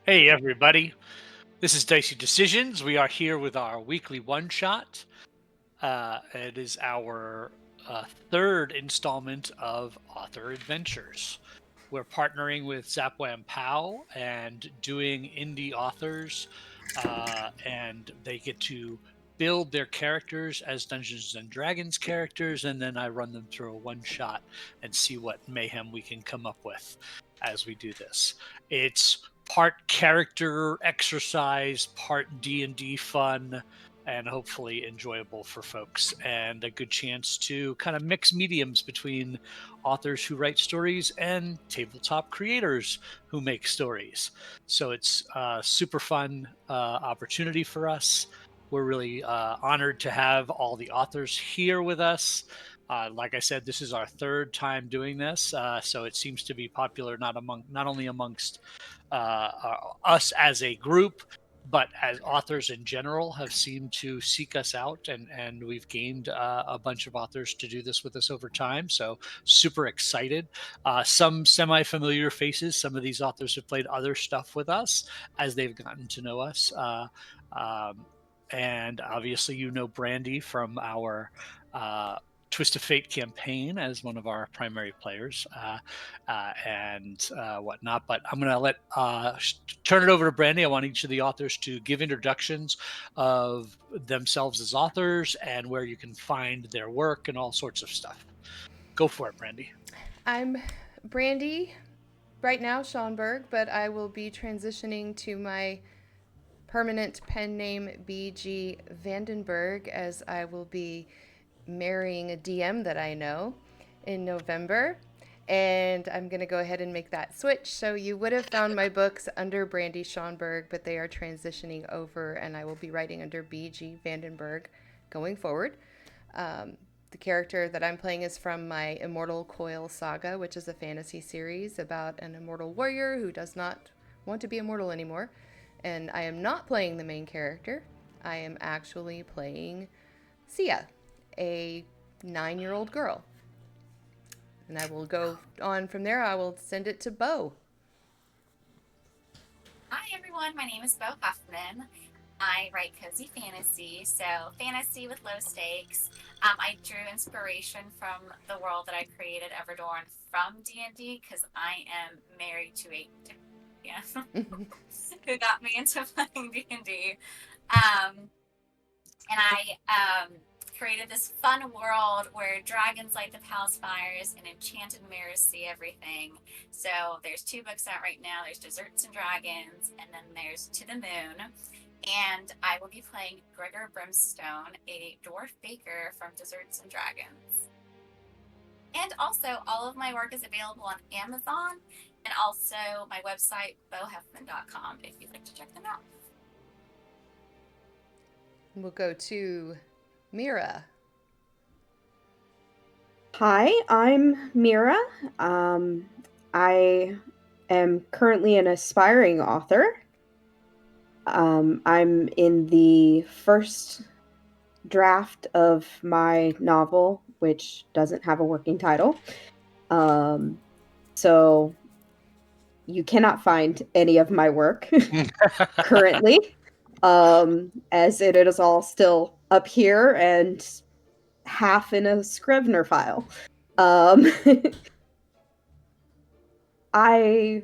Hey, everybody. This is Dicey Decisions. We are here with our weekly one shot. It is our third installment of Author Adventures. We're partnering with Zapwham Pow and doing indie authors, and they get to build their characters as Dungeons and Dragons characters, and then I run them through a one shot and see what mayhem we can come up with as we do this. It's part character exercise, part D&D fun, and hopefully enjoyable for folks, and a good chance to kind of mix mediums between authors who write stories and tabletop creators who make stories. So it's a super fun opportunity for us. We're really honored to have all the authors here with us. Like I said, this is our third time doing this, so it seems to be popular not only amongst us as a group, but as authors in general have seemed to seek us out, and we've gained a bunch of authors to do this with us over time. So super excited. Some semi-familiar faces. Some of these authors have played other stuff with us as they've gotten to know us. Um, and obviously, Brandy from our Twist of Fate campaign as one of our primary players, and whatnot. But I'm going to turn it over to Brandy. I want each of the authors to give introductions of themselves as authors and where you can find their work and all sorts of stuff. Go for it, Brandy. I'm Brandy, right now Schonberg, but I will be transitioning to my permanent pen name BG Vandenberg as I will be marrying a DM that I know in November. And I'm going to go ahead and make that switch. So you would have found my books under Brandy Schonberg, but they are transitioning over, and I will be writing under BG Vandenberg going forward. The character that I'm playing is from my Immortal Coil Saga, which is a fantasy series about an immortal warrior who does not want to be immortal anymore. And I am not playing the main character. I am actually playing Sia, a 9-year-old girl. And I will go on from there. I will send it to Bo. Hi everyone, my name is Bo Huffman. I write cozy fantasy, so fantasy with low stakes. I drew inspiration from the world that I created, Everdorn, from D&D because I am married to a yeah, who got me into playing D&D. Um, and I created this fun world where dragons light the palace fires and enchanted mirrors see everything. So there's two books out right now. There's Desserts and Dragons, and then there's To the Moon. And I will be playing Gregor Brimstone, a dwarf baker from Desserts and Dragons. And also, all of my work is available on Amazon and also my website, boheffman.com, if you'd like to check them out. We'll go to Mira. Hi, I'm Mira. I am currently an aspiring author. I'm in the first draft of my novel, which doesn't have a working title. So you cannot find any of my work currently, as it is all still up here and half in a Scrivener file. I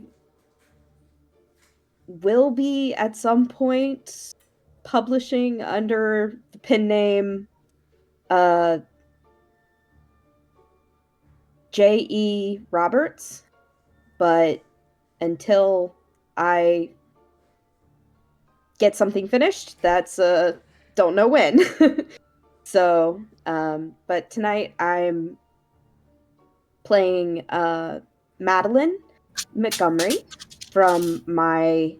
will be at some point publishing under the pen name J.E. Roberts, but until I get something finished, that's don't know when. So, but tonight I'm playing Madeline Montgomery from my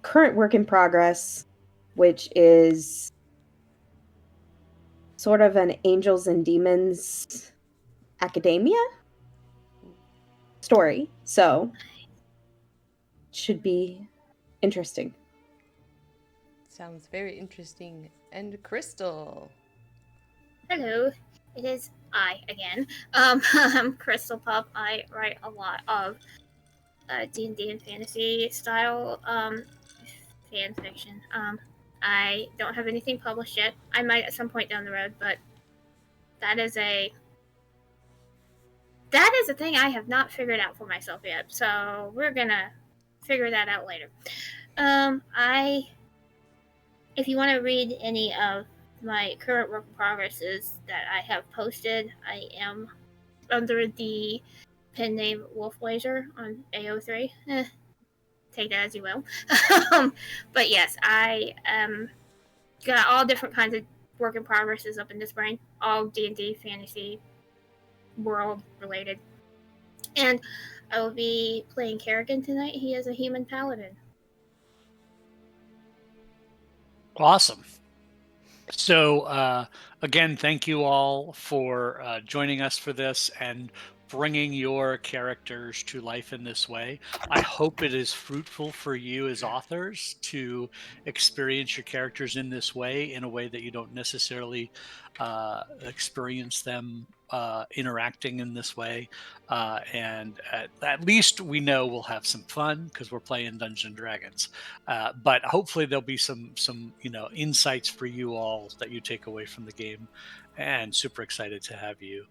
current work in progress, which is sort of an Angels and Demons academia story. So should be interesting. Sounds very interesting. And Crystal. Hello, it is I'm Crystal Pup. I write a lot of D&D and fantasy style fan fiction. I don't have anything published yet. I might at some point down the road, but that is a thing I have not figured out for myself yet. So we're gonna figure that out later. If you want to read any of my current work in progresses that I have posted, I am under the pen name Wolf Blazer on AO3. Take that as you will. But yes, I got all different kinds of work in progresses up in this brain, all D&D, fantasy, world related. And I will be playing Kerrigan tonight. He is a human paladin. Awesome. So, again, thank you all for joining us for this and bringing your characters to life in this way. I hope it is fruitful for you as authors to experience your characters in this way, in a way that you don't necessarily experience them interacting in this way. And at least we know we'll have some fun because we're playing Dungeons and Dragons. But hopefully there'll be some insights for you all that you take away from the game, and super excited to have you.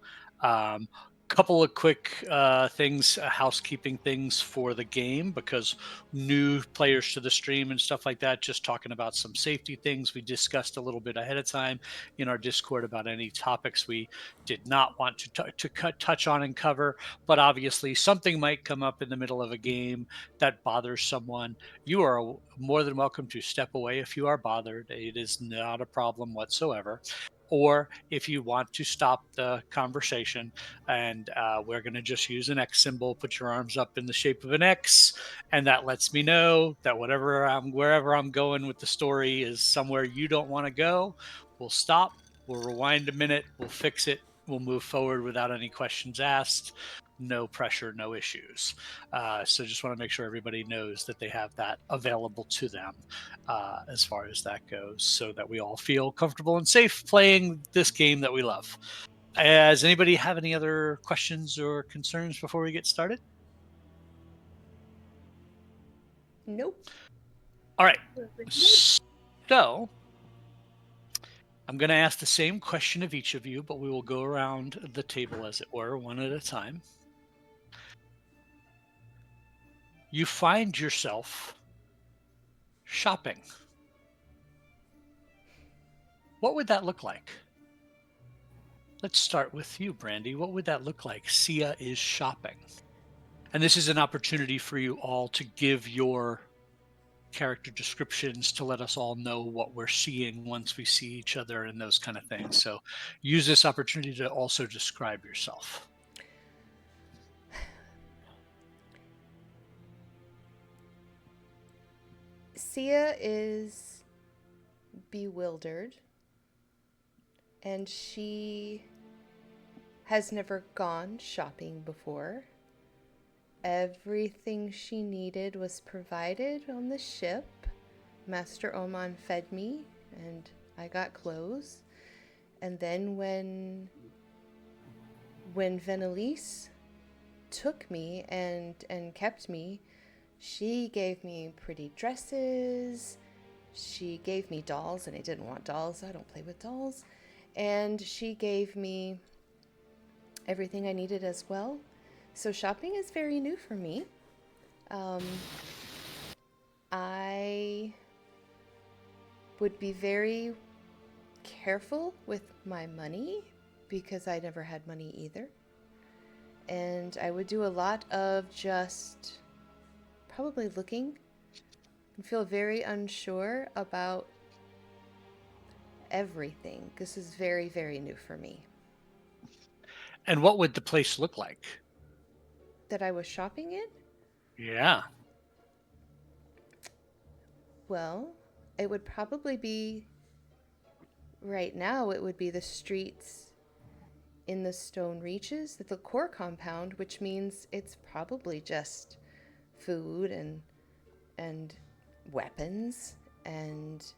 Couple of quick things, housekeeping things for the game, because new players to the stream and stuff like that, just talking about some safety things we discussed a little bit ahead of time in our Discord about any topics we did not want to touch on and cover. But obviously something might come up in the middle of a game that bothers someone. You are more than welcome to step away if you are bothered. It is not a problem whatsoever. Or if you want to stop the conversation, and we're going to just use an X symbol, put your arms up in the shape of an X, and that lets me know that wherever I'm going with the story is somewhere you don't want to go. We'll stop, we'll rewind a minute, we'll fix it, we'll move forward without any questions asked. No pressure, no issues. So just want to make sure everybody knows that they have that available to them as far as that goes, so that we all feel comfortable and safe playing this game that we love. Does anybody have any other questions or concerns before we get started? Nope. All right. So I'm going to ask the same question of each of you, but we will go around the table, as it were, one at a time. You find yourself shopping. What would that look like? Let's start with you, Brandy. What would that look like? Sia is shopping. And this is an opportunity for you all to give your character descriptions, to let us all know what we're seeing once we see each other and those kind of things. So use this opportunity to also describe yourself. Sia is bewildered, and she has never gone shopping before. Everything she needed was provided on the ship. Master Oman fed me, and I got clothes. And then when Venelise took me and kept me, she gave me pretty dresses. She gave me dolls, and I didn't want dolls. I don't play with dolls. And she gave me everything I needed as well. So shopping is very new for me. I would be very careful with my money because I never had money either. And I would do a lot of just probably looking and feel very unsure about everything. This is very, very new for me. And what would the place look like? That I was shopping in? Yeah. Well, it would probably be, right now, it would be the streets in the Stone Reaches, the core compound, which means it's probably just food and weapons and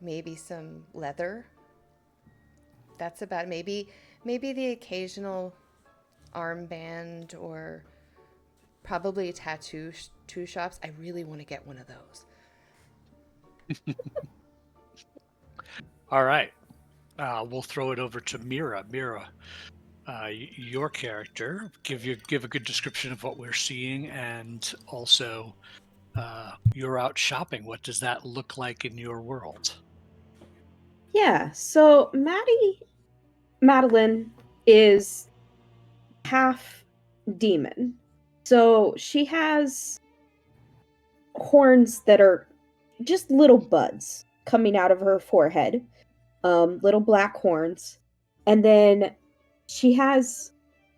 maybe some leather. that's about it. Maybe the occasional armband or probably tattoo shops. I really want to get one of those. All right. We'll throw it over to Mira. Mira, your character, give a good description of what we're seeing, and also you're out shopping. What does that look like in your world? Yeah, so Madeline is half demon. So she has horns that are just little buds coming out of her forehead, little black horns. And then she has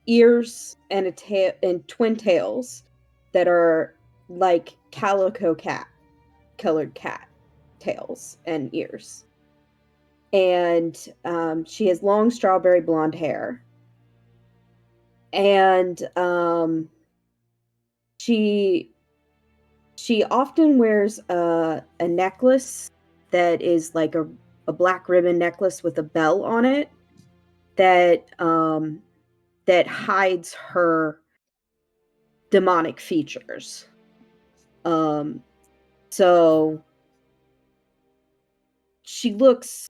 ears and a tail and twin tails that are like calico cat colored cat tails and ears. And she has long strawberry blonde hair. And she often wears a necklace that is like a black ribbon necklace with a bell on it that that hides her demonic features. So she looks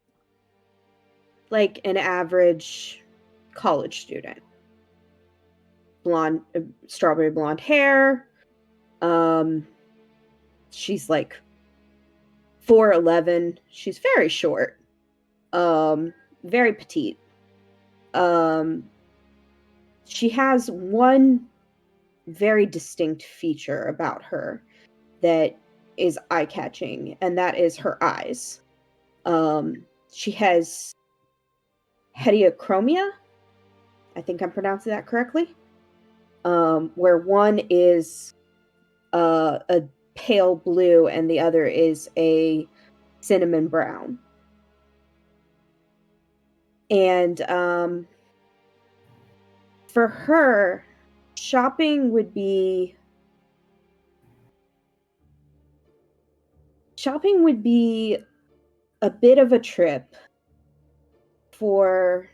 like an average college student. Blonde, strawberry blonde hair. She's like 4'11". She's very short. Very petite. She has one very distinct feature about her that is eye-catching, and that is her eyes. She has heterochromia. I think I'm pronouncing that correctly. Where one is a pale blue and the other is a cinnamon brown. And for her, shopping would be a bit of a trip for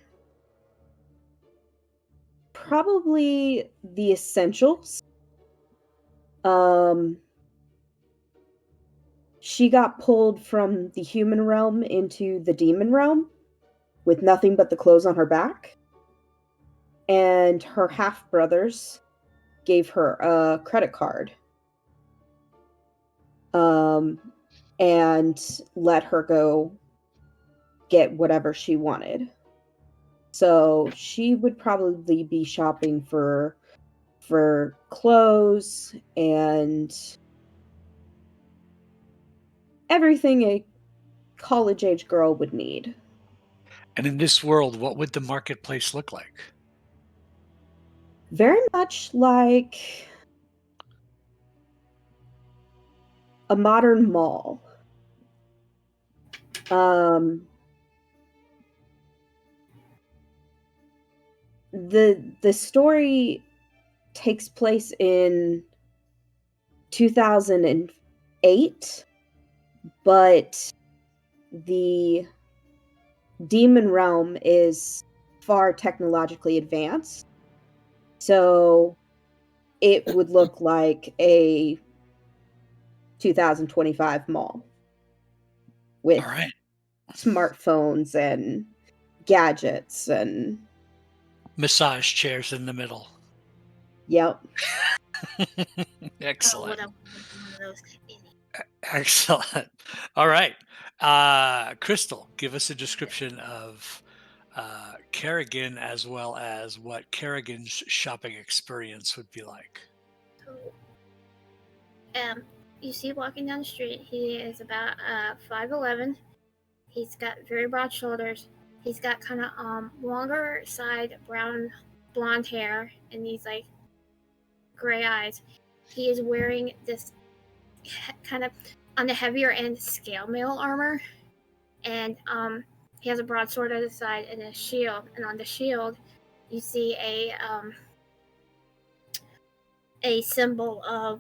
probably the essentials. She got pulled from the human realm into the demon realm with nothing but the clothes on her back. And her half-brothers gave her a credit card. And let her go get whatever she wanted. So she would probably be shopping for clothes and everything a college-age girl would need. And in this world, what would the marketplace look like? Very much like a modern mall. The story takes place in 2008, but the demon realm is far technologically advanced. So it would look like a 2025 mall with All right. smartphones and gadgets and Massage chairs in the middle. yep. Excellent. What up with one of those? Excellent. All right. Crystal, give us a description of Kerrigan as well as what Kerrigan's shopping experience would be like. So, you see walking down the street, he is about 5'11". He's got very broad shoulders. He's got kind of longer side brown blonde hair, and these like gray eyes. He is wearing this kind of on the heavier end scale mail armor, and he has a broadsword at his side and a shield. And on the shield, you see a symbol of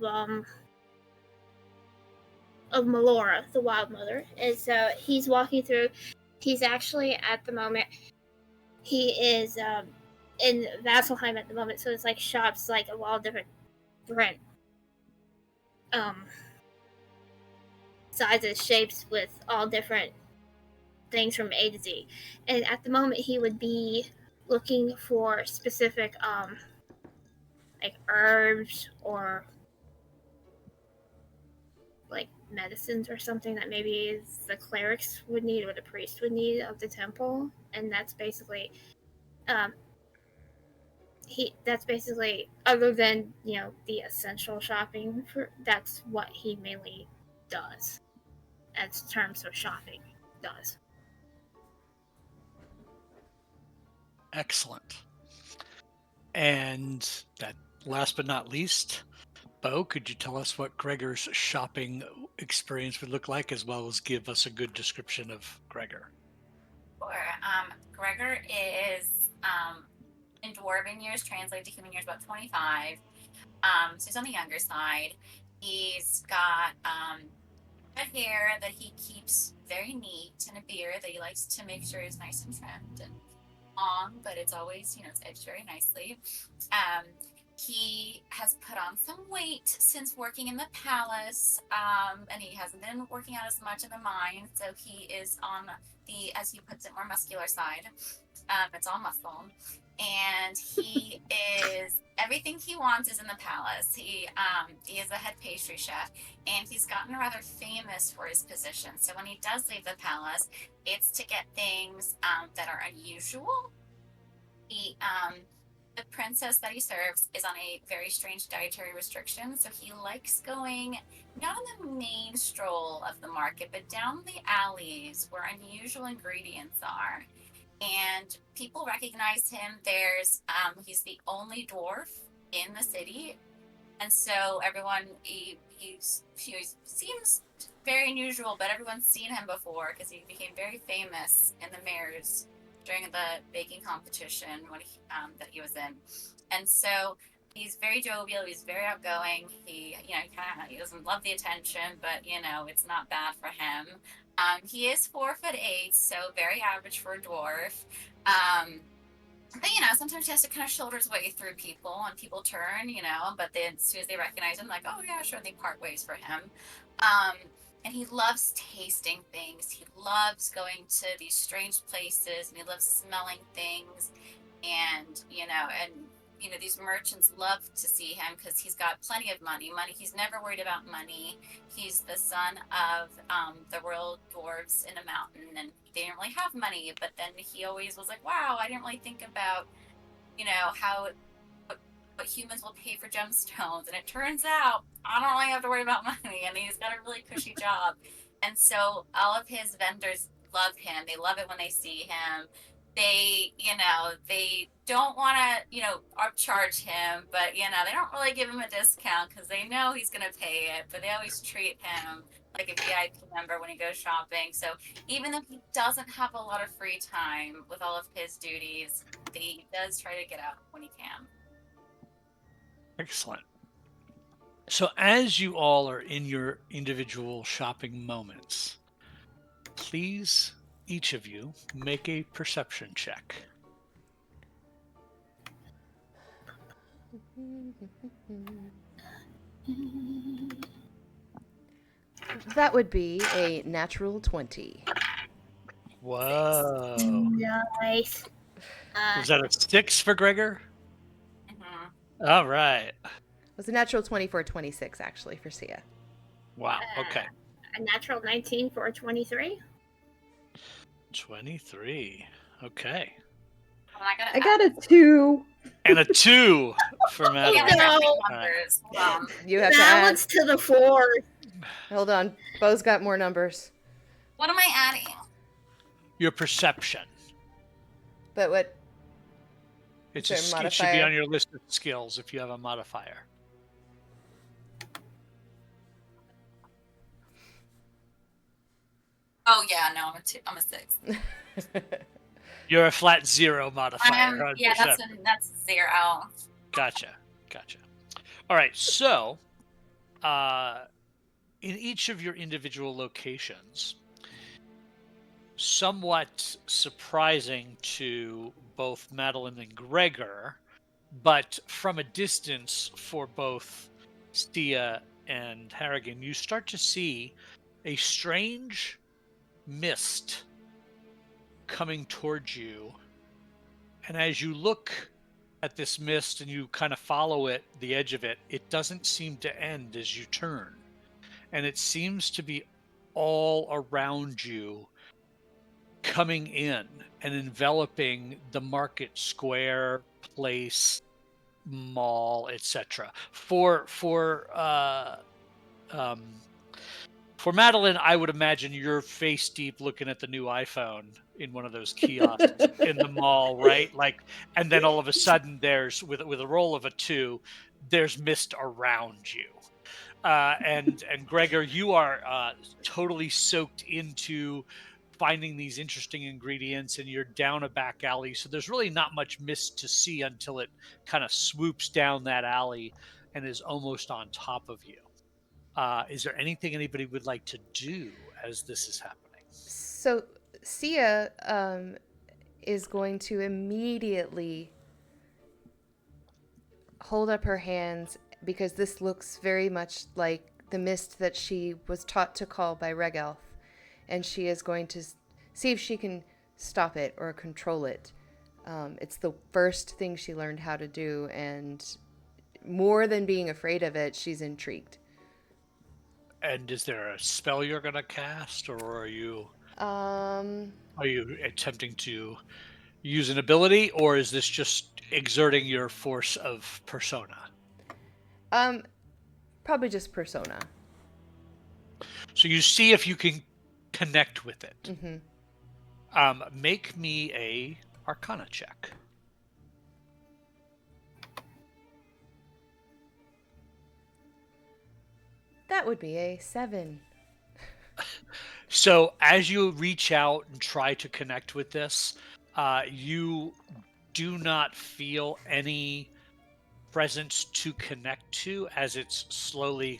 Melora, the Wild Mother. And so he's walking through. He's actually at the moment he is in Vasselheim at the moment, so it's like shops like of all different sizes, shapes, with all different things from A to Z. And at the moment, he would be looking for specific like herbs or like medicines or something that maybe the clerics would need or the priest would need of the temple. And that's basically that's basically, other than the essential shopping, that's what he mainly does as terms of shopping does. Excellent. And that, last but not least, Bo, could you tell us what Gregor's shopping experience would look like, as well as give us a good description of Gregor? Sure. Gregor is in dwarven years, translated to human years, about 25. So he's on the younger side. He's got red hair that he keeps very neat, and a beard that he likes to make sure is nice and trimmed and long, but it's always, it's edged very nicely. He has put on some weight since working in the palace, and he hasn't been working out as much in the mine, so he is on the, as he puts it, more muscular side. It's all muscle. And he is, everything he wants is in the palace. He is a head pastry chef, and he's gotten rather famous for his position. So when he does leave the palace, it's to get things that are unusual. The princess that he serves is on a very strange dietary restriction, so he likes going not on the main stroll of the market, but down the alleys where unusual ingredients are. And people recognize him. He's the only dwarf in the city, and so everyone, he seems very unusual, but everyone's seen him before because he became very famous in the mirrors during the baking competition that he was in. And so he's very jovial, he's very outgoing. He doesn't love the attention, but it's not bad for him. He is 4'8", so very average for a dwarf. But sometimes he has to kind of shoulder his way through people, and people turn, but then as soon as they recognize him, like, oh yeah, sure, they part ways for him. And he loves tasting things. He loves going to these strange places, and he loves smelling things. And these merchants love to see him because he's got plenty of money. He's never worried about money. He's the son of the royal dwarves in a mountain, and they didn't really have money. But then he always was like, wow, I didn't really think about, how what humans will pay for gemstones. And it turns out I don't really have to worry about money, and he's got a really cushy job. And so all of his vendors love him. They love it when they see him. They don't want to, upcharge him, but, they don't really give him a discount because they know he's going to pay it, but they always treat him like a VIP member when he goes shopping. So even though he doesn't have a lot of free time with all of his duties, he does try to get out when he can. Excellent. So as you all are in your individual shopping moments, please, each of you, make a perception check. That would be a natural 20. Whoa. Nice. Was that a 6 for Gregor? Mm-hmm. All right. It was a natural 20 for a 26, actually, for Sia. Wow. Okay. A natural 19 for a 23. 23. Okay. I got a 2. And a 2 for Madeline. no. Numbers. Hold on. You have to That add. one's to the 4. Hold on. Bo's got more numbers. What am I adding? Your perception. But what? It Is there a should be modifier? on your list of skills if you have a modifier. Oh yeah, no, I'm a 6. You're a flat 0 modifier. on Yeah, perception. that's 0. Gotcha. All right, so in each of your individual locations, somewhat surprising to both Madeline and Gregor, but from a distance for both Stia and Harrigan, you start to see a strange mist coming towards you. And as you look at this mist and you kind of follow it, the edge of it, it doesn't seem to end as you turn. And it seems to be all around you, coming in and enveloping the market square, place, mall, etc. Um, for Madeline, I would imagine you're face deep looking at the new iPhone in one of those kiosks in the mall, right? Like, and then all of a sudden, there's with a roll of a 2, there's mist around you. And Gregor, you are totally soaked into finding these interesting ingredients, and you're down a back alley, so there's really not much mist to see until it kind of swoops down that alley and is almost on top of you. Is there anything anybody would like to do as this is happening? So Sia is going to immediately hold up her hands because this looks very much like the mist that she was taught to call by Regelth, and she is going to see if she can stop it or control it. It's the first thing she learned how to do, and more than being afraid of it, she's intrigued. And is there a spell you're going to cast, or are you Um, attempting to use an ability, or is this just exerting your force of persona? Probably just persona. So you see if you can connect with it. Mm-hmm. Make me a Arcana check. That would be a 7. So as you reach out and try to connect with this, you do not feel any presence to connect to as it's slowly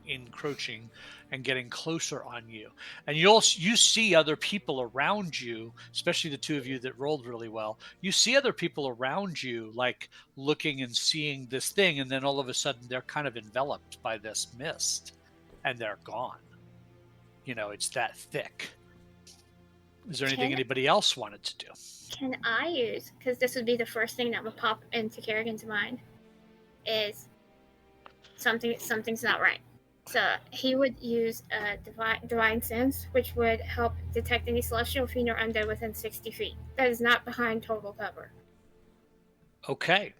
encroaching and getting closer on you. And you see other people around you, especially the two of you that rolled really well. You see other people around you, like looking and seeing this thing, and then all of a sudden they're kind of enveloped by this mist and they're gone. You know, it's that thick. Is there anything anybody else wanted to do? Can I use, because this would be the first thing that would pop into Kerrigan's mind, is something's not right. So he would use a divine sense, which would help detect any celestial fiend or undead within 60 feet. That is not behind total cover. Okay.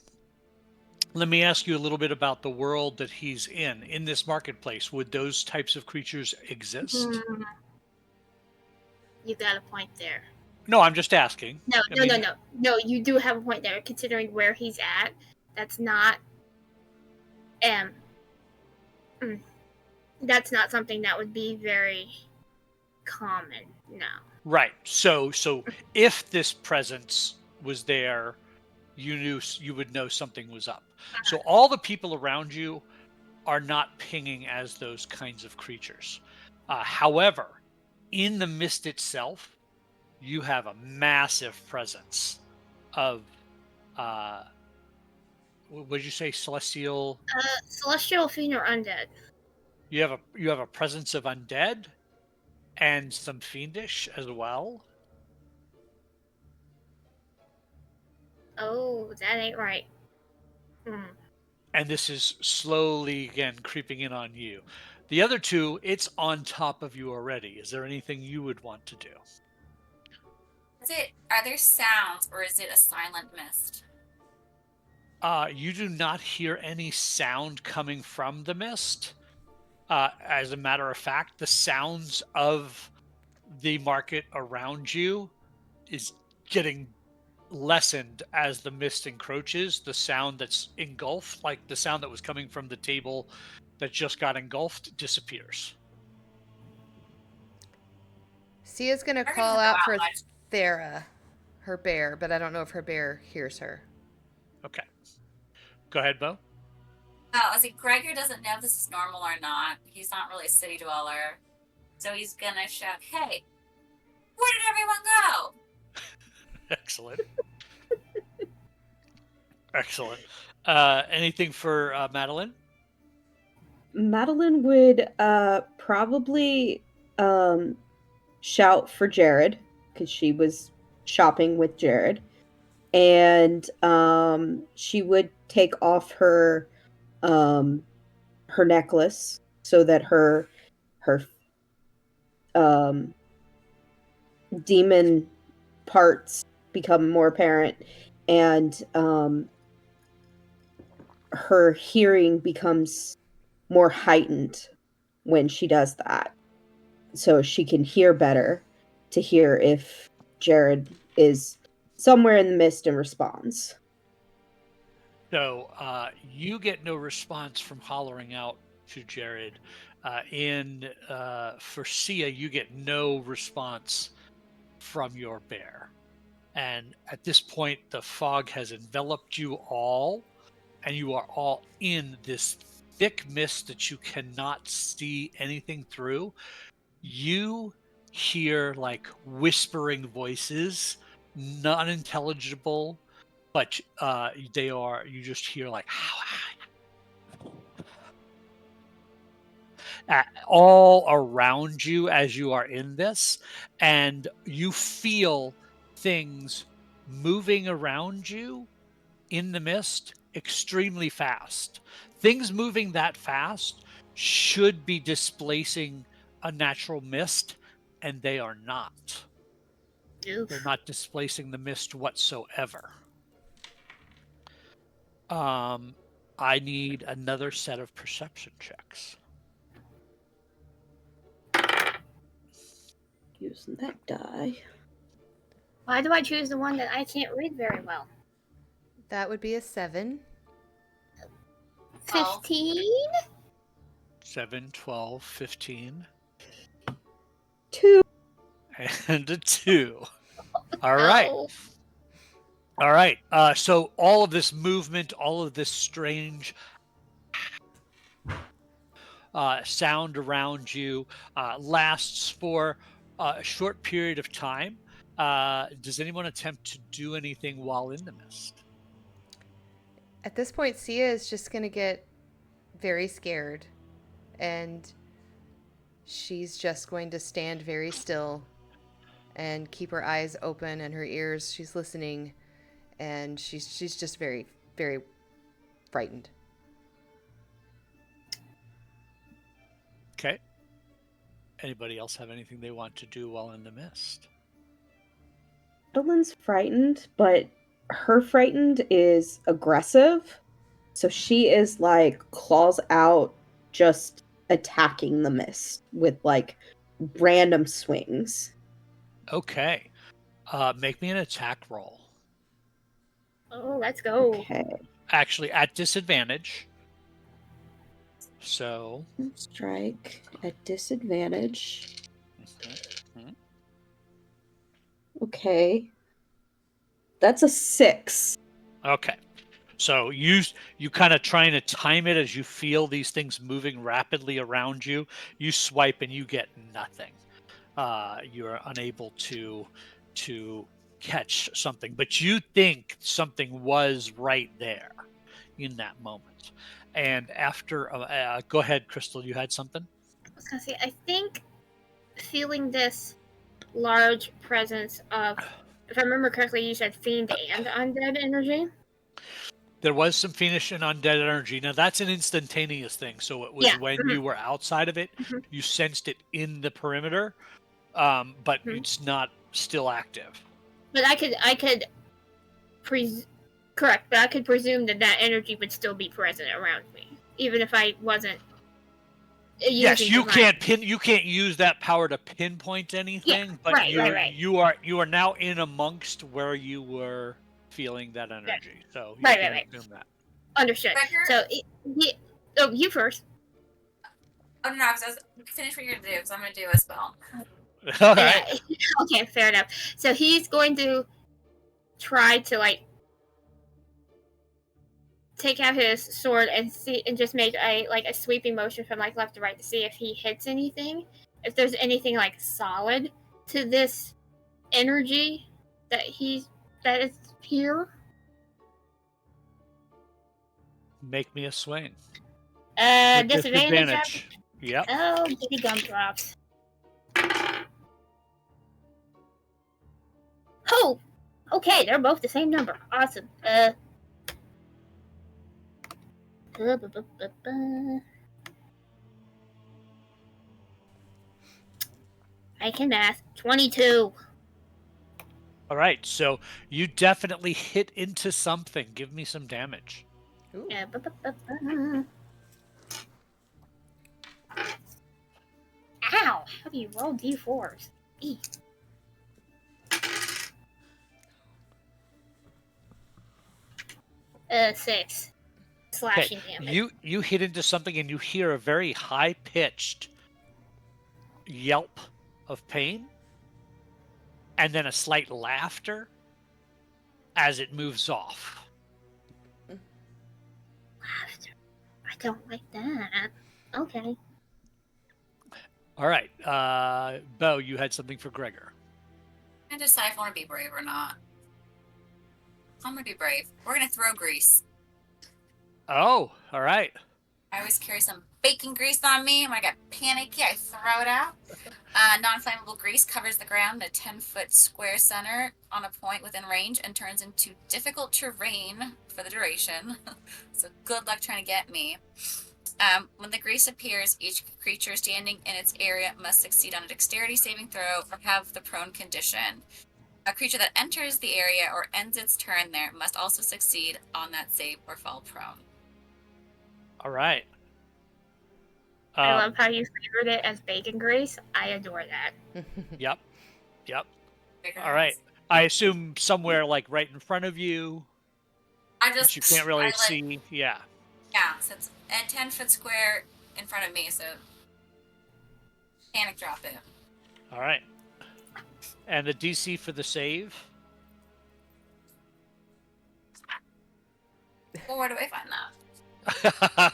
Let me ask you a little bit about the world that he's in. In this marketplace, would those types of creatures exist? You got a point there. No, I'm just asking. No, you do have a point there, considering where he's at. That's not that's not something that would be very common, no. Right. So if this presence was there, you would know something was up. So all the people around you are not pinging as those kinds of creatures. However, in the mist itself, you have a massive presence of what did you say, celestial? Celestial fiend or undead. You have a presence of undead and some fiendish as well. Oh, that ain't right. And this is slowly again creeping in on you. The other two, it's on top of you already. Is there anything you would want to do? Are there sounds, or is it a silent mist? You do not hear any sound coming from the mist. As a matter of fact, the sounds of the market around you is getting lessened as the mist encroaches. The sound that's engulfed, like the sound that was coming from the table that just got engulfed, disappears. Sia's gonna call out for Thera, her bear, but I don't know if her bear hears her. Okay. Go ahead, Bo. I was like, Gregor doesn't know if this is normal or not. He's not really a city dweller. So he's gonna shout, hey, Where did everyone go? Excellent. Excellent. Anything for Madeline? Madeline would probably shout for Jared because she was shopping with Jared, and she would take off her necklace so that her um, demon parts become more apparent, and her hearing becomes more heightened when she does that. So she can hear better to hear if Jared is somewhere in the mist and responds. So you get no response from hollering out to Jared. For Sia, you get no response from your bear. And at this point, the fog has enveloped you all, and you are all in this thick mist that you cannot see anything through. You hear like whispering voices, not intelligible, but you just hear like all around you as you are in this, and you feel things moving around you in the mist extremely fast. Things moving that fast should be displacing a natural mist, and they are not. Oof. They're not displacing the mist whatsoever. I need another set of perception checks. Using that die. Why do I choose the one that I can't read very well? That would be a 7. 15? 7, 12, 15, 2. and a 2. All right. Oh. All right. So all of this movement, all of this strange sound around you lasts for a short period of time. Does anyone attempt to do anything while in the mist? At this point, Sia is just going to get very scared, and she's just going to stand very still and keep her eyes open and her ears. She's listening, and she's just very, very frightened. Okay. Anybody else have anything they want to do while in the mist? Madeline's frightened, but her frightened is aggressive. So she is like claws out, just attacking the mist with like random swings. Okay. Make me an attack roll. Oh, let's go. Okay. Actually, at disadvantage. So. Strike at disadvantage. Mhm. Okay. That's a 6. Okay. So you kind of trying to time it as you feel these things moving rapidly around you. You swipe and you get nothing. You're unable to catch something, but you think something was right there in that moment. And after, go ahead, Crystal. You had something. I was gonna say, I think feeling this large presence of, if I remember correctly, you said fiend and undead energy. There was some fiendish and undead energy. Now that's an instantaneous thing. So it was Yeah. when you were outside of it, Mhm. you sensed it in the perimeter, but it's not still active. But I could correct, but I could presume that energy would still be present around me, even if I wasn't. Yes, you can't use that power to pinpoint anything, but right. you are now in amongst where you were feeling that energy. So you can assume that. Understood. Becker? So you first. Oh no, I was finish what you're gonna do because I'm gonna do a spell. All right. Okay, fair enough. So he's going to try to take out his sword and see, and just make a sweeping motion from left to right to see if he hits anything, if there's anything solid to this energy that is here? Make me a swing. With Disadvantage. Yep. Oh, giddy gumdrops. Oh, okay, they're both the same number. Awesome. I can math. 22. All right, so you definitely hit into something. Give me some damage. Ooh. Ow! How do you roll d4s? 6 slashing damage. You hit into something and you hear a very high-pitched yelp of pain, and then a slight laughter as it moves off. Laughter. I don't like that. Okay. All right, Bo, you had something for Gregor. I decide if I want to be brave or not. I'm gonna be brave. We're gonna throw grease. Oh, all right. I always carry some bacon grease on me, and when I get panicky, I throw it out. Non-flammable grease covers the ground in a 10-foot square center on a point within range and turns into difficult terrain for the duration. So good luck trying to get me. When the grease appears, each creature standing in its area must succeed on a dexterity saving throw or have the prone condition. A creature that enters the area or ends its turn there must also succeed on that save or fall prone. All right. I love how you favored it as bacon grease. I adore that. Yep. All right. I assume somewhere like right in front of you. But you can't really see. Yeah. Yeah, so it's a 10-foot square in front of me, so panic drop it. All right. And the DC for the save? Well, where do I find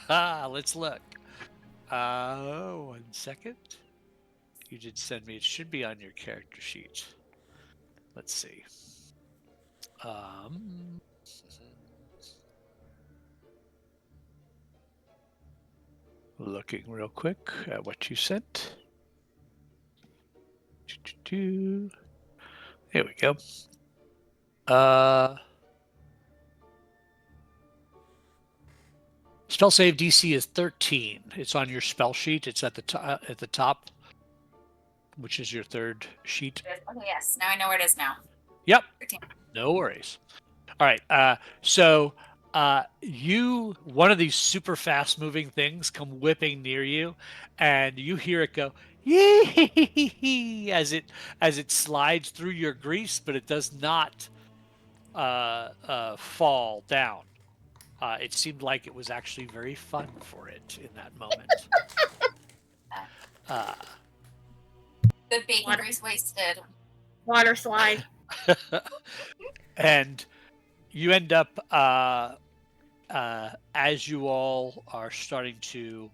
that? Let's look. 1 second. You did send me. It should be on your character sheet. Let's see. Looking real quick at what you sent. There we go. Spell save DC is 13. It's on your spell sheet. It's at the top, which is your third sheet. Okay, yes. Now I know where it is now. Yep. 13. No worries. All right. So one of these super fast moving things come whipping near you, and you hear it go yee as it slides through your grease, but it does not fall down. It seemed like it was actually very fun for it in that moment. Good bacon grease wasted. Water slide. And you end up, as you all are starting to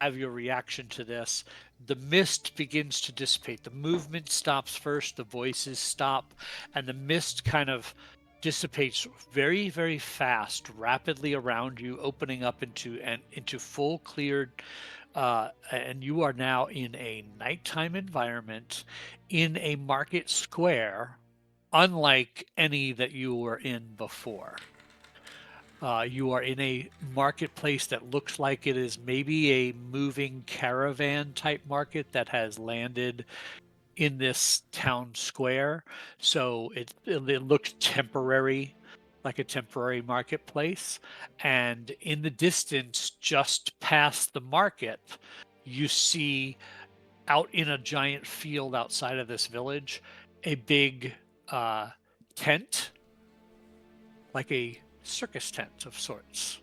have your reaction to this, the mist begins to dissipate. The movement stops first, the voices stop, and the mist kind of dissipates very, very fast, rapidly around you, opening up into full cleared, and you are now in a nighttime environment in a market square, unlike any that you were in before. You are in a marketplace that looks like it is maybe a moving caravan type market that has landed in this town square. So it looks temporary, like a temporary marketplace. And in the distance, just past the market, you see out in a giant field outside of this village, a big tent, like a circus tent of sorts,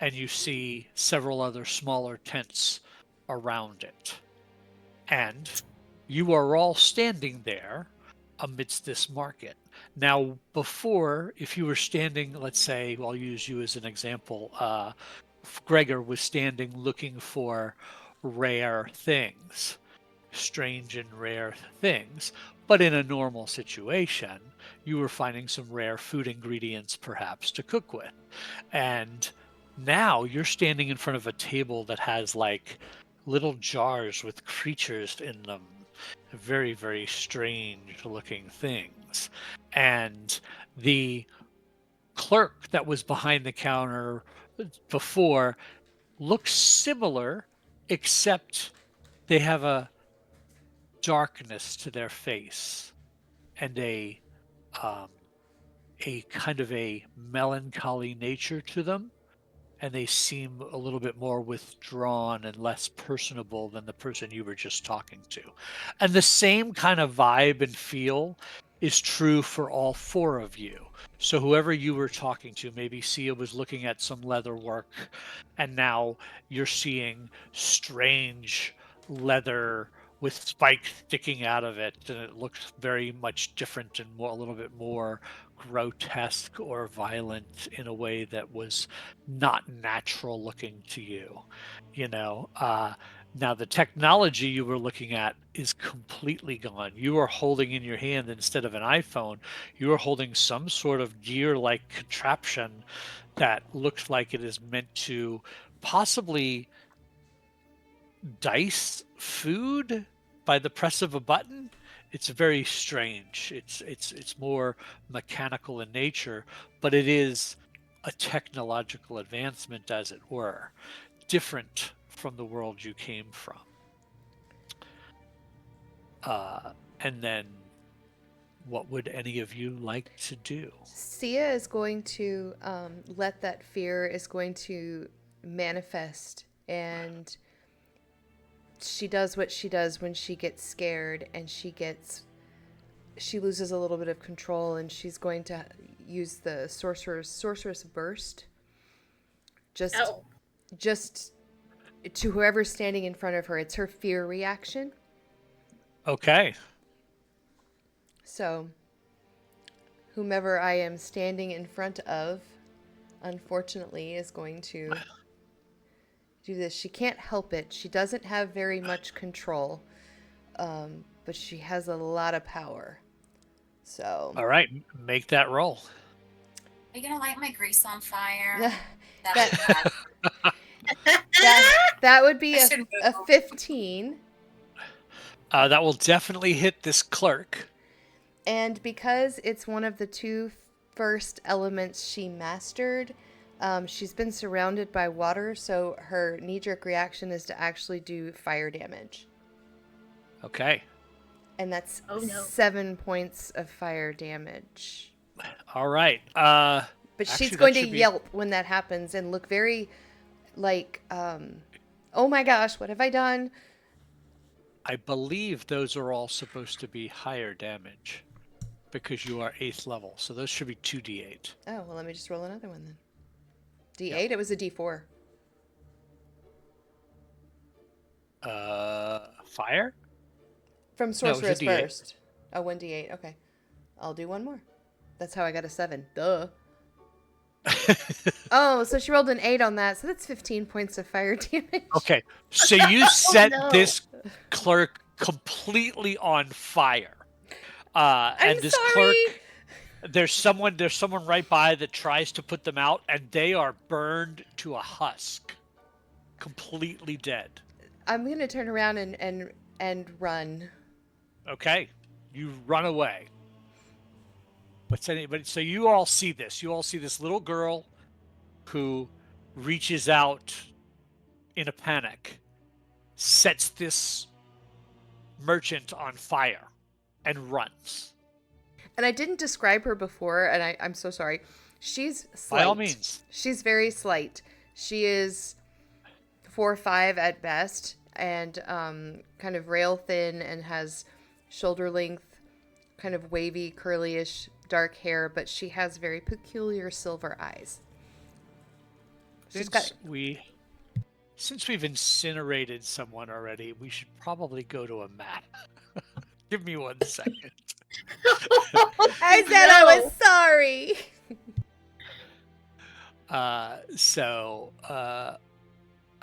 and you see several other smaller tents around it, and you are all standing there amidst this market. Now, before, if you were standing, let's say, I'll use you as an example, Gregor was standing looking for rare things. strange and rare things. But in a normal situation, you were finding some rare food ingredients perhaps to cook with. And now you're standing in front of a table that has like little jars with creatures in them, very, very strange looking things. And the clerk that was behind the counter before looks similar, except they have a darkness to their face and um, a kind of a melancholy nature to them, and they seem a little bit more withdrawn and less personable than the person you were just talking to. And the same kind of vibe and feel is true for all four of you. So whoever you were talking to, maybe Sia was looking at some leather work, and now you're seeing strange leather with spikes sticking out of it, and it looks very much different and more, a little bit more grotesque or violent in a way that was not natural looking to you. You know, now the technology you were looking at is completely gone. You are holding in your hand, instead of an iPhone, you are holding some sort of gear-like contraption that looks like it is meant to possibly dice food by the press of a button. It's very strange. It's more mechanical in nature, but it is a technological advancement, as it were, different from the world you came from. And then, what would any of you like to do? Sia is going to let that fear is going to manifest, and she does what she does when she gets scared, and she loses a little bit of control, and she's going to use the sorceress burst. Just to whoever's standing in front of her. It's her fear reaction. Okay. So, whomever I am standing in front of, unfortunately, is going to do this. She can't help it. She doesn't have very much control, but she has a lot of power. So. All right, make that roll. Are you gonna light my grease on fire? That would be a 15. That will definitely hit this clerk. And because it's one of the two first elements she mastered, she's been surrounded by water, so her knee-jerk reaction is to actually do fire damage. Okay. And that's 7 points of fire damage. All right. But she's going to yelp when that happens and look very like, oh my gosh, what have I done? I believe those are all supposed to be higher damage because you are 8th level. So those should be 2d8. Oh, well, let me just roll another one then. D8? Yep. It was a D4. Fire? From Sorceress Burst. Oh, 1d8. Okay. I'll do one more. That's how I got a 7. Duh. Oh, so she rolled an 8 on that, so that's 15 points of fire damage. Okay, so you set this clerk completely on fire. And this clerk, there's someone right by that tries to put them out, and they are burned to a husk, completely dead. I'm gonna turn around and run. Okay, you run away. But so you all see this. You all see this little girl who reaches out in a panic, sets this merchant on fire, and runs. And I didn't describe her before, and I'm so sorry. She's slight. By all means. She's very slight. She is 4'5" at best, and kind of rail thin, and has shoulder length, kind of wavy, curly-ish dark hair, but she has very peculiar silver eyes. Since we've incinerated someone already, we should probably go to a map. Give me 1 second. I said I was sorry.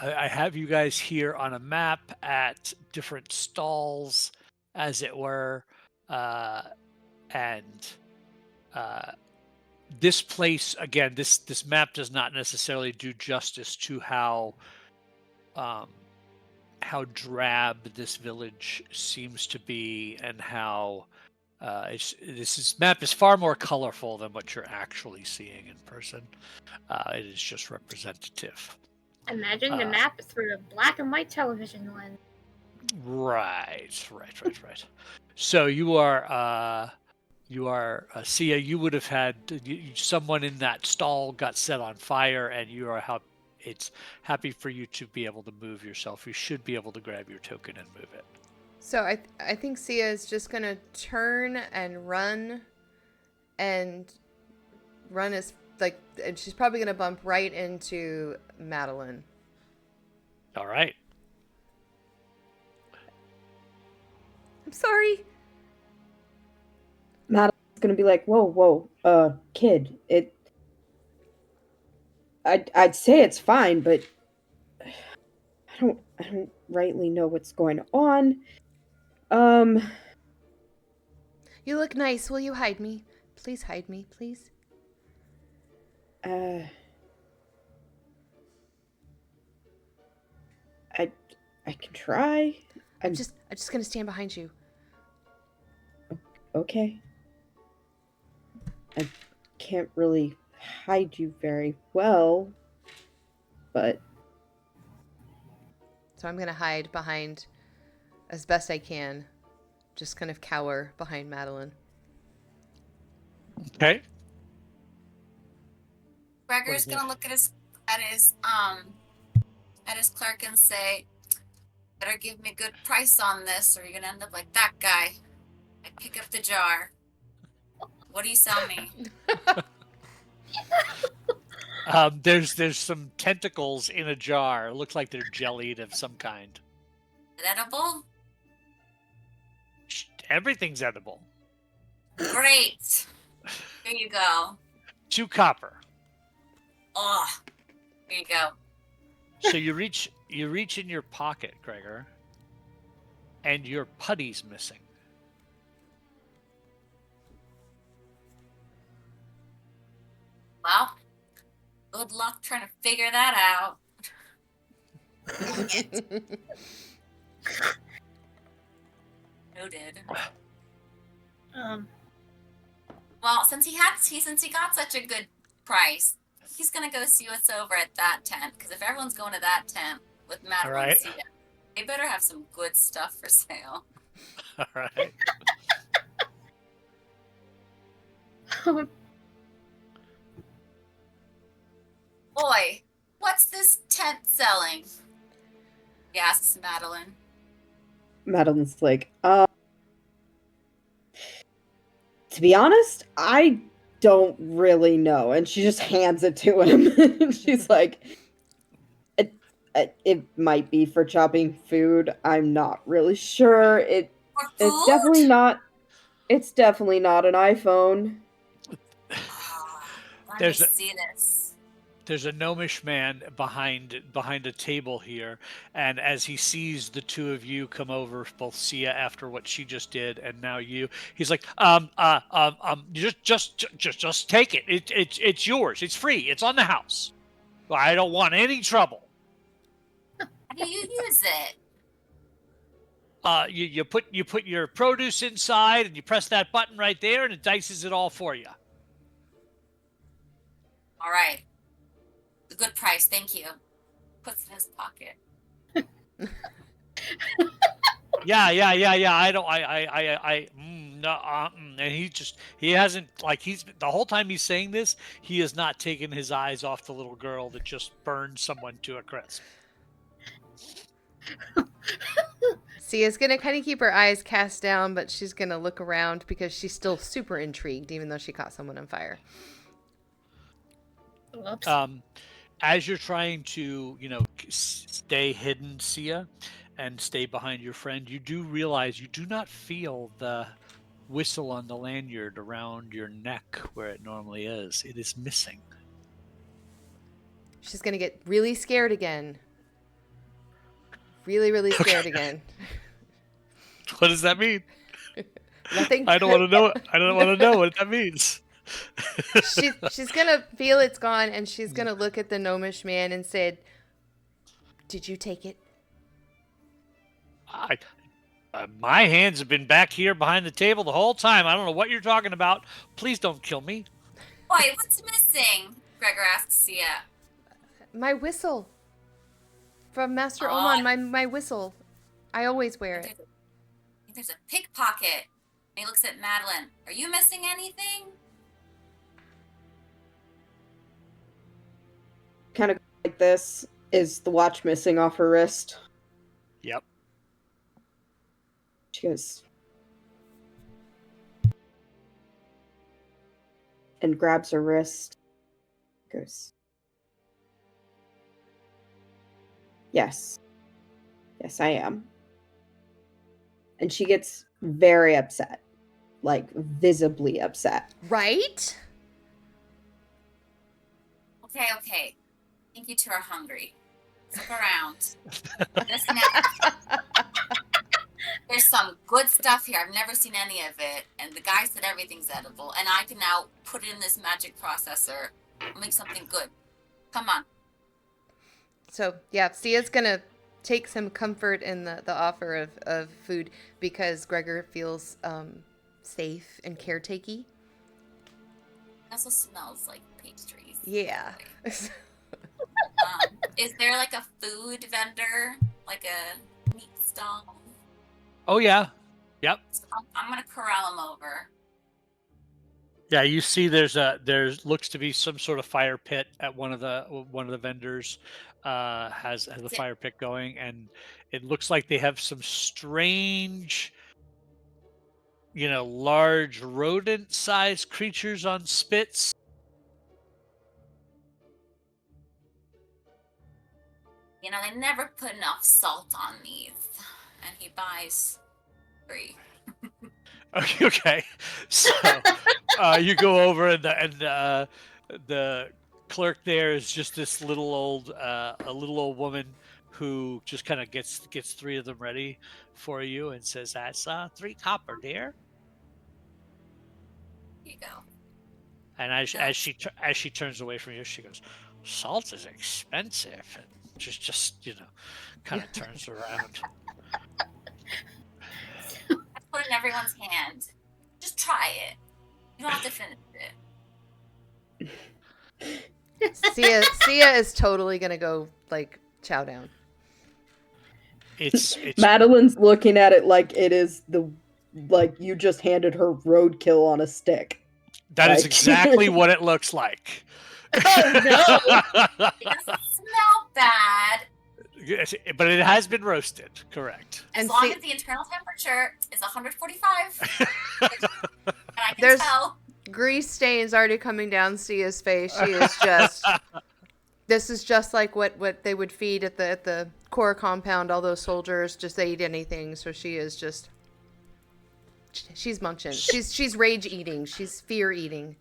I have you guys here on a map at different stalls, as it were, and this place again. This map does not necessarily do justice to um, how drab this village seems to be, and how this map is far more colorful than what you're actually seeing in person. It is just representative. Imagine the map through a black and white television lens. Right. So you are Sia. You would have had someone in that stall got set on fire, and you are it's happy for you to be able to move yourself. You should be able to grab your token and move it. So I think Sia is just gonna turn and run as and she's probably gonna bump right into Madeline. All right. I'm sorry. Madeline's gonna be like, whoa, kid, I'd say it's fine, but I don't rightly know what's going on. You look nice. Will you hide me? Please hide me, please. I can try. I'm just gonna stand behind you. Okay. I can't really hide you very well, but So I'm gonna hide behind as best I can. Just kind of cower behind Madeline. Okay. Gregor's gonna look at his clerk and say, "Better give me a good price on this, or you're gonna end up like that guy. I pick up the jar. What do you sell me?" There's some tentacles in a jar. It looks like they're jellied of some kind. Is it edible? Everything's edible. Great. Here you go. 2 copper. Oh, here you go. So you reach in your pocket, Gregor, and your putty's missing. Well, good luck trying to figure that out. Noted. Well, since he got such a good price, he's gonna go see what's over at that tent. Because if everyone's going to that tent with Madeline and Sia, they better have some good stuff for sale. All right. Boy, what's this tent selling? He asks Madeline. Madeline's like, to be honest, I don't really know. And she just hands it to him. She's like, it might be for chopping food. I'm not really sure. It's definitely not an iPhone. Let me see this. There's a gnomish man behind a table here, and as he sees the two of you come over, both Sia after what she just did, and now you, he's like, just take it. It's yours. It's free. It's on the house. I don't want any trouble. How do you use it? You put your produce inside, and you press that button right there, and it dices it all for you. All right. A good price, thank you. Puts it in his pocket. Yeah. And he hasn't, like, he's the whole time he's saying this, he has not taken his eyes off the little girl that just burned someone to a crisp. Sia's gonna kind of keep her eyes cast down, but she's gonna look around because she's still super intrigued, even though she caught someone on fire. Whoops. As you're trying to, stay hidden, Sia, and stay behind your friend, you do realize you do not feel the whistle on the lanyard around your neck where it normally is. It is missing. She's gonna get really scared again. really, really scared again. What does that mean? Nothing. I don't want to know it. I don't want to know what that means. She's gonna feel it's gone, and she's gonna look at the gnomish man and say, "Did you take it?" My hands have been back here behind the table the whole time. I don't know what you're talking about. Please don't kill me. Why, what's missing? Gregor asks Sia. My whistle. From Master Oh. Oman, my whistle. I always wear it. There's a pickpocket. And he looks at Madeline. Are you missing anything? Kind of like this. Is the watch missing off her wrist? Yep. She goes and grabs her wrist. Goes, yes. Yes, I am. And she gets very upset. Like, visibly upset. Right? Okay. I think you two are hungry. Look around. There's some good stuff here. I've never seen any of it. And the guy said everything's edible. And I can now put it in this magic processor and make something good. Come on. So, yeah, Sia's gonna take some comfort in the offer of food because Gregor feels safe and caretakey. It also smells like pastries. Yeah. Is there like a food vendor? Like a meat stall? Oh yeah. Yep. So I'm going to corral him over. Yeah, you see there's looks to be some sort of fire pit at one of the vendors has a fire pit going, and it looks like they have some strange, large rodent-sized creatures on spits. They never put enough salt on these. And he buys 3. Okay. So you go over, and the clerk there is just this a little old woman who just kind of gets 3 of them ready for you and says, "That's 3 copper, dear." Here you go. And as she turns away from you, she goes, "Salt is expensive," and just kind of turns around. Put it in everyone's hand. Just try it. You don't have to finish it. Sia is totally gonna go chow down. It's Madeline's looking at it like it is you just handed her roadkill on a stick. That is exactly what it looks like. Oh no! It doesn't smell bad. But it has been roasted, correct? As long as the internal temperature is 145, and I can tell. Grease stains already coming down Sia's face. She is just. This is just like what they would feed at the core compound. All those soldiers just eat anything. So she is just. She's munching. She's rage eating. She's fear eating.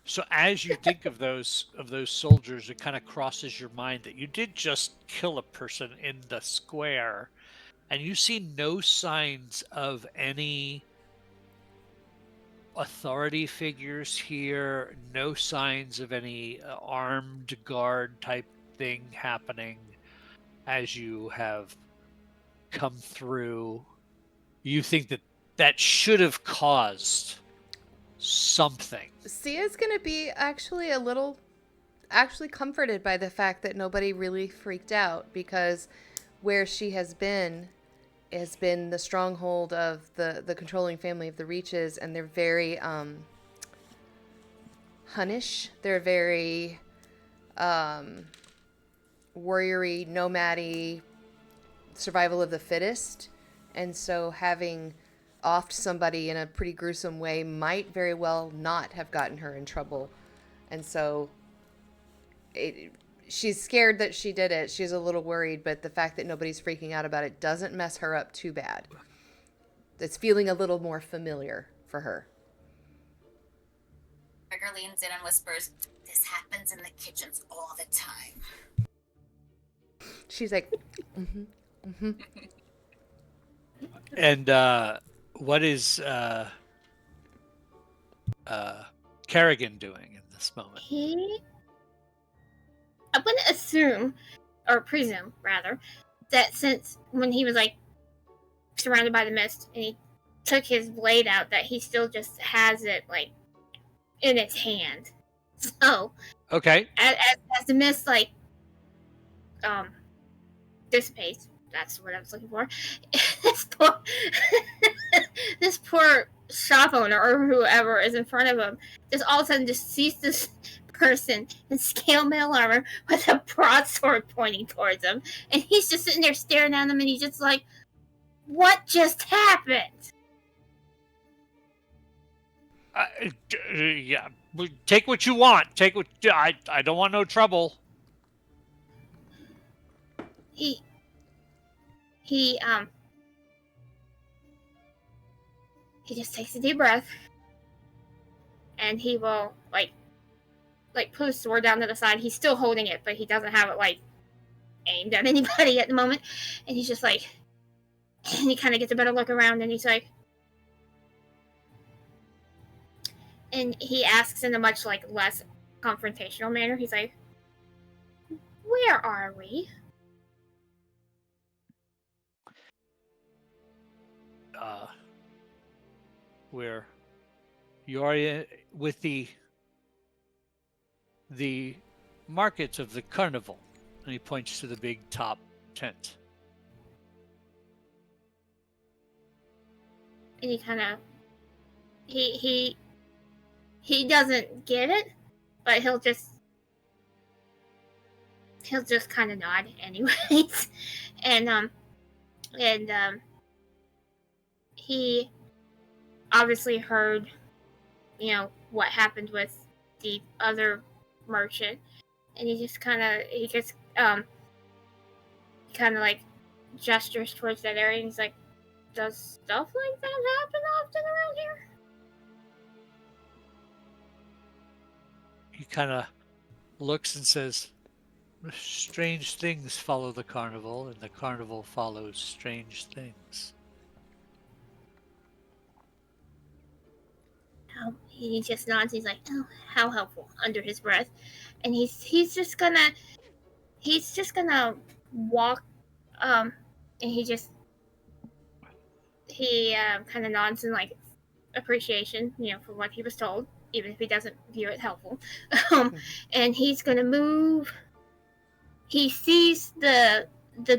So as you think of those soldiers, it kind of crosses your mind that you did just kill a person in the square, and you see no signs of any authority figures here, no signs of any armed guard type thing happening as you have come through. You think that should have caused something. Sia's gonna be actually comforted by the fact that nobody really freaked out, because where she has been the stronghold of the controlling family of the Reaches, and they're very Hunnish. They're very warriory, nomad-y, survival of the fittest, and so having offed somebody in a pretty gruesome way might very well not have gotten her in trouble. And so she's scared that she did it. She's a little worried, but the fact that nobody's freaking out about it doesn't mess her up too bad. It's feeling a little more familiar for her. Gregor leans in and whispers, "This happens in the kitchens all the time." She's like, mm-hmm. Mm-hmm. And what is Kerrigan doing in this moment? I'm gonna assume, or presume rather, that since when he was like surrounded by the mist and he took his blade out, that he still just has it like in his hand. So Okay. as the mist like dissipates, that's what I was looking for. this poor this poor shop owner or whoever is in front of him just all of a sudden just sees this person in scale mail armor with a broadsword pointing towards him, and he's just sitting there staring at him, and he's just like, "What just happened?" Yeah. Take what you want. Take what I don't want no trouble. He just takes a deep breath, and he will like put his sword down to the side. He's still holding it, but he doesn't have it like aimed at anybody at the moment. And he's just like, and he kind of gets a better look around, and he's like, and he asks in a much like less confrontational manner. He's like, "Where are we?" Where you are with the markets of the carnival, and he points to the big top tent. And he kind of he doesn't get it, but he'll just kind of nod anyways. and he obviously heard, what happened with the other merchant, and he just like gestures towards that area, and he's like, "Does stuff like that happen often around here?" He kind of looks and says, "Strange things follow the carnival, and the carnival follows strange things." He just nods. He's like, "Oh, how helpful," under his breath, and he's just gonna walk, and he kind of nods in like appreciation, for what he was told, even if he doesn't view it helpful. And he's gonna move. He sees the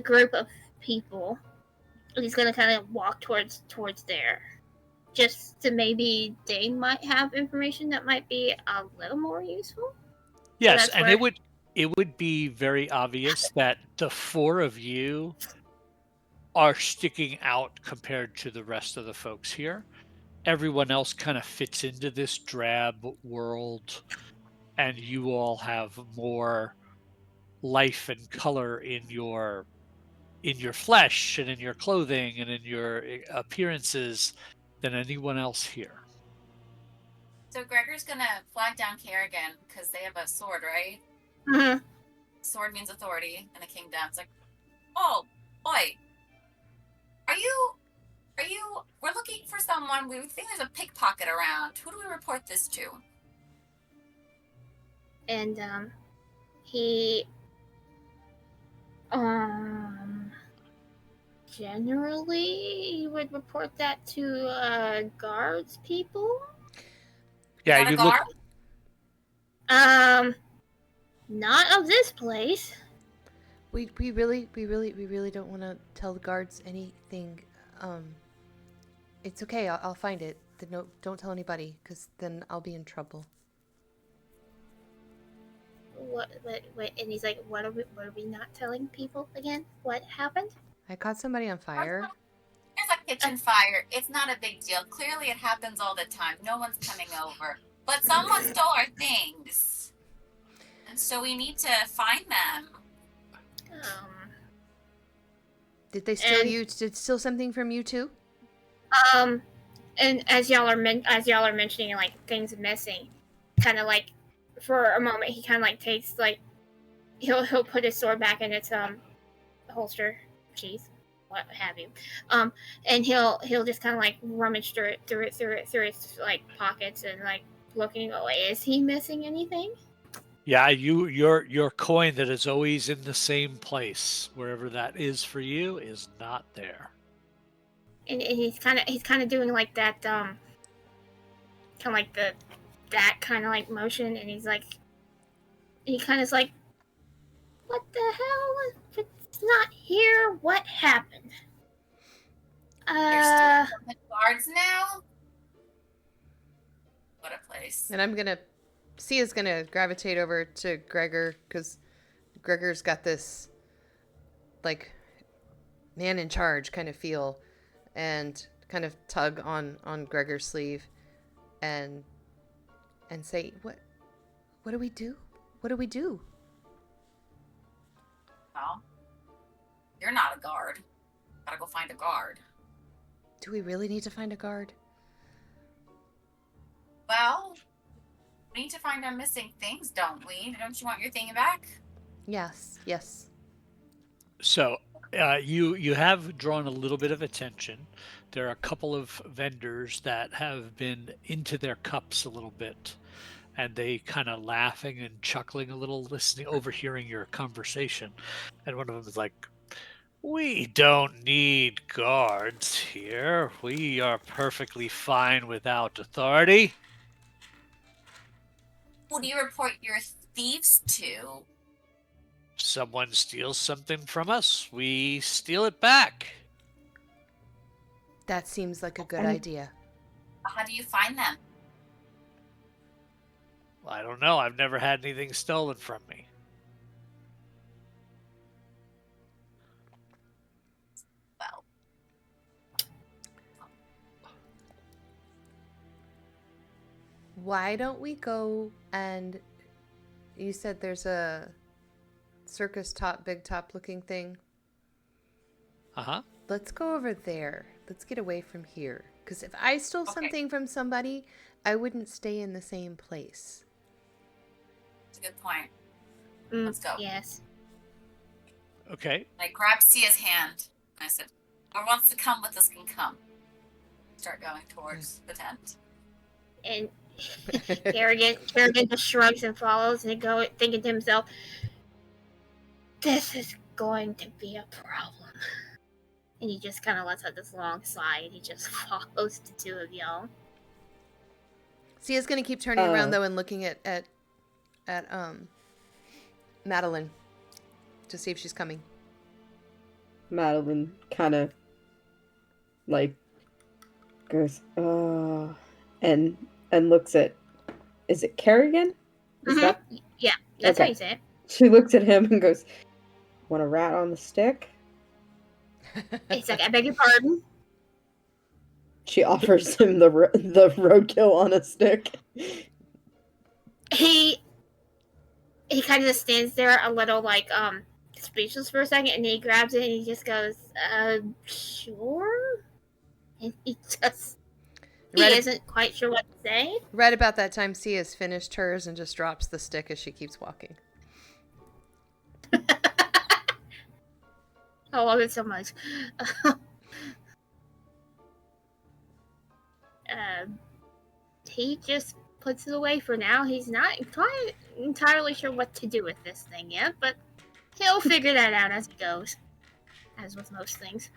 group of people. He's gonna kind of walk towards there, just to maybe they might have information that might be a little more useful. Yes, and it would be very obvious that the four of you are sticking out compared to the rest of the folks here. Everyone else kind of fits into this drab world, and you all have more life and color in your flesh and in your clothing and in your appearances than anyone else here. So Gregor's gonna flag down Kerrigan because they have a sword, right? Mm-hmm. Sword means authority in the kingdom. It's like, oh, boy, are you? We're looking for someone. We think there's a pickpocket around. Who do we report this to? And he generally you would report that to guards people. Yeah, you look. Not of this place. We really don't want to tell the guards anything. It's okay. I'll find it. No, don't tell anybody, because then I'll be in trouble. What? And he's like, what are we not telling people again? What happened? I caught somebody on fire. There's a kitchen fire. It's not a big deal. Clearly, it happens all the time. No one's coming over. But someone stole our things. And so we need to find them. Did they steal you? Did steal something from you too? And as y'all are mentioning like things missing, kind of like for a moment he kind of like takes like he'll put his sword back in its holster, sheath, what have you. And he'll just kind of like rummage through its like pockets and like looking away. Is he missing anything? Yeah, your coin that is always in the same place, wherever that is for you, is not there. And he's kind of doing like that kind of like that kind of like motion, and he kind of is like, what the hell? If it's not here, what happened? There's still the guards now. What a place. And Sia's gonna gravitate over to Gregor, because Gregor's got this, like, man in charge kind of feel, and kind of tug on Gregor's sleeve, and say, what do we do? What do we do? Well, you're not a guard. Gotta go find a guard. Do we really need to find a guard? Well, we need to find our missing things, don't we? Don't you want your thing back? Yes. So you have drawn a little bit of attention. There are a couple of vendors that have been into their cups a little bit, and they kind of laughing and chuckling a little, listening, overhearing your conversation. And one of them is like, "We don't need guards here. We are perfectly fine without authority." Who do you report your thieves to? Someone steals something from us, we steal it back. That seems like a good And- idea. How do you find them? I don't know. I've never had anything stolen from me. Well, Why don't we go and... You said there's a circus big top looking thing. Uh-huh. Let's go over there. Let's get away from here. Because if I stole Okay. something from somebody, I wouldn't stay in the same place. that's a good point. Let's go. Yes. Okay. I grabbed Sia's hand. I said, whoever wants to come with us can come. Start going towards the tent. And Kerrigan just shrugs and follows, and thinking to himself, this is going to be a problem. And he just kind of lets out this long sigh, and he just follows the two of y'all. Sia's gonna keep turning around though and looking at Madeline to see if she's coming. Madeline kind of like goes, and looks at, is it Kerrigan? Is that? Yeah, that's Okay. how you say it. She looks at him and goes, want a rat on the stick? He's like, I beg your pardon. She offers him the roadkill on a stick. He kind of just stands there a little like speechless for a second, and then he grabs it and he just goes, sure. And he isn't quite sure what to say. Right about that time, Sia's finished hers and just drops the stick as she keeps walking. I love it so much. He just puts it away for now. He's not quite entirely sure what to do with this thing yet, but he'll figure that out as he goes, as with most things.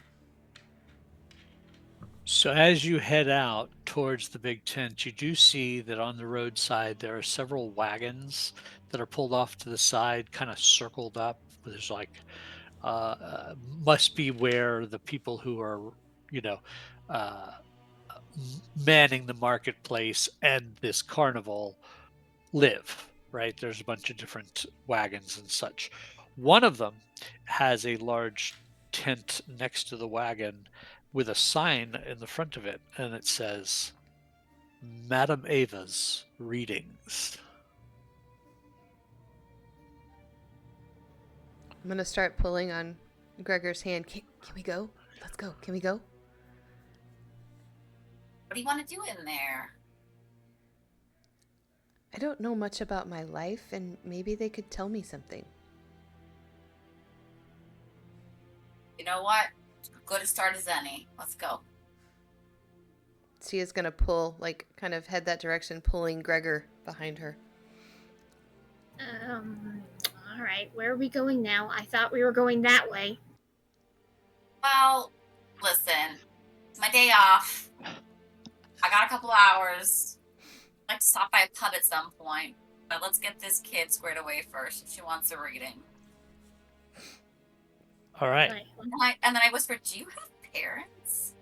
So as you head out towards the big tent, you do see that on the roadside there are several wagons that are pulled off to the side, kind of circled up. There's like, must be where the people who are, uh, manning the marketplace and this carnival live, right? There's a bunch of different wagons and such. One of them has a large tent next to the wagon with a sign in the front of it, and it says, Madame Ava's Readings. I'm gonna start pulling on Gregor's hand. Can we go? Let's go. Can we go? What do you want to do in there? I don't know much about my life, and maybe they could tell me something. You know what? good a start as any. Let's go. Sia's gonna pull, like, kind of head that direction, pulling Gregor behind her. All right, where are we going now? I thought we were going that way. Well, listen, it's my day off. I got a couple hours. I'd like to stop by a pub at some point, but let's get this kid squared away first if she wants a reading. All right. Like, And then I whispered, do you have parents?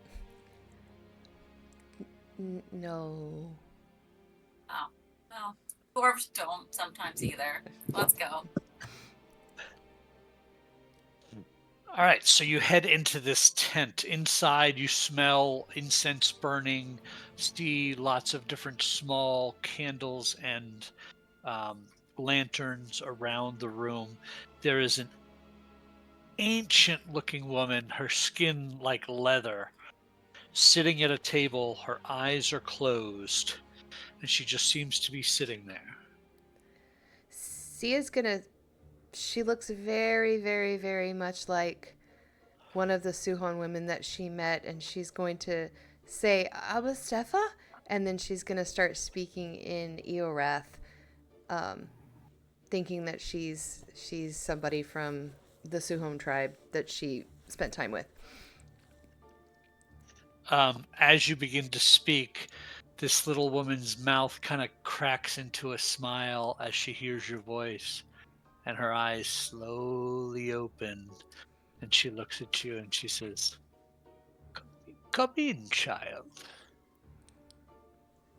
No. Oh, well, dwarves don't sometimes either. Let's go. All right, so you head into this tent. Inside, you smell incense burning, see lots of different small candles and lanterns around the room. There is an ancient-looking woman, her skin like leather, sitting at a table. Her eyes are closed, and she just seems to be sitting there. Sia's gonna. She looks very, very, very much like one of the Suhon women that she met, and she's going to say Abba Stefa, and then she's gonna start speaking in Eorath, thinking that she's somebody from the Suhon tribe that she spent time with. As you begin to speak, this little woman's mouth kind of cracks into a smile as she hears your voice, and her eyes slowly open, and she looks at you and she says, "Come in, child.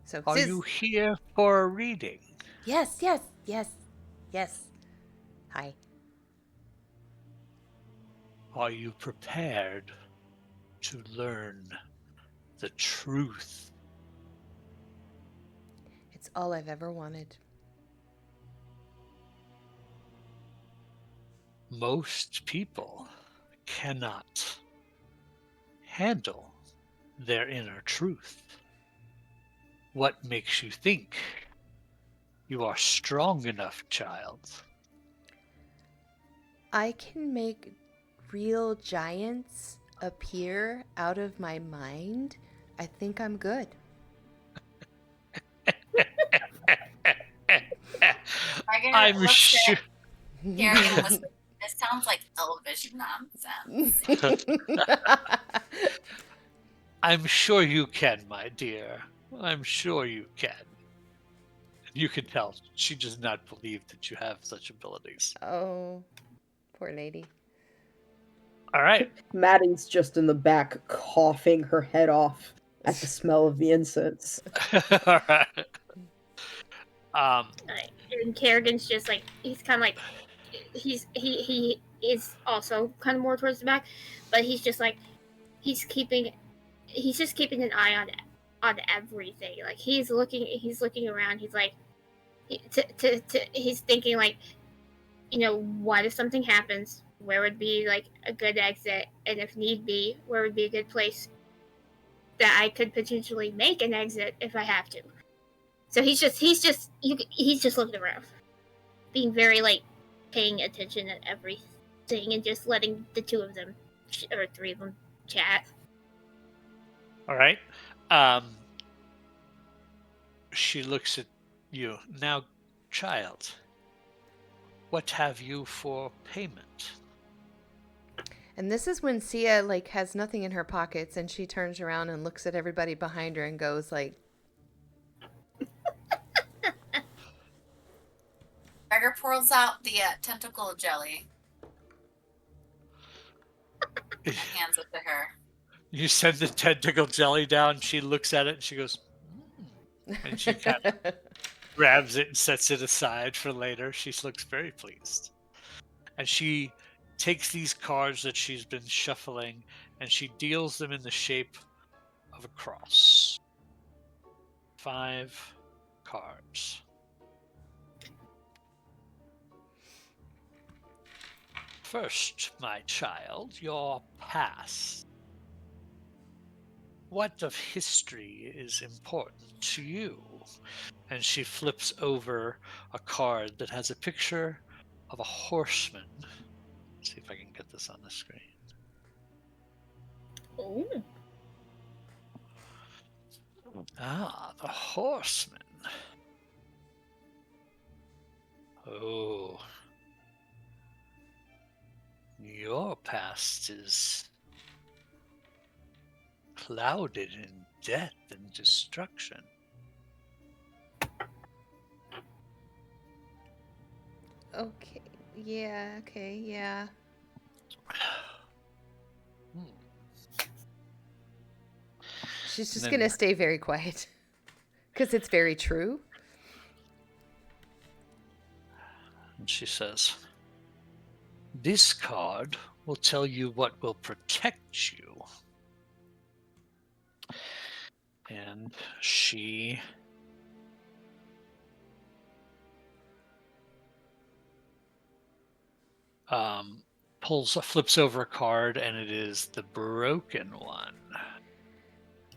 So Are you here for a reading?" Yes. Hi. Are you prepared to learn the truth? It's all I've ever wanted. Most people cannot handle their inner truth. What makes you think you are strong enough, child? I can make real giants appear out of my mind. I think I'm good. I'm sure. Carrigan was. This sounds like television nonsense. I'm sure you can, my dear. I'm sure you can. You can tell she does not believe that you have such abilities. Oh, poor lady. All right. Maddie's just in the back coughing her head off at the smell of the incense. All right. and Kerrigan's just like, he's kind of like, he is also kind of more towards the back, but he's just like, he's just keeping an eye on everything. Like he's looking around. He's like, he's thinking like, what if something happens? Where would be like a good exit, and if need be, where would be a good place that I could potentially make an exit if I have to. So he's just looking around, being very like paying attention at everything, and just letting the two of them or three of them chat. All right. She looks at you. Now, child, what have you for payment? And this is when Sia like has nothing in her pockets, and she turns around and looks at everybody behind her and goes like, Gregor pulls out the tentacle jelly. Hands it to her. You send the tentacle jelly down. She looks at it and she goes, and she kind of grabs it and sets it aside for later. She looks very pleased. And she takes these cards that she's been shuffling and she deals them in the shape of a cross. 5 cards. First, my child, your past. What of history is important to you? And she flips over a card that has a picture of a horseman. Let's see if I can get this on the screen. Oh. Ah, the horseman. Oh. Your past is clouded in death and destruction. Okay. Yeah. Hmm. She's just Then- gonna stay very quiet. Because it's very true. And she says, this card will tell you what will protect you. And she flips over a card, and it is the broken one.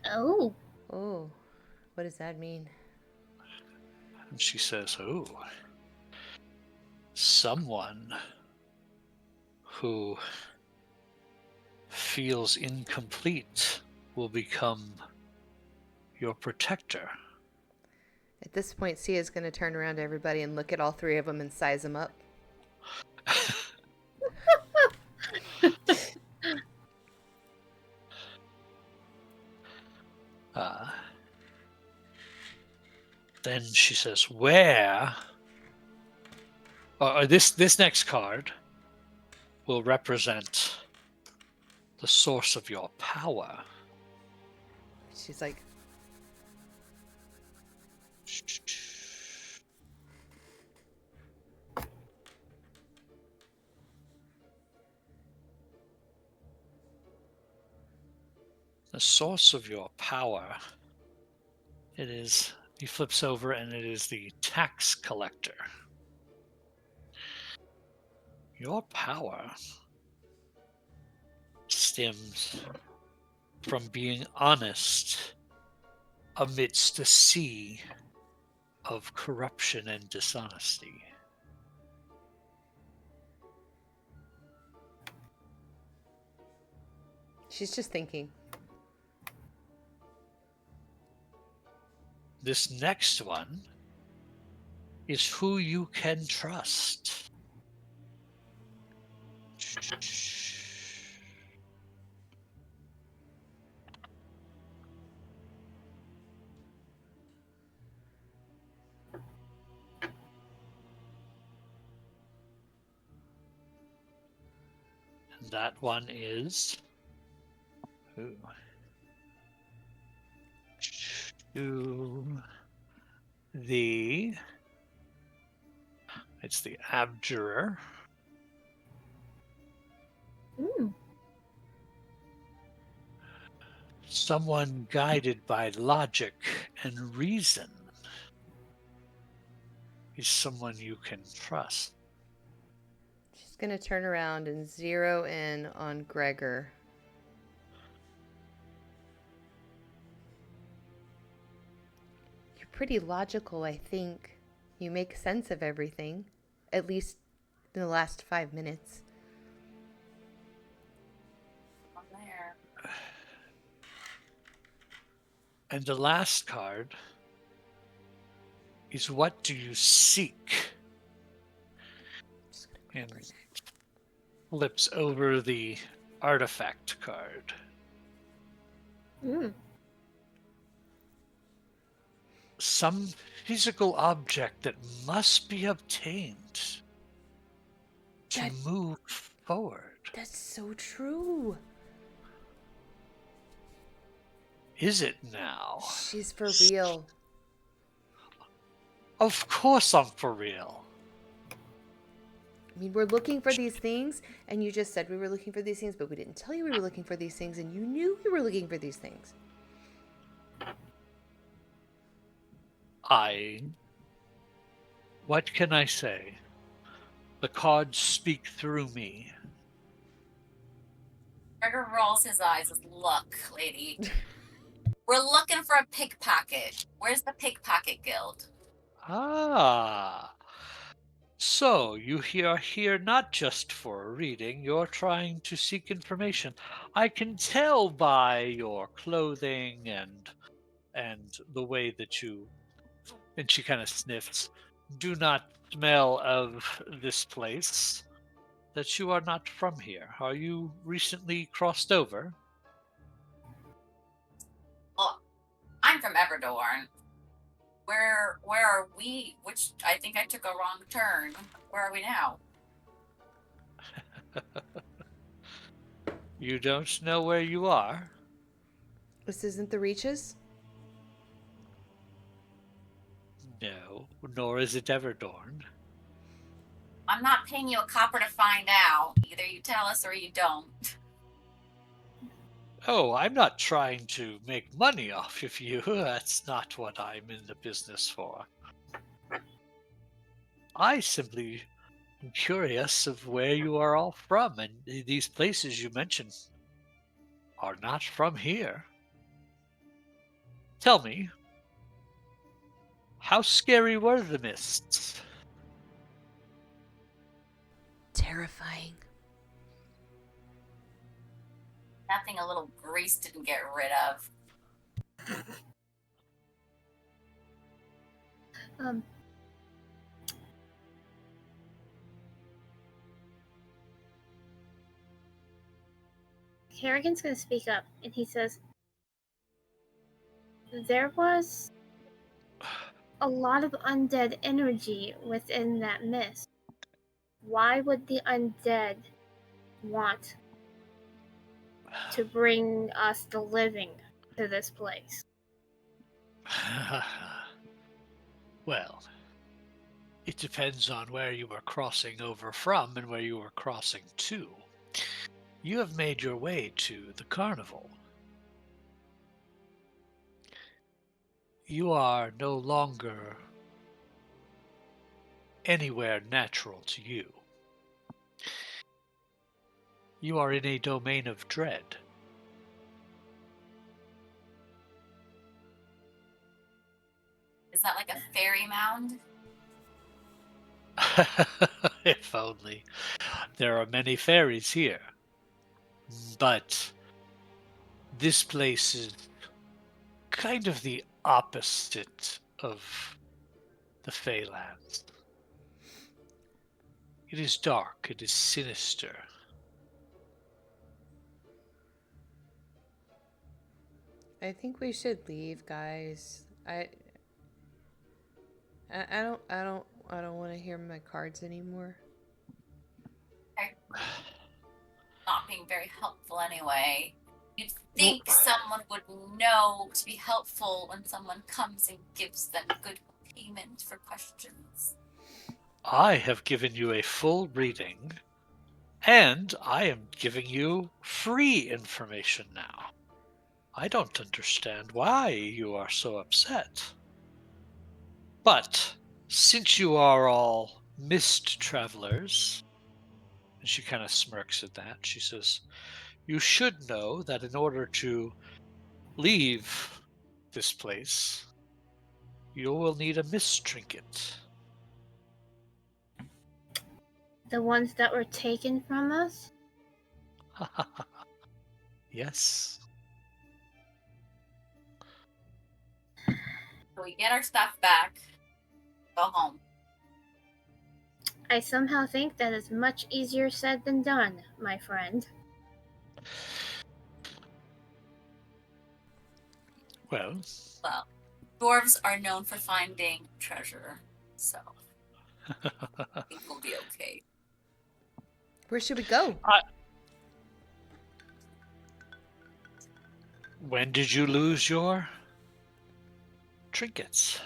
Oh. Oh, what does that mean? And she says, oh, someone who feels incomplete will become your protector. At this point, Sia's going to turn around to everybody and look at all three of them and size them up. Then she says, where... this next card will represent the source of your power. She's like, the source of your power. It is, he flips over, and it is the tax collector. Your power stems from being honest amidst a sea of corruption and dishonesty. she's just thinking. This next one is who you can trust. And that one is... Ooh. It's the abjurer. Mm. Someone guided by logic and reason is someone you can trust. She's going to turn around and zero in on Gregor. You're pretty logical, I think. You make sense of everything, at least in the last 5 minutes. On there. And the last card is what do you seek? And flips over the artifact card. Mm. Some physical object that must be obtained to That- move forward. That's so true. Is it now? She's for real. Of course I'm for real. I mean, we're looking for these things, and you just said we were looking for these things, but we didn't tell you we were looking for these things, and you knew we were looking for these things. What can I say? The cards speak through me. Gregor rolls his eyes. Look, lady. We're looking for a pickpocket. Where's the pickpocket guild? Ah. So, are here not just for a reading, you're trying to seek information. I can tell by your clothing and the way that you, and she kind of sniffs, do not smell of this place, that you are not from here. Are you recently crossed over? Well, I'm from Everdorn. Where are we? Which I think I took a wrong turn. Where are we now? You don't know where you are? This isn't the Reaches? No, nor is it Everdorn. I'm not paying you a copper to find out. Either you tell us or you don't. Oh, I'm not trying to make money off of you. That's not what I'm in the business for. I simply am curious of where you are all from, and these places you mentioned are not from here. Tell me, how scary were the mists? Terrifying. Nothing a little grease didn't get rid of. Um, Harrigan's gonna speak up, and he says, there was a lot of undead energy within that mist. Why would the undead want to bring us the living to this place? Well, it depends on where you were crossing over from and where you were crossing to. You have made your way to the carnival. You are no longer anywhere natural to you. You are in a domain of dread. Is that like a fairy mound? If only. There are many fairies here. But this place is kind of the opposite of the Feylands. It is dark, it is sinister. I think we should leave, guys. I don't want to hear my cards anymore. Not being very helpful anyway. You'd think someone would know to be helpful when someone comes and gives them good payment for questions. I have given you a full reading, and I am giving you free information now. I don't understand why you are so upset. But since you are all mist travelers, and she kind of smirks at that, she says, you should know that in order to leave this place, you will need a mist trinket. The ones that were taken from us? Yes. So we get our stuff back, go home. I somehow think that is much easier said than done, my friend. Well, Well, dwarves are known for finding treasure, so I think we'll be okay. Where should we go? when did you lose your trinkets?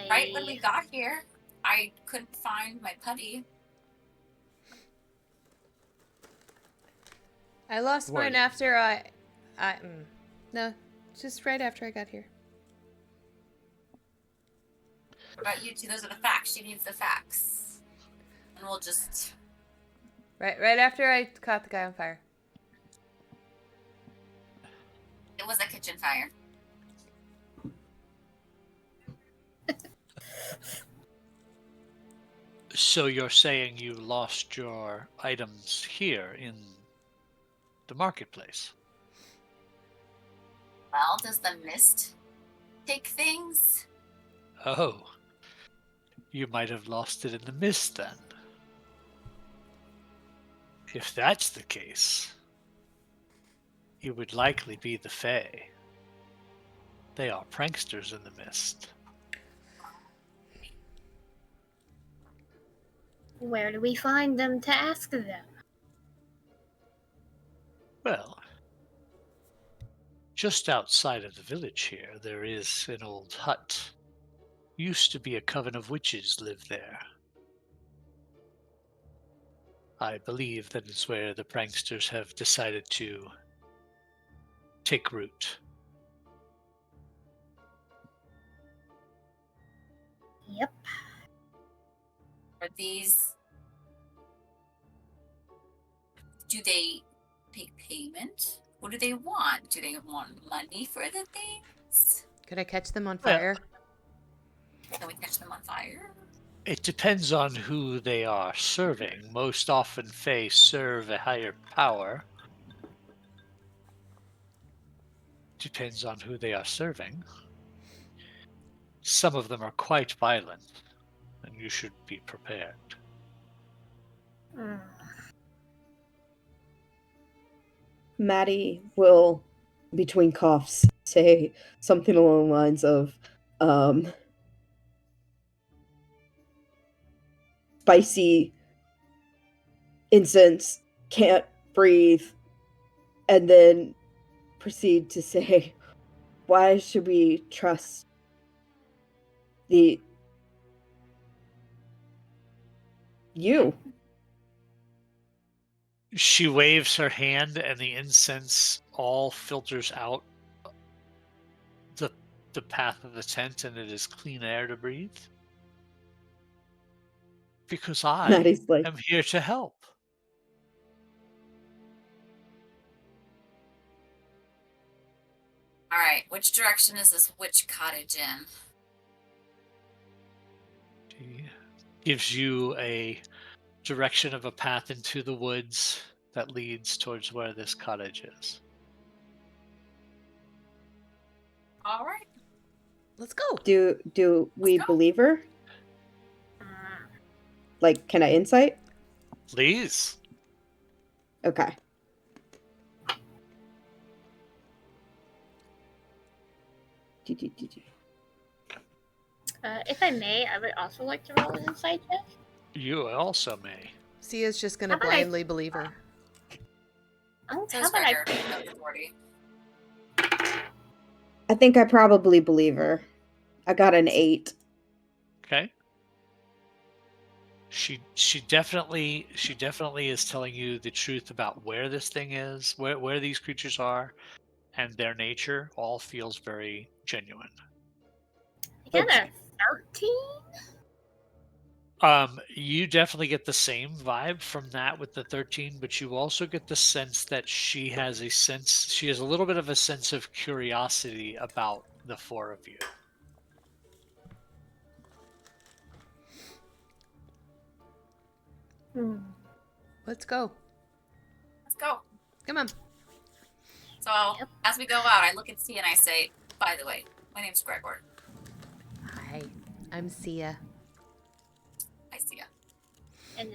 Right when we got here, I couldn't find my putty. I lost Where mine you- after no, just right after I got here. What about you two? Those are the facts. She needs the facts. And we'll just... Right after I caught the guy on fire. It was a kitchen fire. So you're saying you lost your items here in the marketplace? Well, does the mist take things? Oh, you might have lost it in the mist then. If that's the case, it would likely be the Fae. They are pranksters in the mist. Where do we find them to ask them? Well, just outside of the village here, there is an old hut. Used to be a coven of witches lived there. I believe that is where the pranksters have decided to take root. Yep. Are these... Do they take payment? What do they want? Do they want money for the things? Could I catch them on Well- fire? Can we catch them on fire? It depends on who they are serving. Most often, Fae serve a higher power. Depends on who they are serving. Some of them are quite violent, and you should be prepared. Hmm. Maddie will, between coughs, say something along the lines of, spicy incense, can't breathe, and then proceed to say, why should we trust you? She waves her hand, and the incense all filters out the path of the tent, and it is clean air to breathe. Because I Maddie's like, am here to help. Alright, which direction is this witch cottage in? She gives you a direction of a path into the woods that leads towards where this cottage is. Alright. Let's go. do we Let's go. believe her? Like, can I insight? Please. Okay. If I may, I would also like to roll an insight check. You also may. Sia's just gonna How about I- blindly believe her. How Says about I? Gregor, no authority. I think I probably believe her. I got an 8. Okay. She definitely is telling you the truth about where this thing is, where these creatures are, and their nature all feels very genuine. I got a 13. You definitely get the same vibe from that with the 13, but you also get the sense that she has a little bit of a sense of curiosity about the four of you. Let's go. Let's go. Come on. So, Yep. as we go out, I look at C and I say, by the way, my name's Gregor. Hi, I'm Sia. I see ya. And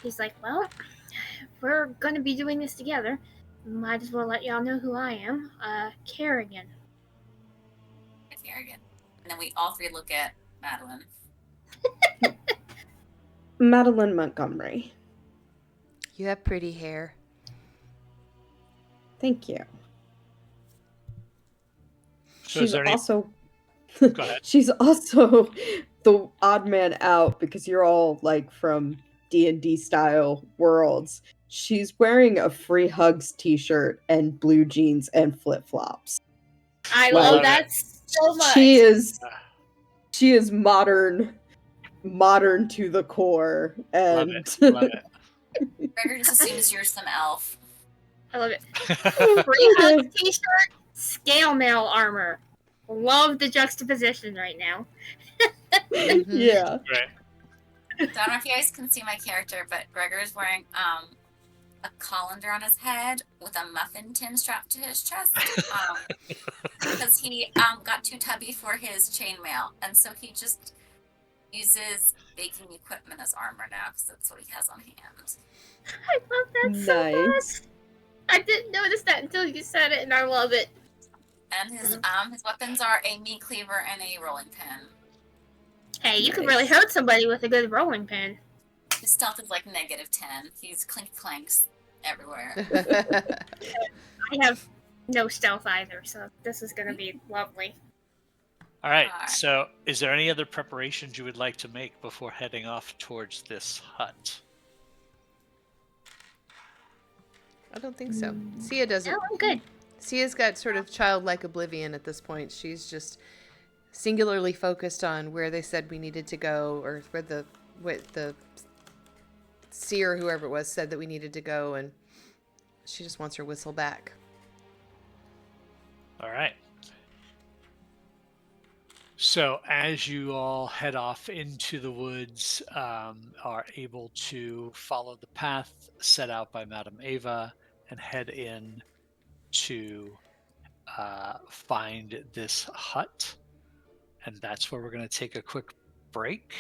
he's like, well, if we're gonna be doing this together, might as well let y'all know who I am. Kerrigan. It's here again. And then we all three look at Madeline. Madeline Montgomery. You have pretty hair. Thank you. So is She's there any- also Go ahead. she's also the odd man out because you're all like from D&D style worlds. She's wearing a Free Hugs t-shirt and blue jeans and flip-flops. I Like- love that so much. She is modern to the core, Love and it. Love it. Gregor just assumes you're some elf. I love it. Free hug t-shirt, scale mail armor. Love the juxtaposition right now. Mhm. yeah. Right. So I don't know if you guys can see my character, but Gregor's wearing a colander on his head with a muffin tin strapped to his chest. Because he got too tubby for his chainmail, and so he just uses baking equipment as armor now because that's what he has on hand. I love that so Nice. much. I didn't notice that until you said it, and I love it. And his weapons are a meat cleaver and a rolling pin. Hey, you can really hurt somebody with a good rolling pin. His stealth is like -10. He's clink clanks everywhere. I have no stealth either, so this is gonna be lovely. All right. Alright. So, is there any other preparations you would like to make before heading off towards this hut? I don't think so. Sia doesn't. No, I'm good. Sia's got sort of childlike oblivion at this point. She's just singularly focused on where they said we needed to go, or where the seer, whoever it was, said that we needed to go, and she just wants her whistle back. All right. So, as you all head off into the woods, are able to follow the path set out by Madame Ava and head in to find this hut. And that's where we're going to take a quick break.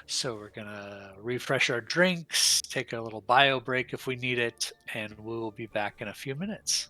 So, we're going to refresh our drinks, take a little bio break if we need it, and we will be back in a few minutes.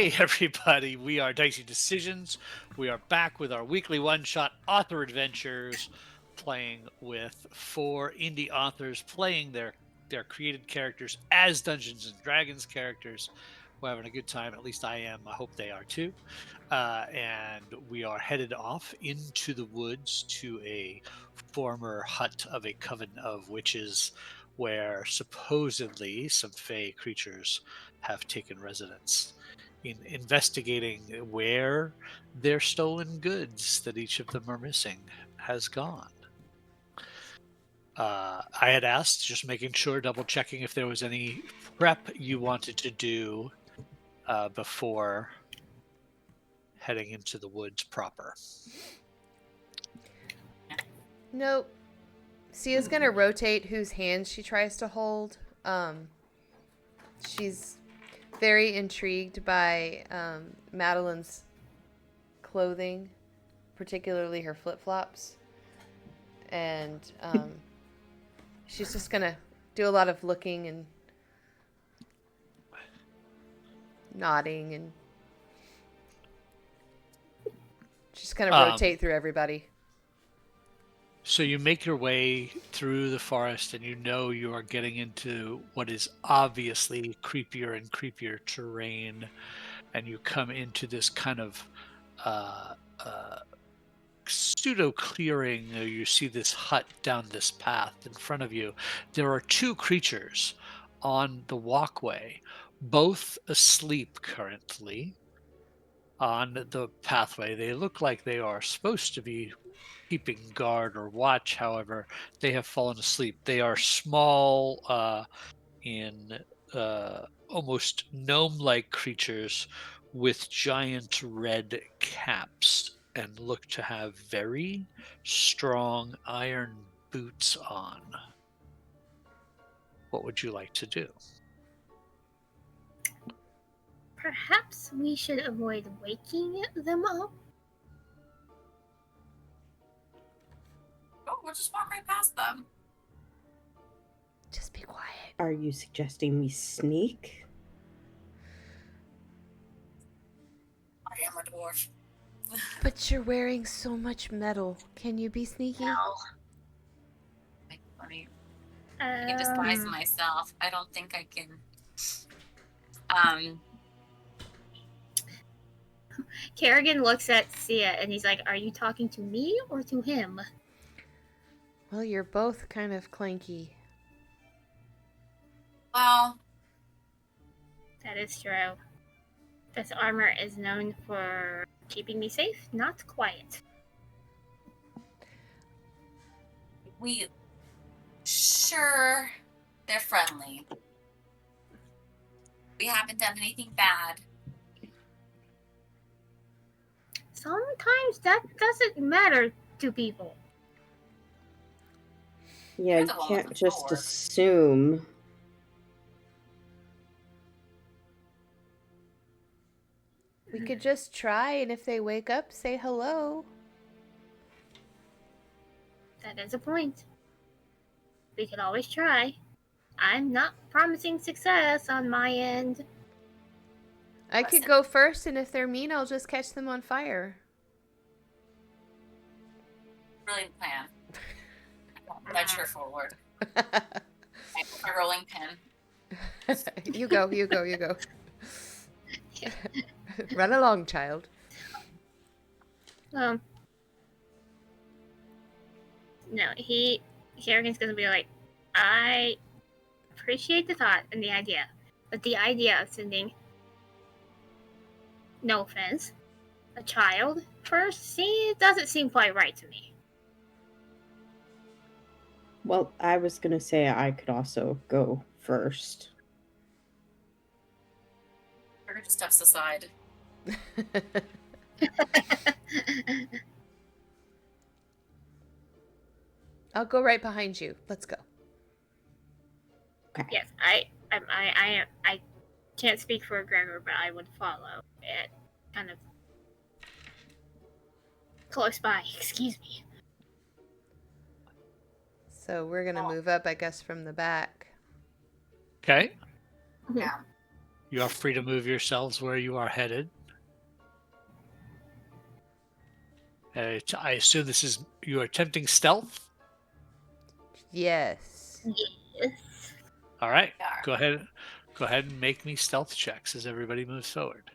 Hey, everybody. We are Dicey Decisions. We are back with our weekly one-shot author adventures, playing with 4 indie authors, playing their created characters as Dungeons and Dragons characters. We're having a good time. At least I am. I hope they are too. And we are headed off into the woods to a former hut of a coven of witches where supposedly some fey creatures have taken residence in investigating where their stolen goods that each of them are missing has gone. I had asked, just making sure, double checking if there was any prep you wanted to do before heading into the woods proper. Nope. Sia's gonna rotate whose hands she tries to hold. She's very intrigued by Madeline's clothing, particularly her flip-flops. And she's just gonna do a lot of looking and nodding, and she's gonna rotate through everybody. So you make your way through the forest, and you know you are getting into what is obviously creepier and creepier terrain, and you come into this kind of pseudo clearing. You see this hut down this path in front of you. There are 2 creatures on the walkway, both asleep currently on the pathway. They look like they are supposed to be keeping guard or watch. However, they have fallen asleep. They are small, in almost gnome-like creatures with giant red caps, and look to have very strong iron boots on. What would you like to do? Perhaps we should avoid waking them up. Oh, we'll just walk right past them. Just be quiet. Are you suggesting we sneak? I am a dwarf. But you're wearing so much metal. Can you be sneaky? No. Let me I can disguise myself. I don't think I can. Kerrigan looks at Sia and he's like, "Are you talking to me or to him?" Well, you're both kind of clanky. Well, That is true. This armor is known for keeping me safe, not quiet. Sure, they're friendly. We haven't done anything bad. Sometimes that doesn't matter to people. Yeah, You're you the one can't with the just sword. assume. We could just try, and if they wake up, say hello. That is a point. We could always try. I'm not promising success on my end. I could go first, and if they're mean, I'll just catch them on fire. Brilliant plan. Venture forward. I put my rolling pin. You go. Run along, child. No, Kerrigan's gonna be like, I appreciate the thought and the idea, but the idea of sending, no offense, a child first, it doesn't seem quite right to me. Well, I was gonna say I could also go first. Burger just steps aside. I'll go right behind you. Let's go. Okay. Yes, I can't speak for Gregor, but I would follow it, kind of close by. Excuse me. So we're gonna move up, I guess, from the back. Okay. Yeah. You are free to move yourselves where you are headed. I assume you are attempting stealth. Yes. Yes. All right, We are. go ahead. Go ahead and make me stealth checks as everybody moves forward.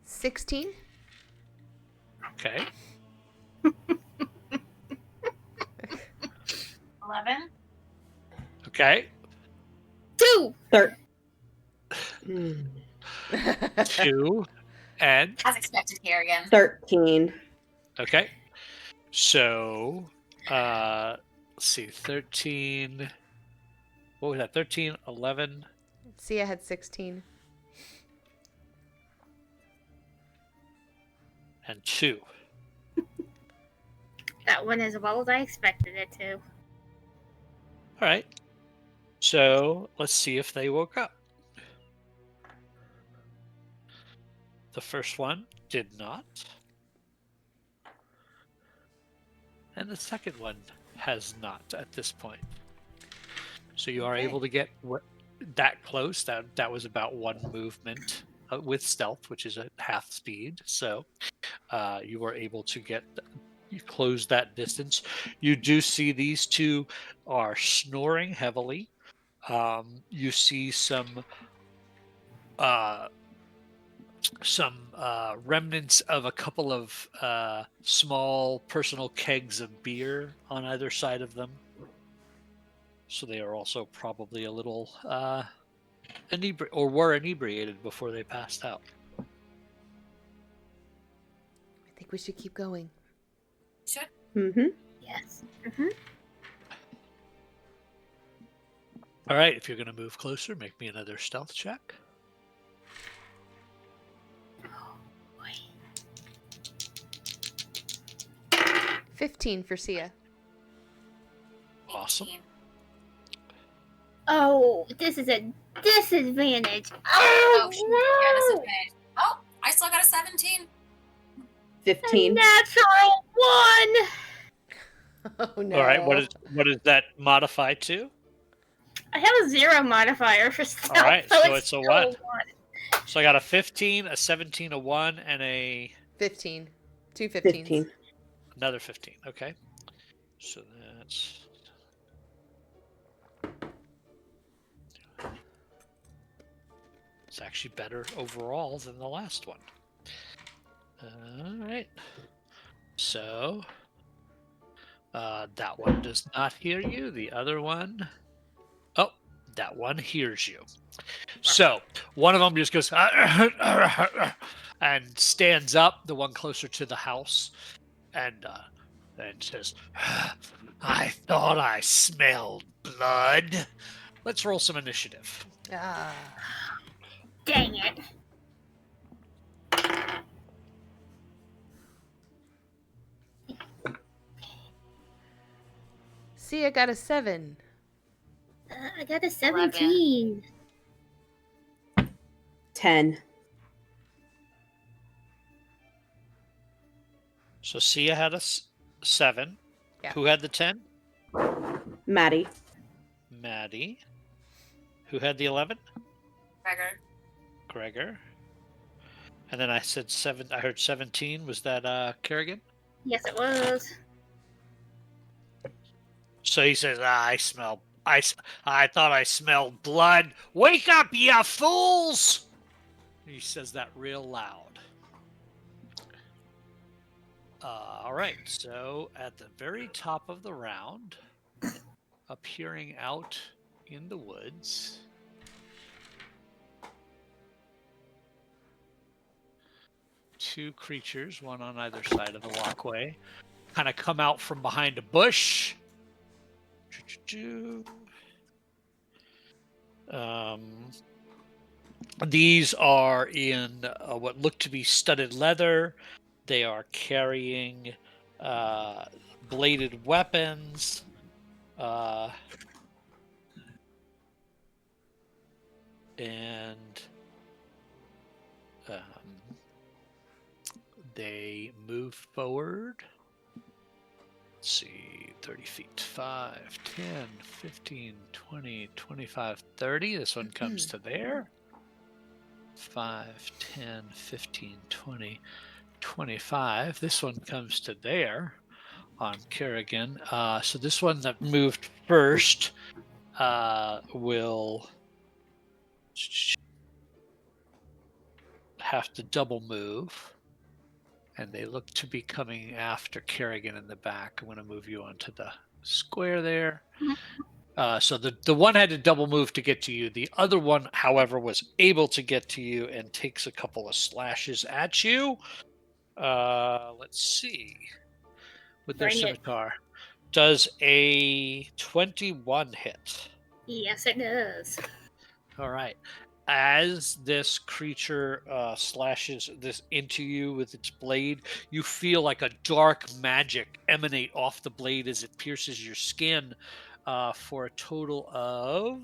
$16. Okay. 11. Okay. 2. Mm. 2 and As expected here again. 13. okay. So, let's see, 13. What was that? 13, 11, See, I had 16. and 2. That went as well as I expected it to. All right. So let's see if they woke up. The first one did not. And the second one has not at this point. So you are Okay. able to get that close. That was about one movement with stealth, which is at half speed. So you were able to you close that distance. You do see these two are snoring heavily. You see some remnants of a couple of small personal kegs of beer on either side of them. So they are also probably a little were inebriated before they passed out. I think we should keep going. Should Mm-hmm. Yes. All right, if you're going to move closer, make me another stealth check. Boy. 15 for Sia. Awesome. 18. Oh, this is a disadvantage. Oh, shoot. Yeah, this is no! advantage. Oh, I still got a 17. 15. Natural 1! Oh no. All right, what is that modify to? I have a 0 modifier for stealth. All right, so it's a still what? 1. So I got a 15, a 17, a 1, and 15. 2 15s. 15. another 15. Okay. So that's... It's actually better overall than the last one. All right. So that one does not hear you. The other one, oh, that one hears you. So one of them just goes and stands up, the one closer to the house, and says, "I thought I smelled blood." Let's roll some initiative. Ah. Dang it. Sia got a 7. I got a 17. 10. So Sia had a 7. Yeah. Who had the 10? Maddie. Maddie. Who had the 11? Gregor. And then I said 7. I heard 17. Was that Kerrigan? Yes, it was. So he says, I thought I smelled blood. Wake up, you fools! He says that real loud. All right, so at the very top of the round, appearing out in the woods, two creatures, one on either side of the walkway, kind of come out from behind a bush. These are in what look to be studded leather. They are carrying bladed weapons. And they move forward. Let's see, 30 feet. 5, 10, 15, 20, 25, 30. This one comes to there. 5, 10, 15, 20, 25. This one comes to there on Kerrigan. So this one that moved first will have to double move. And they look to be coming after Kerrigan in the back. I'm going to move you onto the square there. So the one had to double move to get to you. The other one, however, was able to get to you and takes a couple of slashes at you. Let's see. With their Bring it. scimitar. Does a 21 hit? Yes, it does. All right. As this creature slashes this into you with its blade, you feel like a dark magic emanate off the blade as it pierces your skin for a total of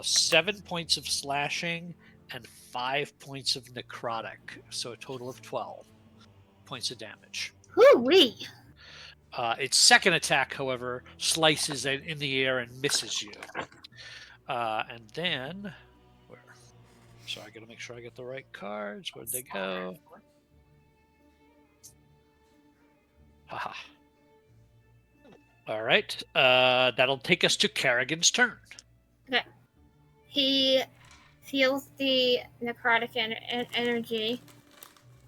7 points of slashing and 5 points of necrotic. So a total of 12 points of damage. Woo-wee! Its second attack, however, slices it in the air and misses you. And then, where? So I got to make sure I get the right cards. Where'd they go? Haha. All right. That'll take us to Kerrigan's turn. Okay. He feels the necrotic energy,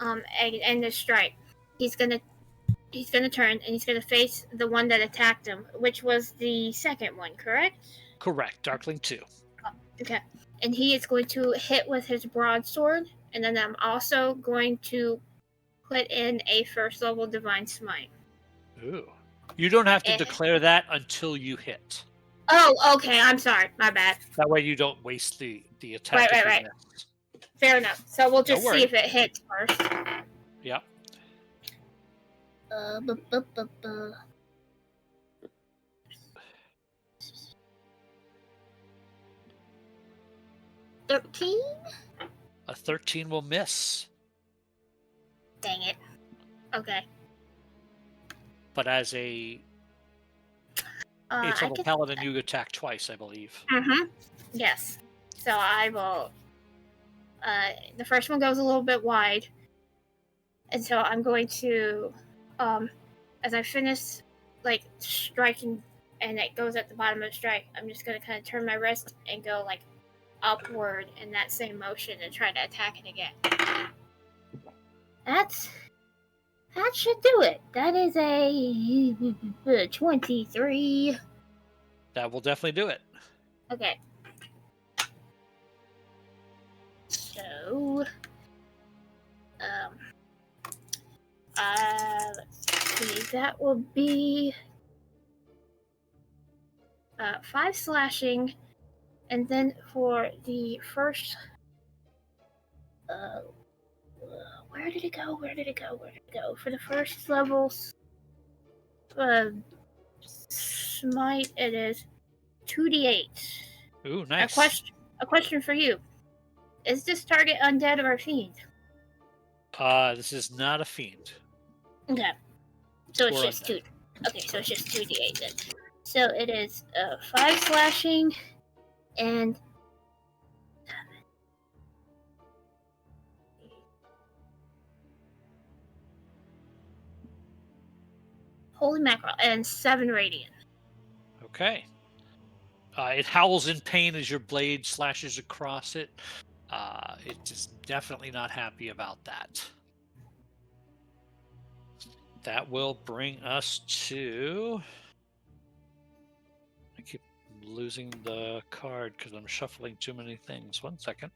and the strike. He's gonna turn and he's gonna face the one that attacked him, which was the second one, correct? Correct. Darkling 2. Okay. And he is going to hit with his broadsword, and then I'm also going to put in a first level divine smite. Ooh. You don't have to declare that until you hit. Oh, okay. I'm sorry. My bad. That way you don't waste the attack. Right. Fair enough. So we'll just see if it hits first. Yep. 13? A 13 will miss. Dang it. Okay. But as a Atypical Paladin, you attack twice, I believe. Mm-hmm. Yes. So I will... the first one goes a little bit wide. And so I'm going to... as I finish, like, striking, and it goes at the bottom of the strike, I'm just going to kind of turn my wrist and go, like, upward in that same motion and try to attack it again. That should do it. That is a 23. That will definitely do it. Okay. So, let's see. That will be 5 slashing, and then for the first, where did it go? For the first level smite, it is 2d8. Ooh, nice. A question for you. Is this target undead or a fiend? This is not a fiend. Okay. So it's Or just undead. 2. Okay, so it's just 2d8 then. So it is 5 slashing and 7. Holy mackerel, and 7 radiant. Okay. It howls in pain as your blade slashes across it. It is definitely not happy about that. That will bring us to... I keep losing the card because I'm shuffling too many things. 1 second.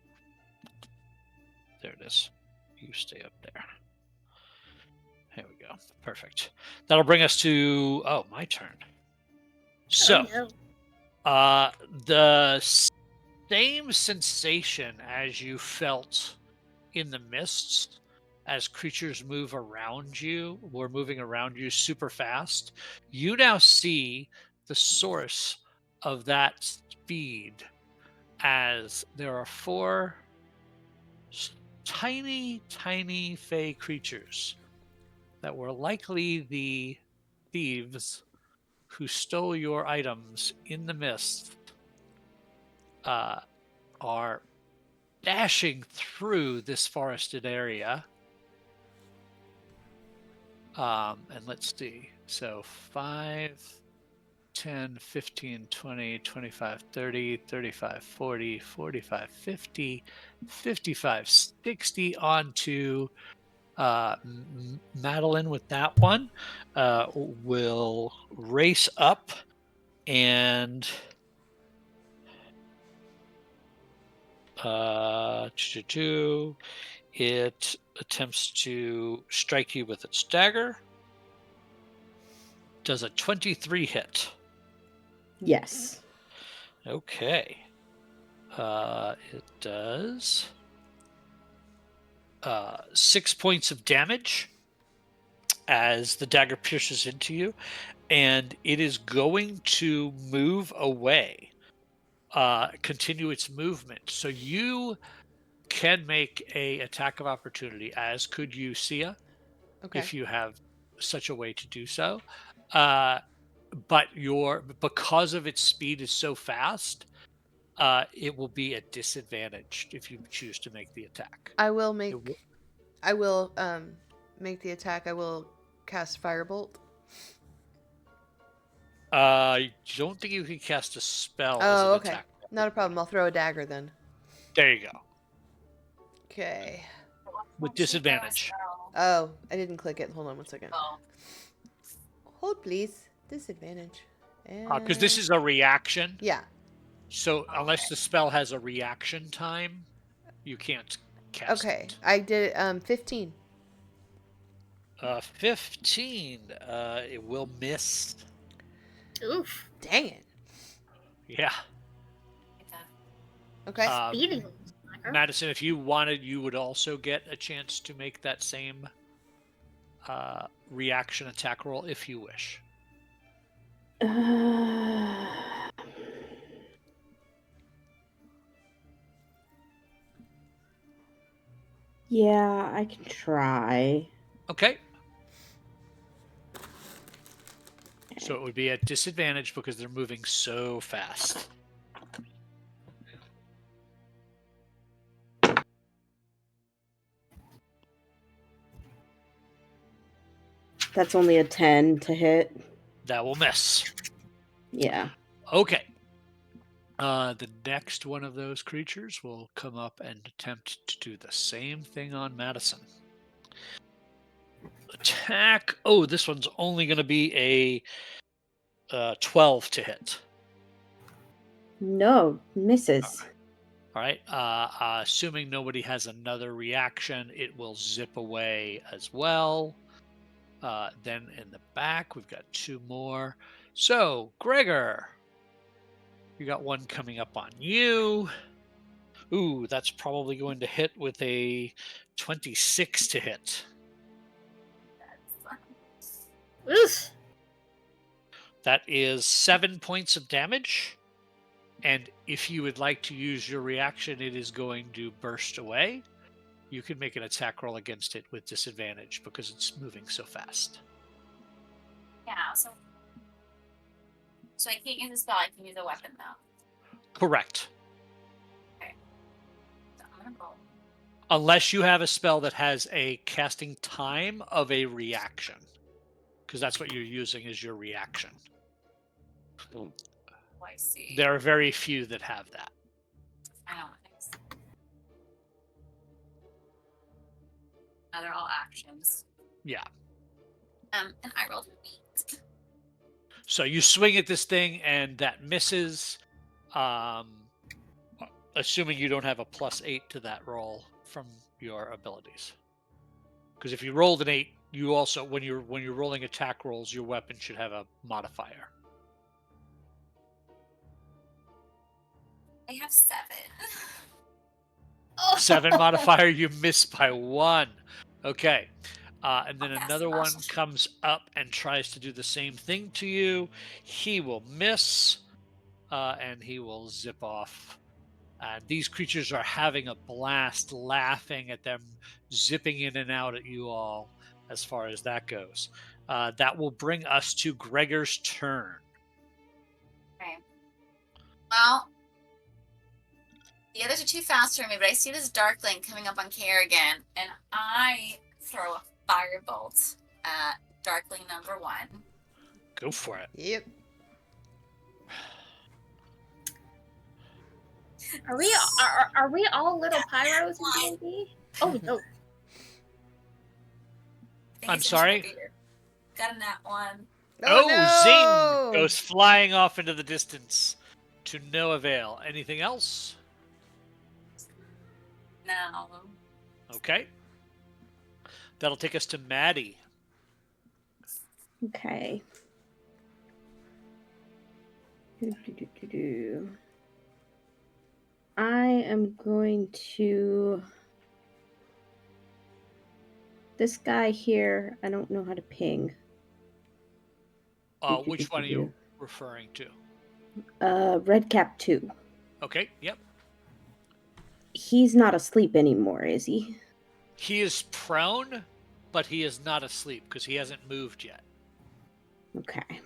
There it is. You stay up there. There we go. Perfect. That'll bring us to... Oh, my turn. So... Oh, no. The same sensation as you felt in the mists as creatures move around you, were moving around you super fast. You now see the source of that speed as there are 4 tiny, tiny fey creatures that were likely the thieves who stole your items in the mist are dashing through this forested area. And let's see. So 5, 10, 15, 20, 25, 30, 35, 40, 45, 50, 55, 60 onto Madeline with that one. Will race up and it attempts to strike you with its dagger. Does a 23 hit? Yes. Okay. It does 6 points of damage as the dagger pierces into you, and it is going to move away, continue its movement. So you can make a attack of opportunity, as could you, Sia, Okay. if you have such a way to do so. But because of its speed is so fast, it will be at disadvantage if you choose to make the attack. I will make the attack. I will cast Firebolt. I don't think you can cast a spell as Oh, an okay. attack. Not a problem. I'll throw a dagger then. There you go. Okay. With disadvantage. Oh, I didn't click it. Hold on 1 second. Oh, Hold, please. Disadvantage. Because this is a reaction. Yeah. So unless the spell has a reaction time, you can't cast Okay. it. I did 15. 15. It will miss. Oof. Dang it. Yeah. Okay. Speeding. Madison, if you wanted, you would also get a chance to make that same reaction attack roll if you wish. Yeah, I can try. Okay. So it would be at disadvantage because they're moving so fast. That's only a 10 to hit. That will miss. Yeah. Okay. The next one of those creatures will come up and attempt to do the same thing on Madison. Attack. Oh, this one's only going to be a 12 to hit. No, misses. All right. Assuming nobody has another reaction, it will zip away as well. Then in the back, we've got 2 more. So, Gregor, you got one coming up on you. Ooh, that's probably going to hit with a 26 to hit. Oof. That is 7 points of damage. And if you would like to use your reaction, it is going to burst away. You can make an attack roll against it with disadvantage because it's moving so fast. yeah. So I can't use a spell. I can use a weapon though. Correct. So I'm gonna roll. Unless you have a spell that has a casting time of a reaction. Because that's what you're using as your reaction. Oh, I see. There are very few that have that. I know. Thanks. Now they're all actions. Yeah. And I rolled an 8. So you swing at this thing and that misses. Assuming you don't have a +8 to that roll from your abilities. Because if you rolled an 8, you also when you're rolling attack rolls, your weapon should have a modifier. I have 7. 7 modifier, you miss by 1. Okay. And then I'll cast another one Frost. comes up and tries to do the same thing to you. He will miss, and he will zip off. These creatures are having a blast, laughing at them, zipping in and out at you all, as far as that goes. That will bring us to Gregor's turn. Okay. Well, the others are too fast for me, but I see this Darkling coming up on Kerrigan, and I throw a firebolt at Darkling number 1. Go for it. Yep. Are we all little pyros in D&D? Oh no. I'm sorry? Got a nat 1. Oh, zing! Goes flying off into the distance to no avail. Anything else? No. Okay. That'll take us to Maddie. Okay. I am going to... This guy here, I don't know how to ping. Which one are you referring to? Redcap 2. Okay, yep. He's not asleep anymore, is he? He is prone, but he is not asleep because he hasn't moved yet. Okay.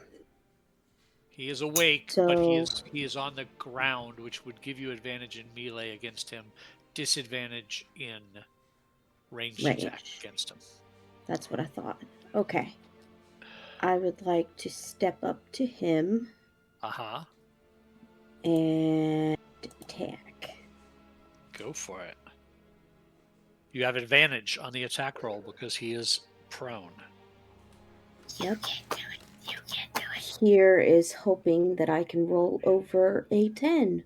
He is awake, So... but he is on the ground, which would give you advantage in melee against him, disadvantage in ranged attack against him. That's what I thought. Okay. I would like to step up to him. Uh-huh. And attack. Go for it. You have advantage on the attack roll because he is prone. Yep. You can't do it. Here is hoping that I can roll over a 10.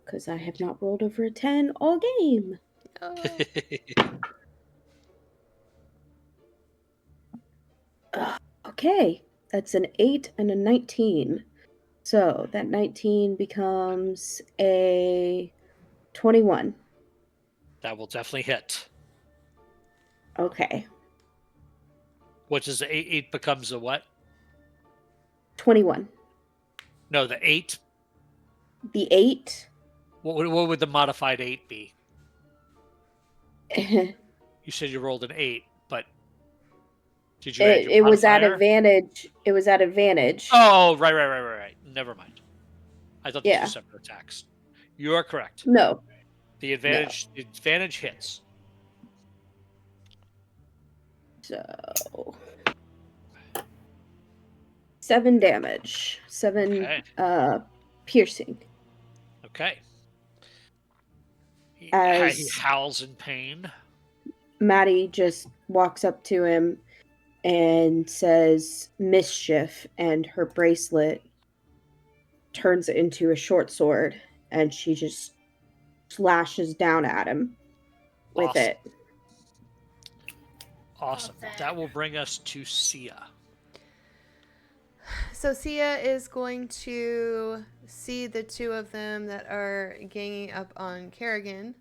Because I have not rolled over a 10 all game. Oh. Okay. That's an 8 and a 19. So that 19 becomes a 21. That will definitely hit. Okay. What does the 8 becomes a what? 21. No, the 8. The 8? What would the modified 8 be? it You said you rolled an 8, but did you add your was at modifier? advantage. It was at advantage. Oh, right. Never mind. I thought these were separate attacks. You are correct. No. The advantage hits. So 7 damage. 7 piercing. Okay. He As howls in pain. Maddie just walks up to him and says mischief, and her bracelet turns into a short sword, and she just slashes down at him with it. Awesome. That will bring us to Sia. So Sia is going to see the two of them that are ganging up on Kerrigan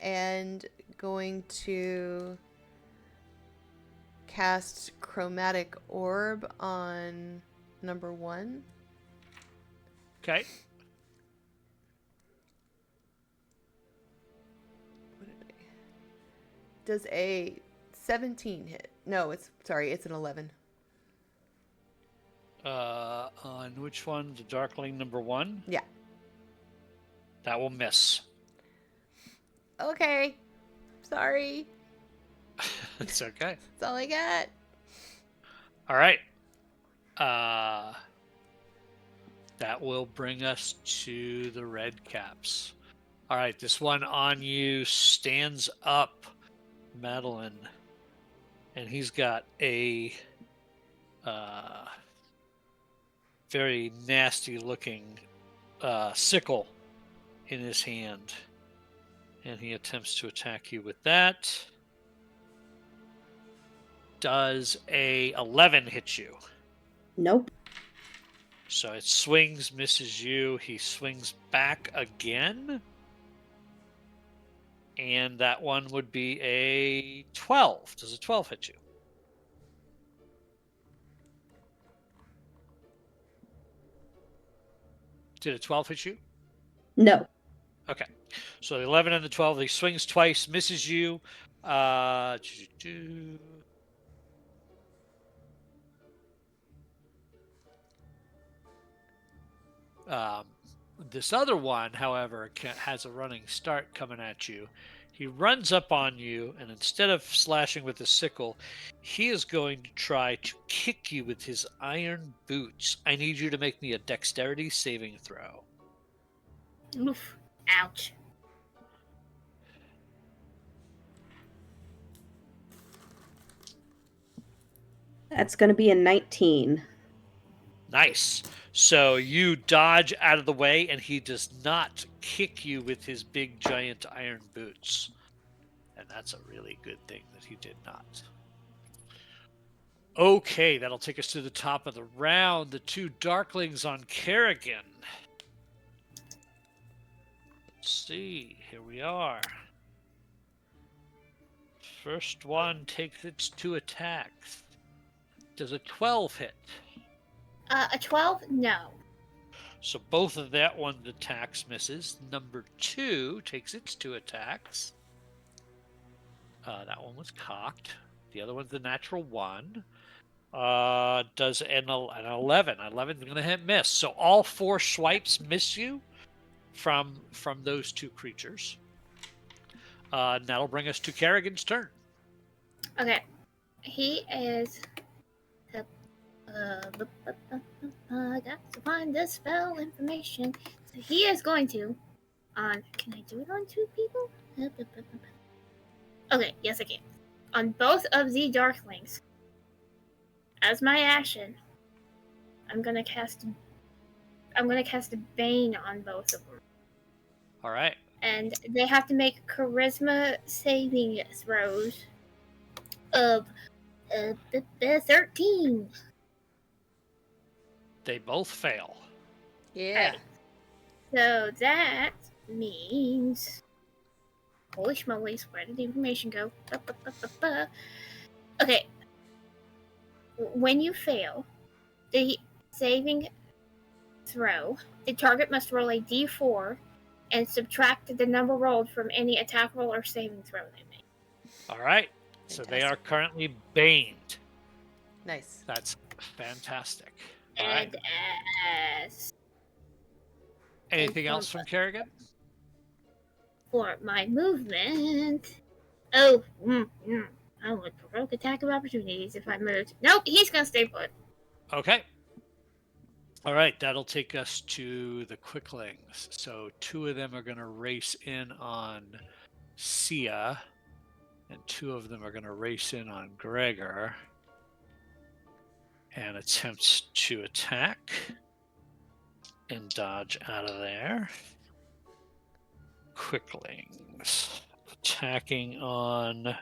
and going to cast Chromatic Orb on number 1. Okay. Does a 17 hit? No, it's an 11. On which one? The Darkling number 1? Yeah. That will miss. Okay. Sorry. It's okay. That's all I got. All right. That will bring us to the red caps. All right, this one on you stands up, Madeline, and he's got a very nasty-looking sickle in his hand, and he attempts to attack you with that. Does a 11 hit you? Nope. So it swings, misses you. He swings back again. And that one would be a 12. Does a 12 hit you? Did a 12 hit you? No. Okay. So the 11 and the 12, he swings twice, misses you. Um, this other one, however, has a running start coming at you. He runs up on you, and instead of slashing with the sickle, he is going to try to kick you with his iron boots. I need you to make me a dexterity saving throw. Oof. Ouch. That's going to be a 19. Nice. So you dodge out of the way, and he does not kick you with his big, giant iron boots. And that's a really good thing that he did not. Okay, that'll take us to the top of the round. The two Darklings on Kerrigan. Let's see. Here we are. First one takes its 2 attacks. Does a 12 hit? A 12? No. So both of that one's attacks misses. Number 2 takes its 2 attacks. That one was cocked. The other one's the natural 1. Does an 11. 11 is going to hit miss. So all 4 swipes miss you from those 2 creatures. And that'll bring us to Kerrigan's turn. Okay. He is. I got to find the spell information. So he is going to. Can I do it on 2 people? Okay, yes I can. On both of the Darklings. As my action, I'm gonna cast a Bane on both of them. All right. And they have to make charisma saving throws of 13. They both fail. Yeah. So that means, holy schmoly, where did the information go? Okay. When you fail the saving throw, the target must roll a d4 and subtract the number rolled from any attack roll or saving throw they make. All right. So they are currently baned. Nice. That's fantastic. And right. as Anything else from Kerrigan? for my movement, I would provoke attack of opportunities if I moved. Nope, he's gonna stay put. Okay. All right, that'll take us to the Quicklings. So 2 of them are going to race in on Sia, and 2 of them are going to race in on Gregor and attempt to attack and dodge out of there. Quicklings attacking on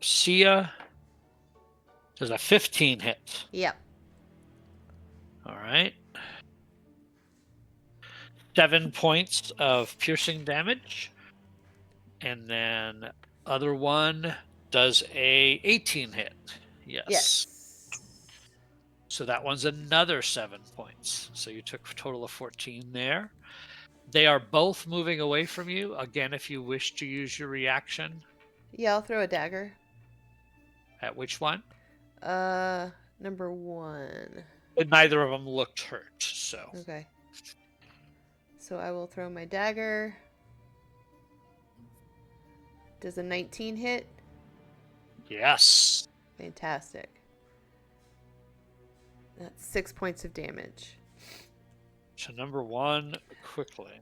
Sia. Does a 15 hit? Yep. All right. 7 points of piercing damage. And then other one does a 18 hit. Yes. So that one's another 7 points. So you took a total of 14 there. They are both moving away from you. Again, if you wish to use your reaction. Yeah, I'll throw a dagger. At which one? Number 1. But neither of them looked hurt, so. Okay. So I will throw my dagger. Does a 19 hit? Yes. Fantastic. That's 6 points of damage. So number 1, Quickling.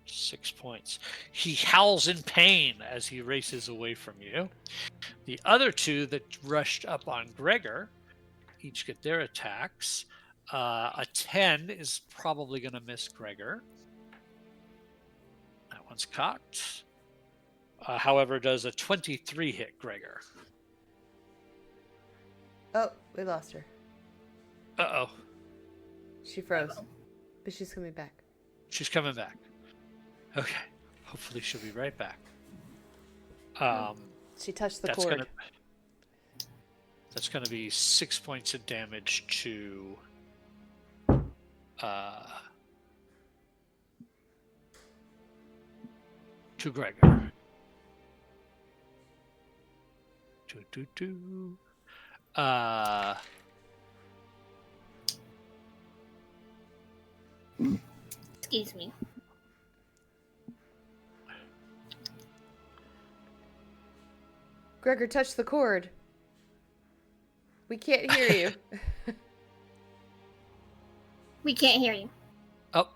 6 points. He howls in pain as he races away from you. The other 2 that rushed up on Gregor each get their attacks. A 10 is probably going to miss Gregor. That one's cocked. However, does a 23 hit Gregor? Oh, we lost her. Uh-oh. She froze. But she's coming back. She's coming back. Okay. Hopefully she'll be right back. She touched the cord. That's going to be 6 points of damage to Gregor. Excuse me. Gregor, touch the cord. We can't hear you. We can't hear you. Oh,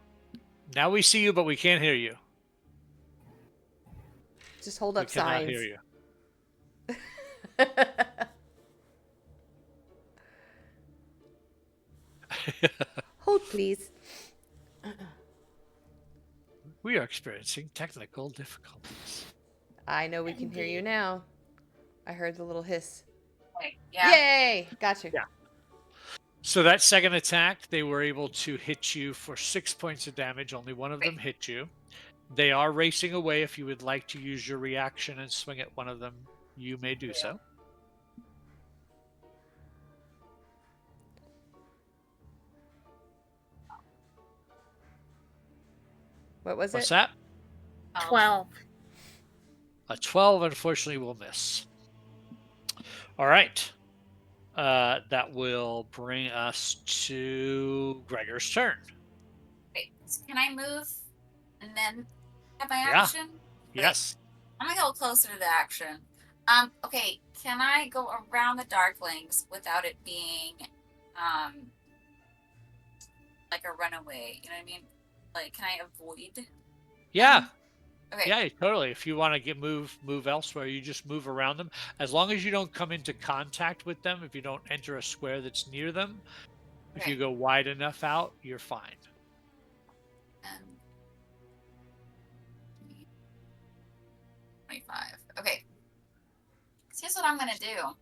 now we see you, but we can't hear you. Just hold We up cannot signs. hear you. Hold, please. We are experiencing technical difficulties. I know we can hear you now. I heard the little hiss. Wait, yeah. Yay! Got you. Yeah. So that second attack, they were able to hit you for 6 points of damage. Only one of them hit you. They are racing away. If you would like to use your reaction and swing at one of them, you may do so. What was What's it? that? 12. A 12, unfortunately, will miss. All right. That will bring us to Gregor's turn. Wait, so can I move and then have my Yeah. action? Yes. I'm gonna go closer to the action. Okay, can I go around the Darklings without it being, like a runaway? You know what I mean? Like, can I avoid? Yeah. Okay. Yeah, totally. If you want to move elsewhere, you just move around them. As long as you don't come into contact with them, if you don't enter a square that's near them, if you go wide enough out, you're fine. 25. Okay. So here's what I'm gonna do.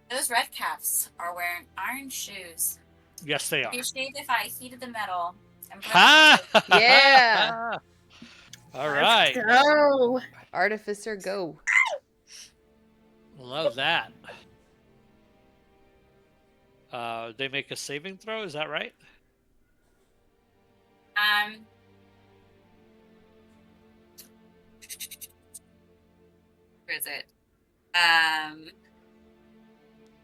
Those red caps are wearing iron shoes. Yes, they are. Appreciate if I heated the metal. Ha! Yeah. All right. Let's go. Artificer, go. Love that. They make a saving throw. Is that right? Where is it?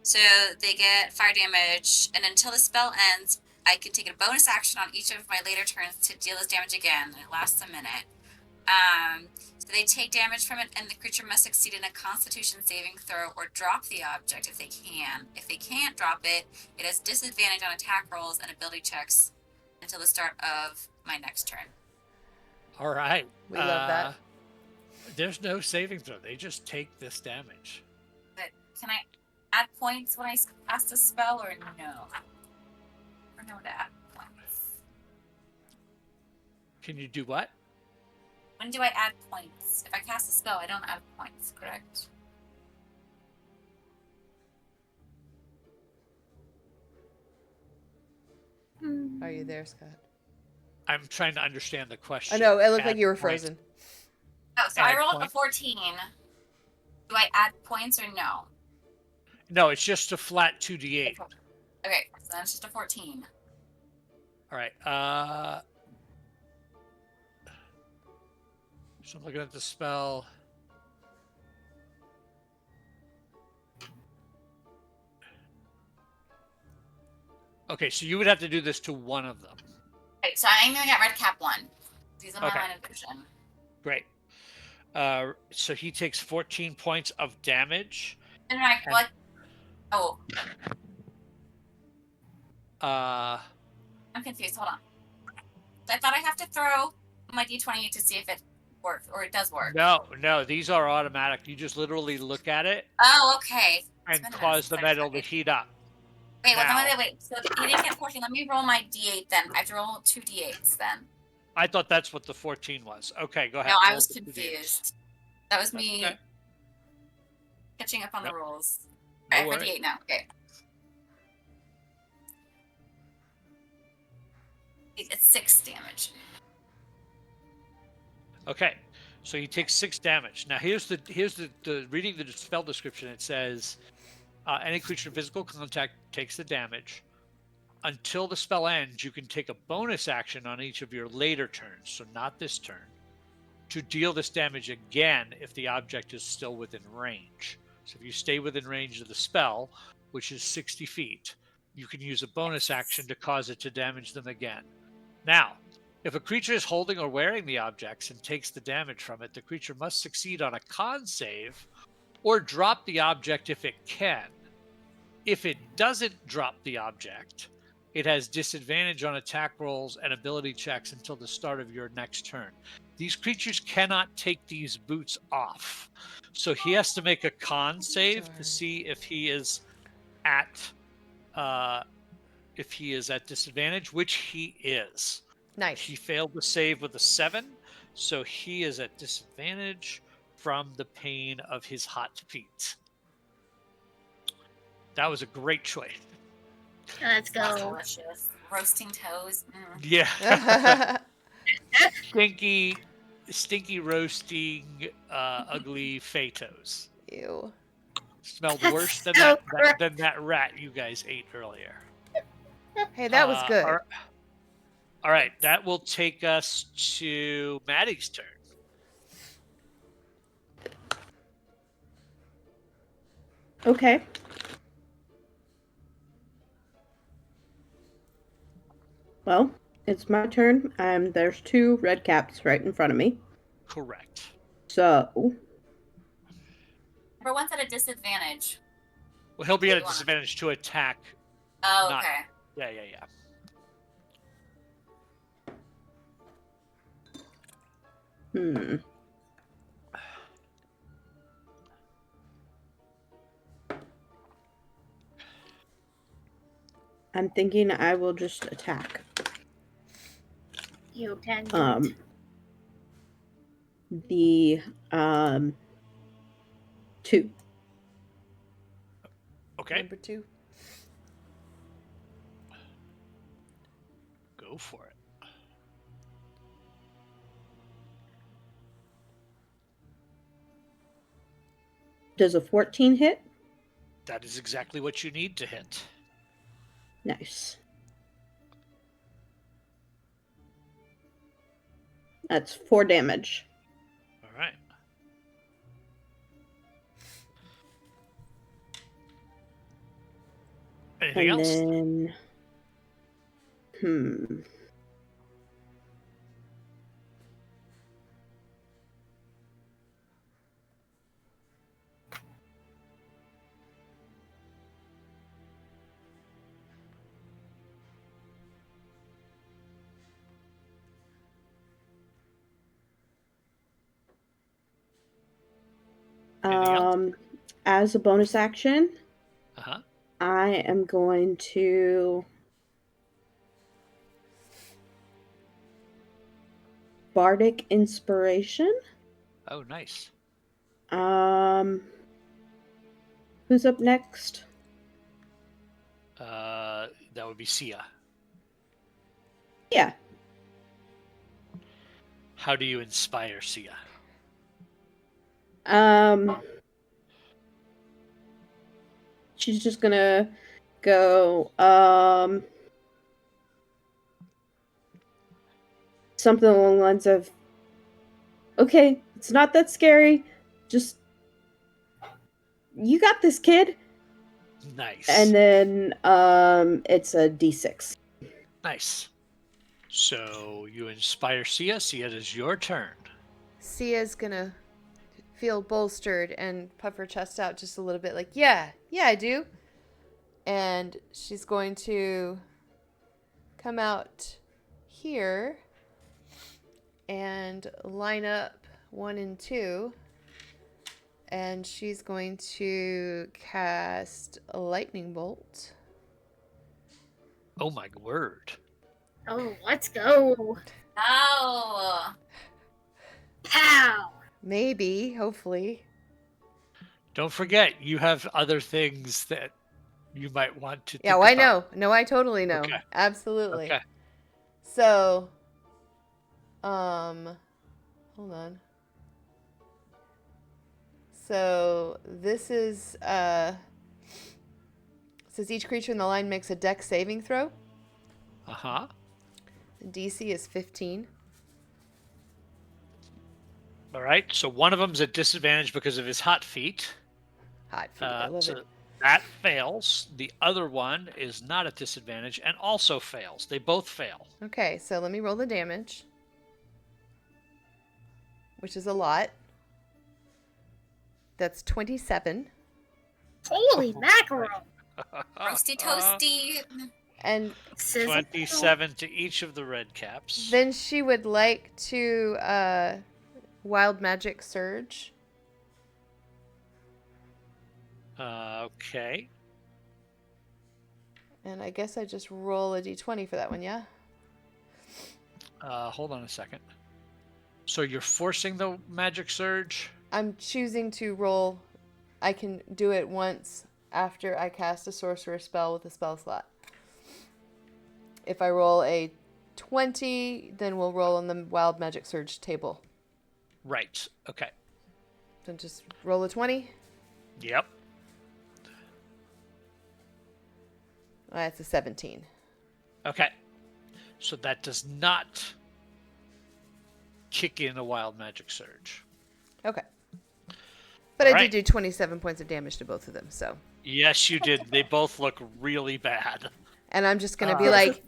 So they get fire damage, and until the spell ends, I can take a bonus action on each of my later turns to deal this damage again. It lasts a minute. So they take damage from it, and the creature must succeed in a Constitution saving throw or drop the object if they can. If they can't drop it, it has disadvantage on attack rolls and ability checks until the start of my next turn. All right. We love that. There's no saving throw. They just take this damage. But can I add points when I cast a spell, or no? Or no to add points? Can you do what? When do I add points? If I cast a spell, I don't add points, correct? Are you there, Scott? I'm trying to understand the question. I know, it looked like Add you were point. frozen. Oh, so Add I rolled a point. 14. Do I add points or no? No, it's just a flat 2d8. Okay, so that's just a 14. All right. So I'm looking at the spell. Okay, so you would have to do this to one of them. Okay, so I'm gonna get red cap 1. These are my Okay. line of vision. Great. So he takes 14 points of damage. And I what? Oh, I'm confused. Hold on. I thought I have to throw my d20 to see if it works, or it does work. No, these are automatic. You just literally look at it Oh, okay. and It's been a cause the minute since I metal to started. heat up. Wait, Now. wait. So you didn't get 14. Let me roll my d8 then. I have to roll 2 d8s then. I thought that's what the 14 was. Okay, go ahead. No, I roll was the 2d8s. confused. That was That's me okay. catching up on Yep. the rolls. No Alright, for worries. d8 now. Okay. It's 6 damage. Okay, so he takes 6 damage. Now here's the reading the spell description. It says any creature in physical contact takes the damage. Until the spell ends, you can take a bonus action on each of your later turns, so not this turn, to deal this damage again if the object is still within range. So if you stay within range of the spell, which is 60 feet, you can use a bonus action to cause it to damage them again. Now, if a creature is holding or wearing the objects and takes the damage from it, the creature must succeed on a con save or drop the object if it can. If it doesn't drop the object, it has disadvantage on attack rolls and ability checks until the start of your next turn. These creatures cannot take these boots off. So he has to make a con save to see if he is at disadvantage, which he is. Nice. He failed the save with a 7, so he is at disadvantage from the pain of his hot feet. That was a great choice. Let's That's go. delicious. Roasting toes. Yeah. stinky, roasting, ugly Phaetos. Ew. Smelled That's worse than so that rat you guys ate earlier. Hey, that was good. All right, that will take us to Maddie's turn. Okay. Well, it's my turn. There's 2 red caps right in front of me. Correct. So, Number one's at a disadvantage. Well, he'll be at a disadvantage to attack. Oh, Not- okay. Yeah. I'm thinking I will just attack. You can do it. The 2. Okay, Number 2. go for it. Does a 14 hit? That is exactly what you need to hit. Nice. That's 4 damage. All right. Anything And else? then Anything else? As a bonus action, Uh-huh. I am going to Bardic Inspiration. Oh, nice. Who's up next? That would be Sia. Yeah. How do you inspire Sia? She's just gonna go, something along the lines of, okay, it's not that scary. Just, you got this, kid. Nice. And then, it's a D6. Nice. So you inspire Sia. Sia, it is your turn. Sia's gonna feel bolstered and puff her chest out just a little bit, like, yeah, I do. And she's going to come out here and line up 1 and 2. And she's going to cast a lightning bolt. Oh my word. Oh, let's go. Oh. Pow. Maybe, hopefully. Don't forget, you have other things that you might want to Yeah, think well, I about. know. No, I totally know. Okay. Absolutely. Okay. So, hold on. So this is says each creature in the line makes a dex saving throw. Uh-huh. The DC is 15. All right. So one of them's at disadvantage because of his hot feet. Hot feet. I love So it. That fails. The other one is not at disadvantage and also fails. They both fail. Okay, so let me roll the damage, which is a lot. That's 27. Holy mackerel! Roasty toasty. And Sizzle. 27 to each of the red caps. then she would like to Wild Magic Surge. Okay. And I guess I just roll a d20 for that one, yeah? Hold on a second. So you're forcing the magic surge? I'm choosing to roll. I can do it once after I cast a sorcerer spell with a spell slot. If I roll a 20, then we'll roll on the Wild Magic Surge table. Right. Okay. Then just roll a 20. Yep. That's a 17. Okay. So that does not kick in a wild magic surge. Okay. But All I right. did do 27 points of damage to both of them, so. Yes, you did. They both look really bad. And I'm just going to be Ah. like,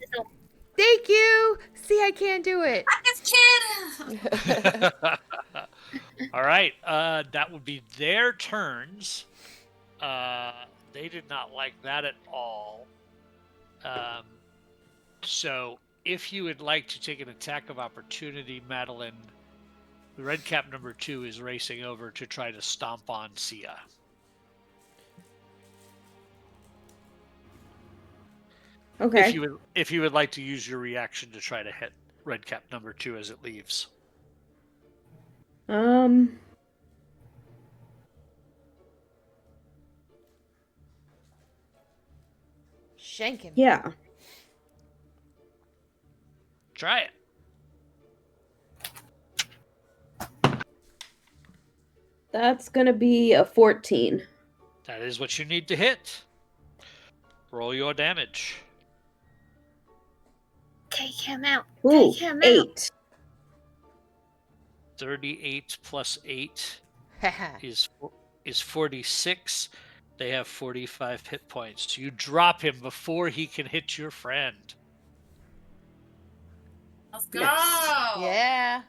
thank you! See, I can't do it! This kid. All right. That would be their turns. They did not like that at all. So if you would like to take an attack of opportunity, Madeline, the red cap number 2 is racing over to try to stomp on Sia. Okay. If you would like to use your reaction to try to hit red cap number 2 as it leaves. Shank him. Yeah. Try it. That's gonna be a 14. That is what you need to hit. Roll your damage. Take him out. Ooh, Take him out. 8. 38 plus 8 Haha. is 46. They have 45 hit points. You drop him before he can hit your friend. Let's go. Yeah.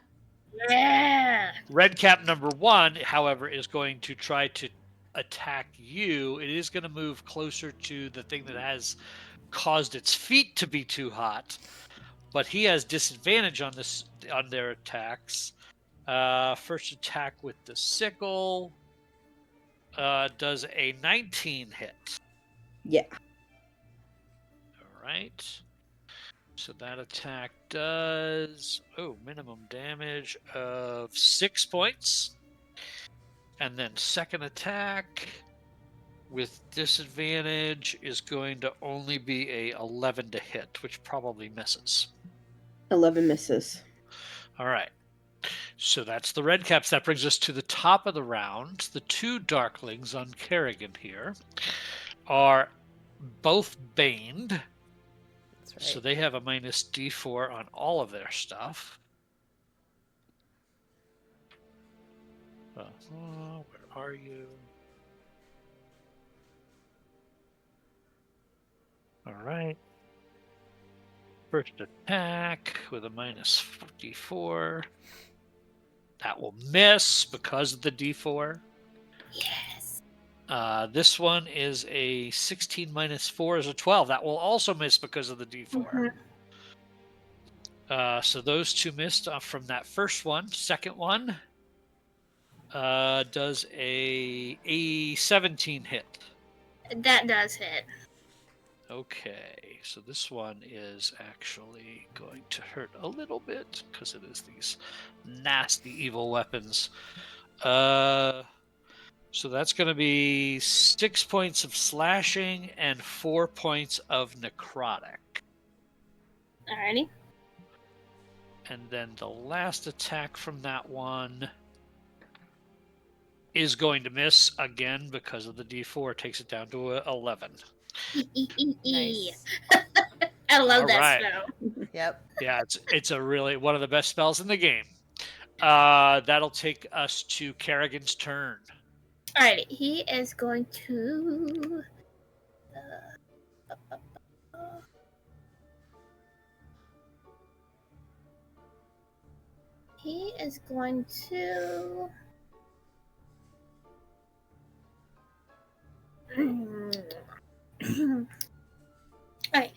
Yeah. Red cap number 1, however, is going to try to attack you. It is going to move closer to the thing that has caused its feet to be too hot, but he has disadvantage on their attacks. First attack with the sickle does a 19 hit. Yeah. All right. So that attack does minimum damage of 6 points. And then second attack with disadvantage is going to only be a 11 to hit, which probably misses. 11 misses. All right. So that's the red caps. That brings us to the top of the round. The 2 darklings on Kerrigan here are both baned. That's right. So they have a minus D4 on all of their stuff. Where are you? All right. First attack with a minus 54. That will miss because of the D4. Yes. This one is a 16 minus 4 is a 12. That will also miss because of the D4. So those 2 missed from that first one. Second one does a 17 hit. That does hit. Okay, so this one is actually going to hurt a little bit because it is these nasty evil weapons. So that's going to be 6 points of slashing and 4 points of necrotic. Alrighty. And then the last attack from that one is going to miss again because of the D4. Takes it down to 11. Nice. I love All that right. spell. Yep. Yeah, it's a really one of the best spells in the game. That'll take us to Kerrigan's turn. Alrighty, he is going to He is going to. Alright,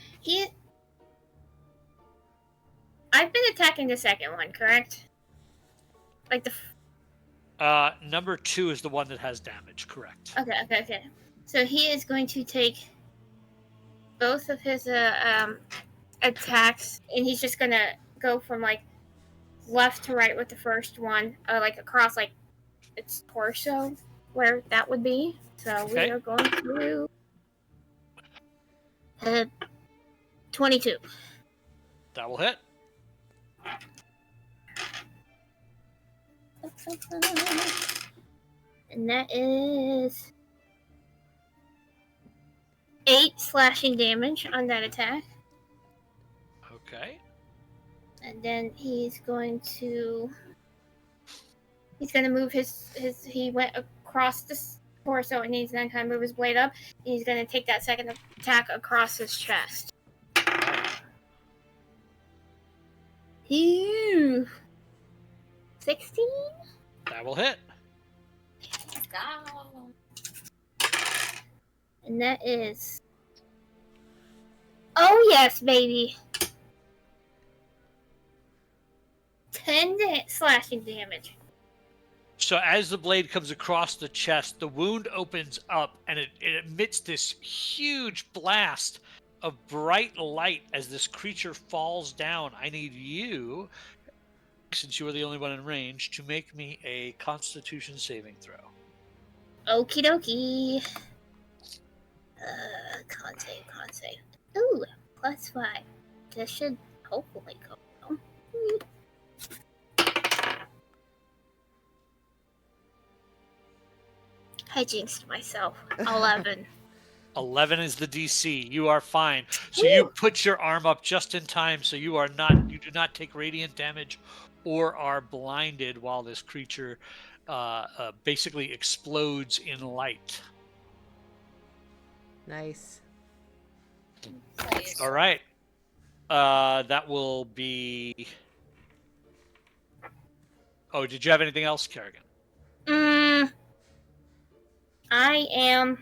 I've been attacking the second one, correct? Like the. Number 2 is the one that has damage, correct? Okay. So he is going to take both of his attacks, and he's just gonna go from like left to right with the first one, like across like its torso, where that would be. So Okay. we are going to 22. That will hit. And that is 8 slashing damage on that attack. Okay. And then he's going to move he went across the torso, and he's going to kind of move his blade up. And he's going to take that second attack across his chest. Ew. 16? That will hit. Let's go. And that is. Oh, yes, baby. 10 slashing damage. So as the blade comes across the chest, the wound opens up and it emits this huge blast of bright light as this creature falls down. I need you, since you are the only one in range, to make me a Constitution saving throw. Okie dokie. Con save. Ooh, +5. This should hopefully go well. I jinxed myself. 11. 11 is the DC. You are fine. So you put your arm up just in time, so you do not take radiant damage or are blinded while this creature basically explodes in light. Nice. Nice. All right. That will be. Oh, did you have anything else, Kerrigan? I am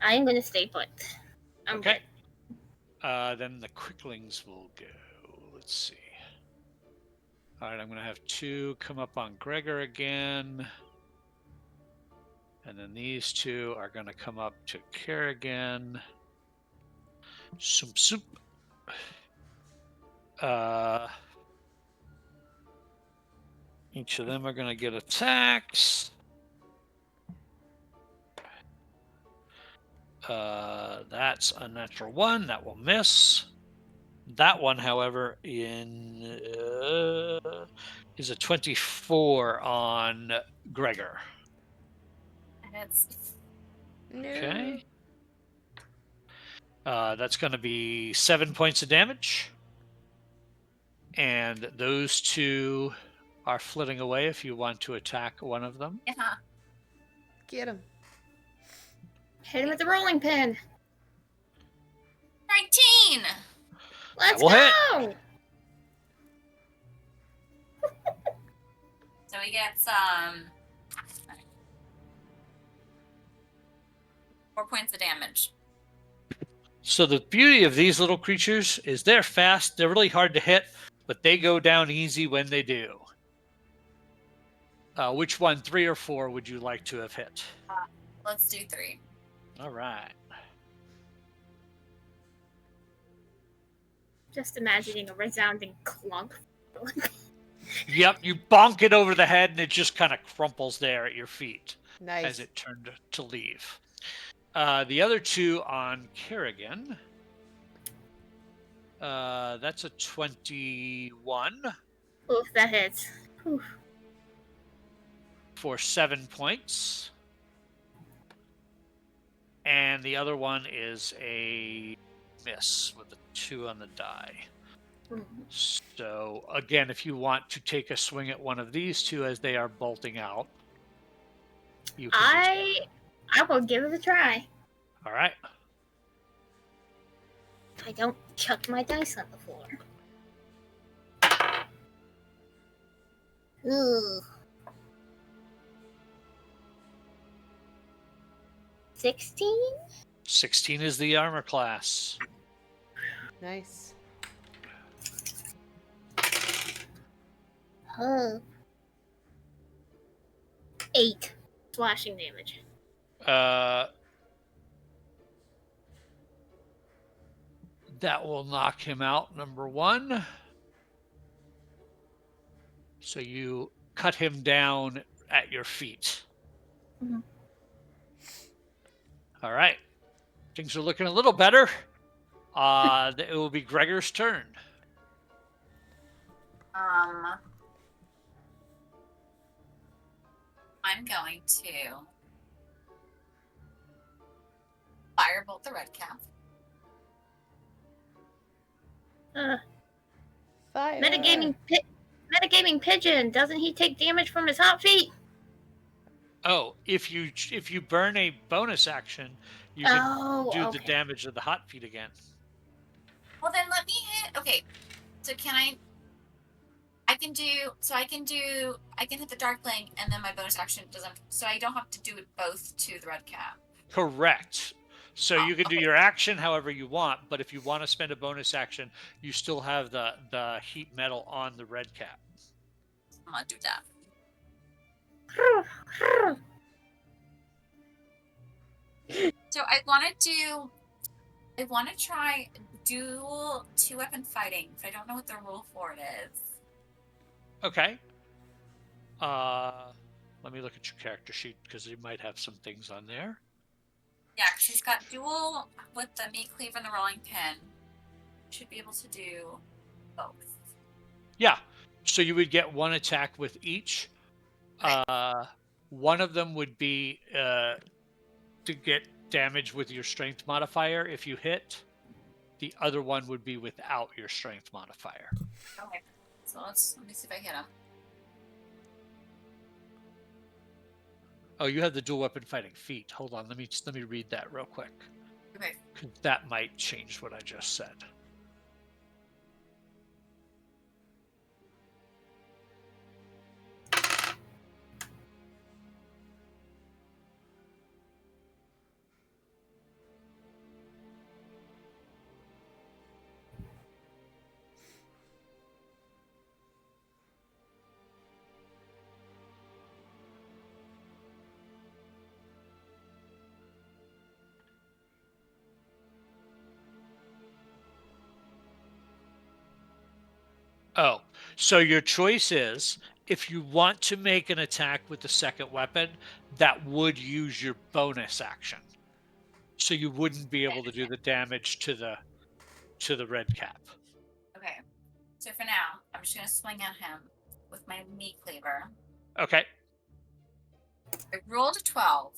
going to stay put. Okay. Then the quicklings will go. Let's see. All right, I'm going to have 2 come up on Gregor again. And then these 2 are going to come up to Kerrigan. Soup. Each of them are going to get attacks. That's a natural 1. That will miss. That one, however, is a 24 on Gregor. No. Okay. That's going to be 7 points of damage. And those 2 are flitting away if you want to attack one of them. Yeah. Get him. Hit him with the rolling pin. 19! Let's will hit. go! So he gets 4 points of damage. So the beauty of these little creatures is they're fast, they're really hard to hit, but they go down easy when they do. Which one, 3 or 4, would you like to have hit? Let's do 3. All right. Just imagining a resounding clunk. Yep, you bonk it over the head and it just kind of crumples there at your feet Nice. as it turned to leave. The other 2 on Kerrigan. That's a 21 Oof, that hits. Oof. for 7 points. And the other one is a miss with a 2 on the die. So, again, if you want to take a swing at one of these 2 as they are bolting out, you can do so. I will give it a try. All right. I don't chuck my dice on the floor. Ooh. 16? 16 is the armor class. Nice. Oh. 8 slashing damage. That will knock him out, number 1. So you cut him down at your feet. Mhm. All right. Things are looking a little better. It will be Gregor's turn. I'm going to firebolt the red cap. Fire. Metagaming pigeon. Doesn't he take damage from his hot feet? Oh, if you burn a bonus action, you can do the Okay. damage of the hot feet again. Well, then let me hit. Okay, so can I can hit the darkling, and then my bonus action doesn't. So I don't have to do it both to the red cap. Correct. So you can do okay. your action however you want, but if you want to spend a bonus action, you still have the heat metal on the red cap. I'm gonna do that. So I want to try dual 2-weapon fighting, but I don't know what the rule for it is. Okay. Let me look at your character sheet because you might have some things on there. Yeah, because he's got dual with the meat cleave and the rolling pin. Should be able to do both. Yeah. So you would get 1 attack with each. Right. One of them would be to get damage with your strength modifier if you hit. The other one would be without your strength modifier. Okay. So let me see if I hit him. Oh, you have the dual weapon fighting feat. Hold on, let me read that real quick. Okay. 'Cause that might change what I just said. Oh, so your choice is if you want to make an attack with the second weapon, that would use your bonus action. So you wouldn't be able to do the damage to the red cap. Okay. So for now, I'm just gonna swing at him with my meat cleaver. Okay. I rolled a 12.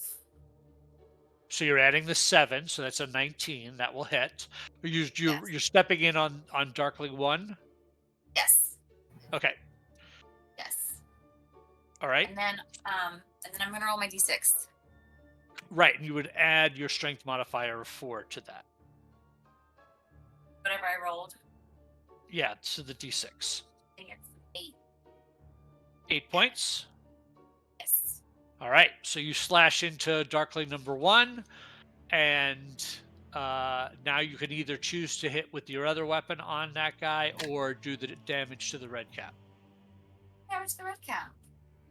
So you're adding the 7, so that's a 19. That will hit. Yes. You're stepping in on Darkling 1. Yes. Okay. Yes. All right. And then I'm gonna roll my d6. Right, and you would add your strength modifier of 4 to that. Whatever I rolled. Yeah, so the d6. I think it's 8. 8 points. Yes. All right, so you slash into Darkling number 1, and now you can either choose to hit with your other weapon on that guy or do the damage to the red cap. Damage the red cap.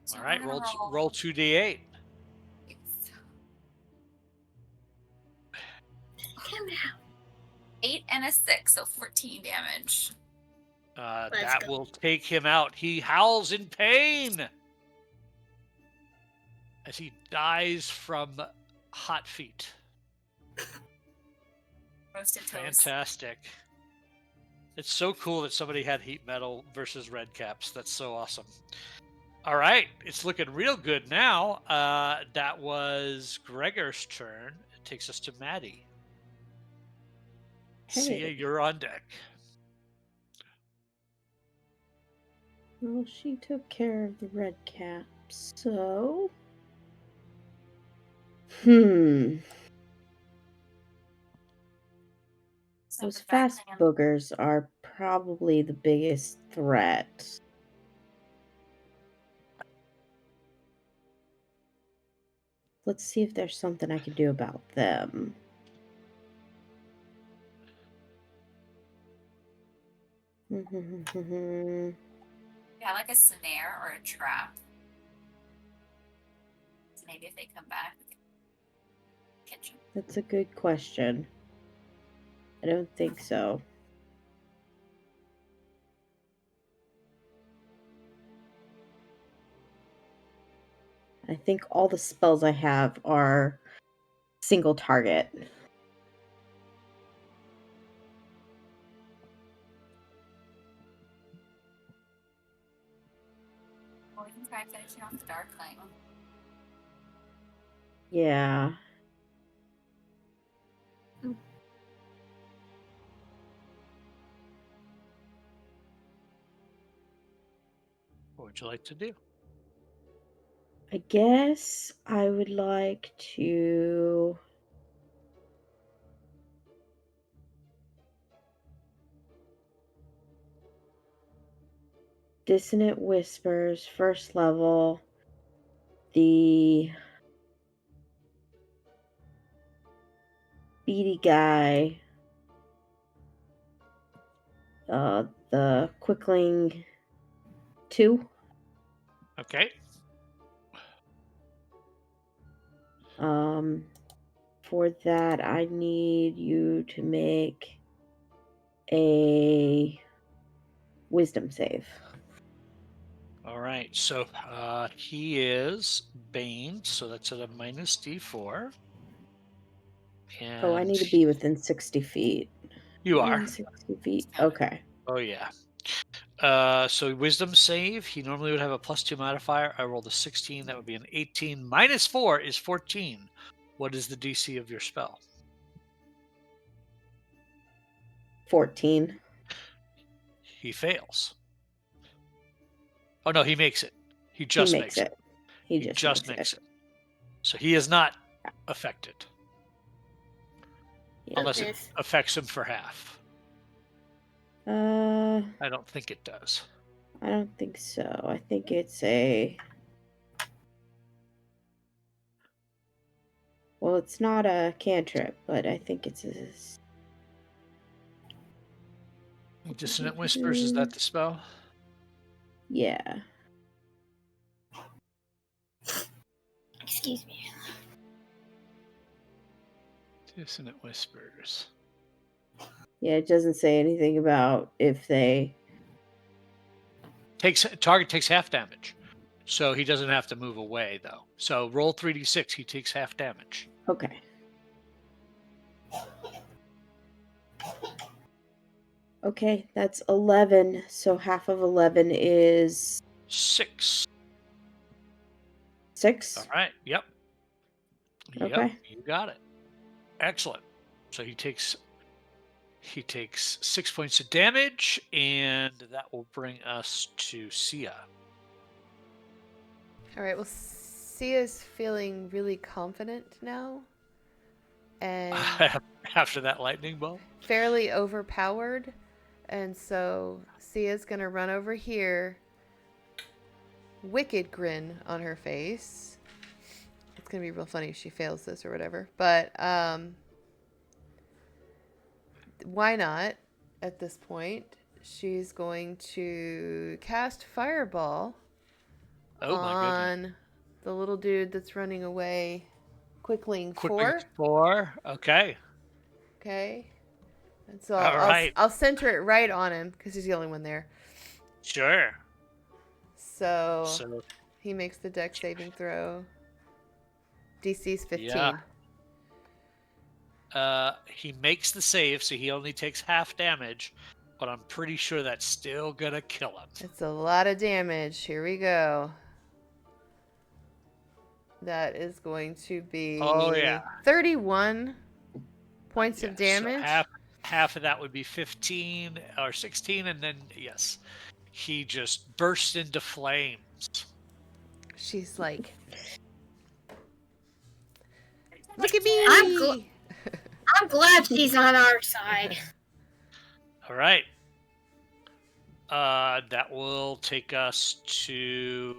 So All right, we're gonna roll 2d8. Yes. Come now. 8 and a 6, so 14 damage. That go. will take him out. He howls in pain as he dies from hot feet. Roasted toast. Fantastic. It's so cool that somebody had heat metal versus red caps. That's so awesome. All right, it's looking real good now. That was Gregor's turn. It takes us to Maddie. See ya, Hey. you're on deck. Well, she took care of the red cap, so... So Those with that fast plan, boogers are probably the biggest threat. Let's see if there's something I can do about them. yeah, like a snare or a trap. So maybe if they come back, we can catch them. That's a good question. I don't think so. I think all the spells I have are single target. Or we can try finishing off the Darkling. Yeah. What would you like to do? I guess I would like to Dissonant Whispers, first level. The beady guy. The Quickling 2. Okay. For that, I need you to make a wisdom save. All right. So he is Bane, so that's at a minus D4. And Oh, I need to be within 60 feet. you are. Within 60 feet? Got it. Okay. Oh yeah. So wisdom save. He normally would have a +2 modifier. I rolled a 16. That would be an 18. Minus 4 is 14. What is the DC of your spell? 14. He fails. Oh no, he makes it. He He just makes makes it. it. He He just makes makes it. it. So he is not affected. Yeah. Unless it Yes. affects him for half. I don't think it does. I don't think so. I think it's a. Well, it's not a cantrip, but I think it's a. Dissonant Whispers, is that the spell? Yeah. Excuse me. Dissonant Whispers. Yeah, it doesn't say anything about if they. Target takes half damage. So he doesn't have to move away though. So roll 3d6, he takes half damage. Okay. Okay, that's 11. So half of 11 is 6. 6. All right. Yep. Okay. You got it. Excellent. So he takes 6 points of damage, and that will bring us to Sia. All right. Well, Sia's feeling really confident now, and After that lightning bolt. fairly overpowered, and so Sia's gonna run over here. Wicked grin on her face. It's gonna be real funny if she fails this or whatever. But why not? At this point, she's going to cast Fireball Oh my goodness. on the little dude that's running away. Quickling Quickly 4. 4. Okay. Okay. And so All right. I'll center it right on him because he's the only one there. Sure. So he makes the dex saving throw. DC's 15. Yeah. He makes the save, so he only takes half damage, but I'm pretty sure that's still gonna kill him. It's a lot of damage. Here we go. That is going to be 31 points of damage. So half of that would be 15 or 16, and then yes, he just bursts into flames. She's like, "Look at me!" I'm glad she's on our side. All right. That will take us to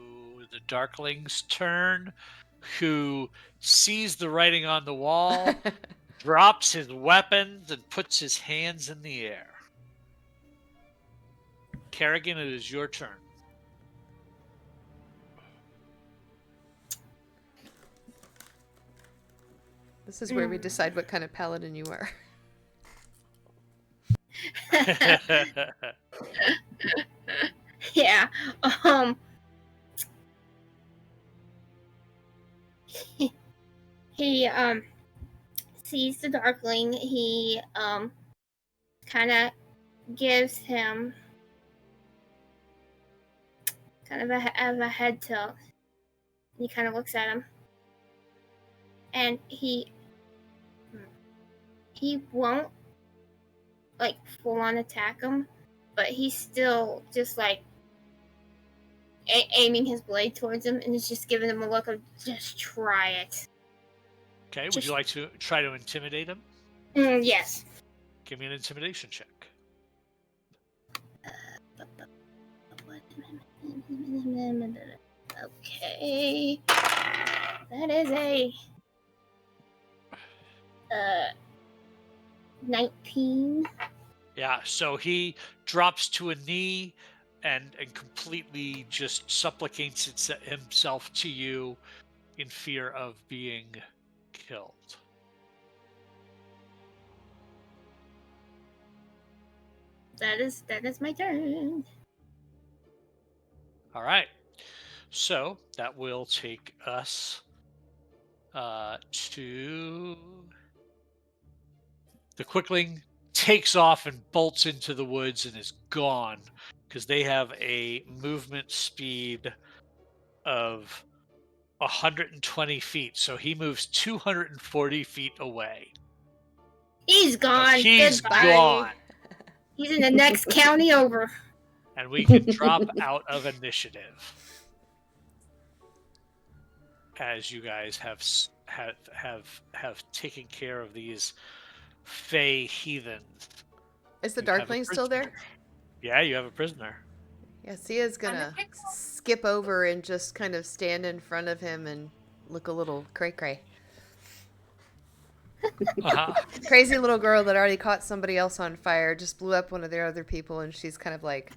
the Darkling's turn, who sees the writing on the wall, drops his weapons, and puts his hands in the air. Kerrigan, it is your turn. This is where we decide what kind of paladin you are. Yeah. He sees the Darkling. He kind of gives him kind of a head tilt. He kind of looks at him, and he won't like full on attack him, but he's still just like aiming his blade towards him, and is just giving him a look of just try it. Okay, would you like to try to intimidate him? Yes. Give me an intimidation check. Okay. That is a 19. Yeah, so he drops to a knee and completely just supplicates himself to you in fear of being killed. That is my turn. All right. So that will take us to the Quickling takes off and bolts into the woods and is gone because they have a movement speed of 120 feet. So he moves 240 feet away. He's gone. So he's Goodbye. gone. He's in the next county over. And we can drop out of initiative as you guys have taken care of these fey heathens. Is the You have a Darkling still there? prisoner. Yeah, you have a prisoner. Yeah, Sia's gonna skip over and just kind of stand in front of him and look a little cray-cray. Crazy little girl that already caught somebody else on fire just blew up one of their other people, and she's kind of like...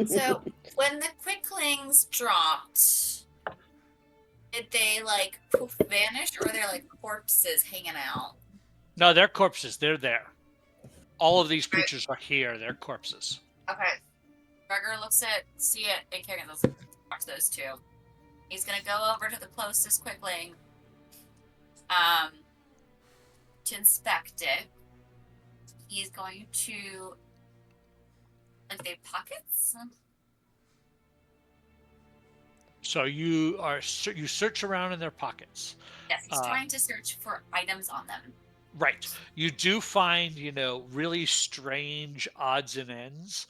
So, when the Quicklings dropped, did they, like, poof vanish, or are there, like, corpses hanging out? No, they're corpses. They're there. All of these creatures are here. They're corpses. Okay. Gregor looks at Sia and Kerrigan. Let's watch those two. He's gonna go over to the closest Quickling to inspect it. He's going to, like, they have pockets? So you search around in their pockets. Yes, he's trying to search for items on them. Right. You do find, really strange odds and ends.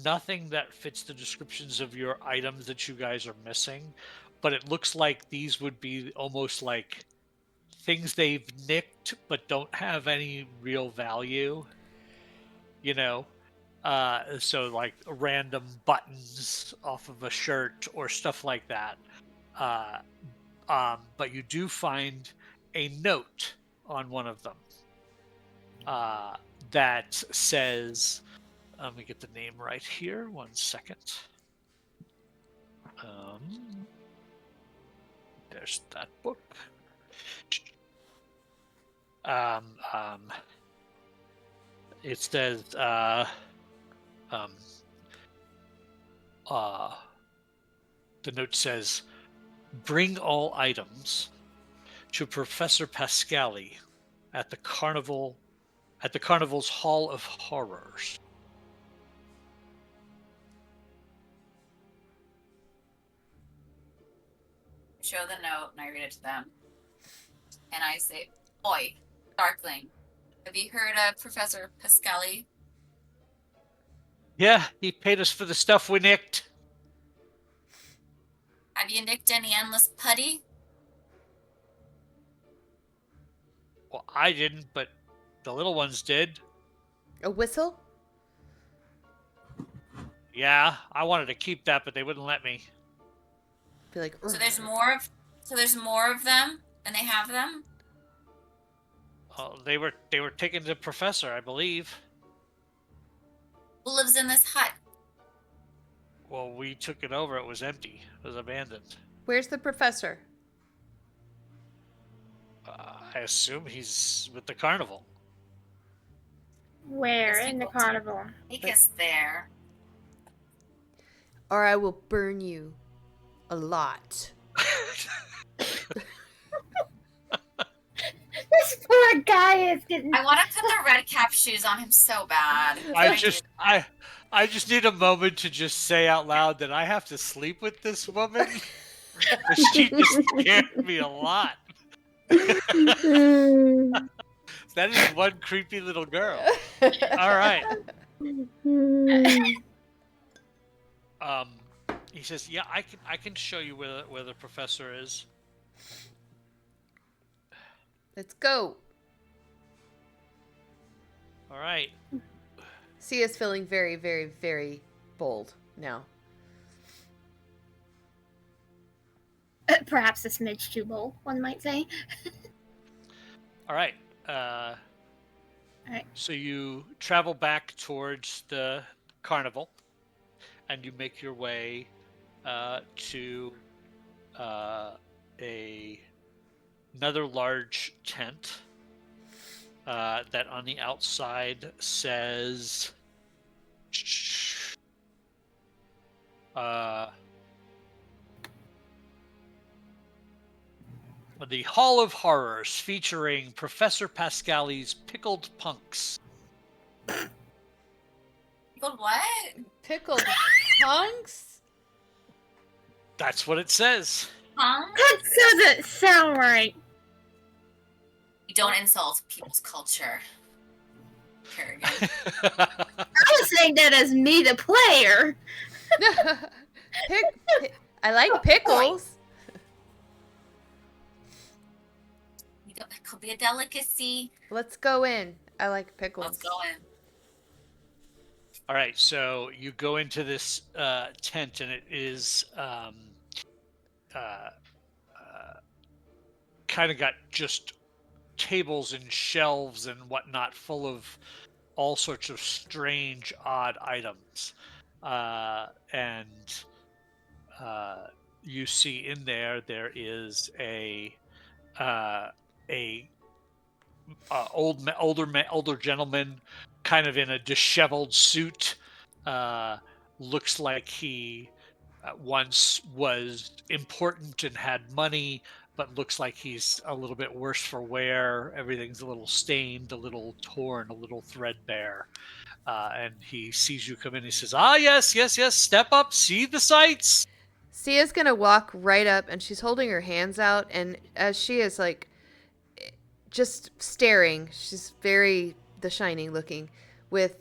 Nothing that fits the descriptions of your items that you guys are missing, but it looks like these would be almost like things they've nicked but don't have any real value. So like random buttons off of a shirt or stuff like that. But you do find a note on one of them that says, let me get the name right here. 1 second. There's that book. It says, the note says, bring all items to Professor Pascali at the carnival's Hall of Horrors. Show the note and I read it to them. And I say, Oi, Darkling, have you heard of Professor Pascali? Yeah, he paid us for the stuff we nicked. Have you nicked any endless putty? Well, I didn't, but the little ones did. A whistle? Yeah, I wanted to keep that, but they wouldn't let me. Be like, So there's more of them, and they have them. Well, they were taken to the professor, I believe. Who lives in this hut? Well, we took it over. It was empty. It was abandoned. where's the professor? I assume he's with the carnival. Where Yes, in the people- carnival? Take us there. Or I will burn you a lot. This poor guy is getting. I want to put the red cap shoes on him so bad. I just need a moment to just say out loud that I have to sleep with this woman. She just scared me a lot. That is one creepy little girl. All right. He says, "Yeah, I can show you where the professor is." Let's go. All right. Sia's feeling very, very, very bold now. Perhaps a smidge too bold, one might say. All right. Alright. So you travel back towards the carnival, and you make your way to another large tent that on the outside says the Hall of Horrors, featuring Professor Pascali's Pickled Punks. Pickled what? Pickled punks? That's what it says. Huh? That doesn't sound right. You don't insult people's culture. Kerrigan. I was saying that as me, the player. I like pickles. It could be a delicacy. Let's go in. I like pickles. Let's go in. All right, so you go into this tent, and it is kind of got just tables and shelves and whatnot full of all sorts of strange, odd items. And you see in there is a older gentleman, kind of in a disheveled suit. Looks like he once was important and had money, but looks like he's a little bit worse for wear. Everything's a little stained, a little torn, a little threadbare. And he sees you come in. He says, "Ah, yes, yes, yes. Step up, see the sights." Sia's gonna walk right up, and she's holding her hands out, and as she is like just staring, she's very The Shining looking, with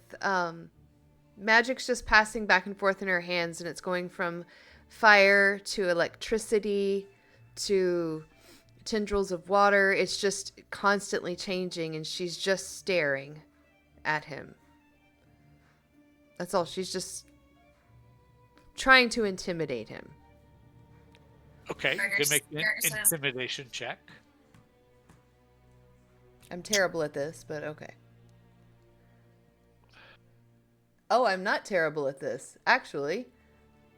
magic's just passing back and forth in her hands, and it's going from fire to electricity to tendrils of water. It's just constantly changing, and she's just staring at him. That's all. She's just trying to intimidate him. Okay, you Burgers- can make an Burgers says- intimidation check. I'm terrible at this, but okay. Oh, I'm not terrible at this. Actually,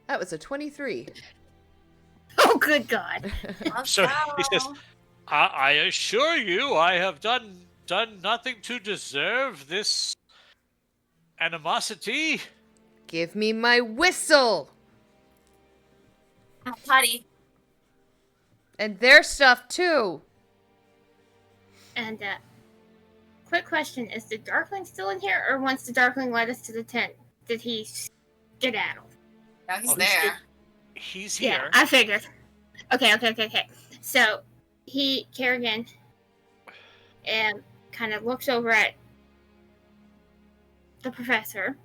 that was a 23. Oh, good God. Let's So go. he says, I assure you, I have done nothing to deserve this animosity." Give me my whistle Putty. and their stuff too. And, quick question. Is the Darkling still in here? Or once the Darkling led us to the tent, did he skedaddle? No, he's Oh, there. He's Yeah, here. I figured. Okay. So, Kerrigan, and kind of looks over at the professor.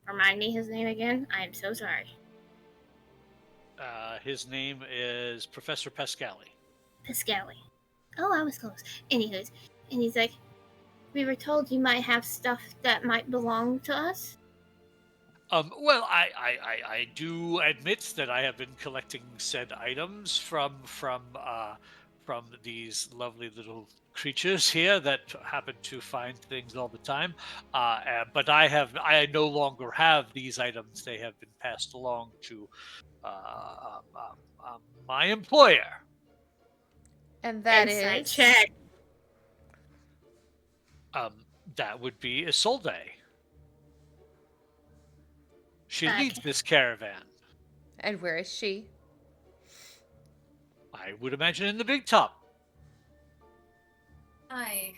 Remind me his name again? I am so sorry. His name is Professor Pascali. Pascali. Oh, I was close. Anywho's, and he's like, we were told you might have stuff that might belong to us. Well, I do admit that I have been collecting said items from these lovely little creatures here that happen to find things all the time. But I no longer have these items. They have been passed along to my employer. And that Insight is check. That would be Isolde. She leads Okay. this caravan. And where is she? I would imagine in the big top. Hi.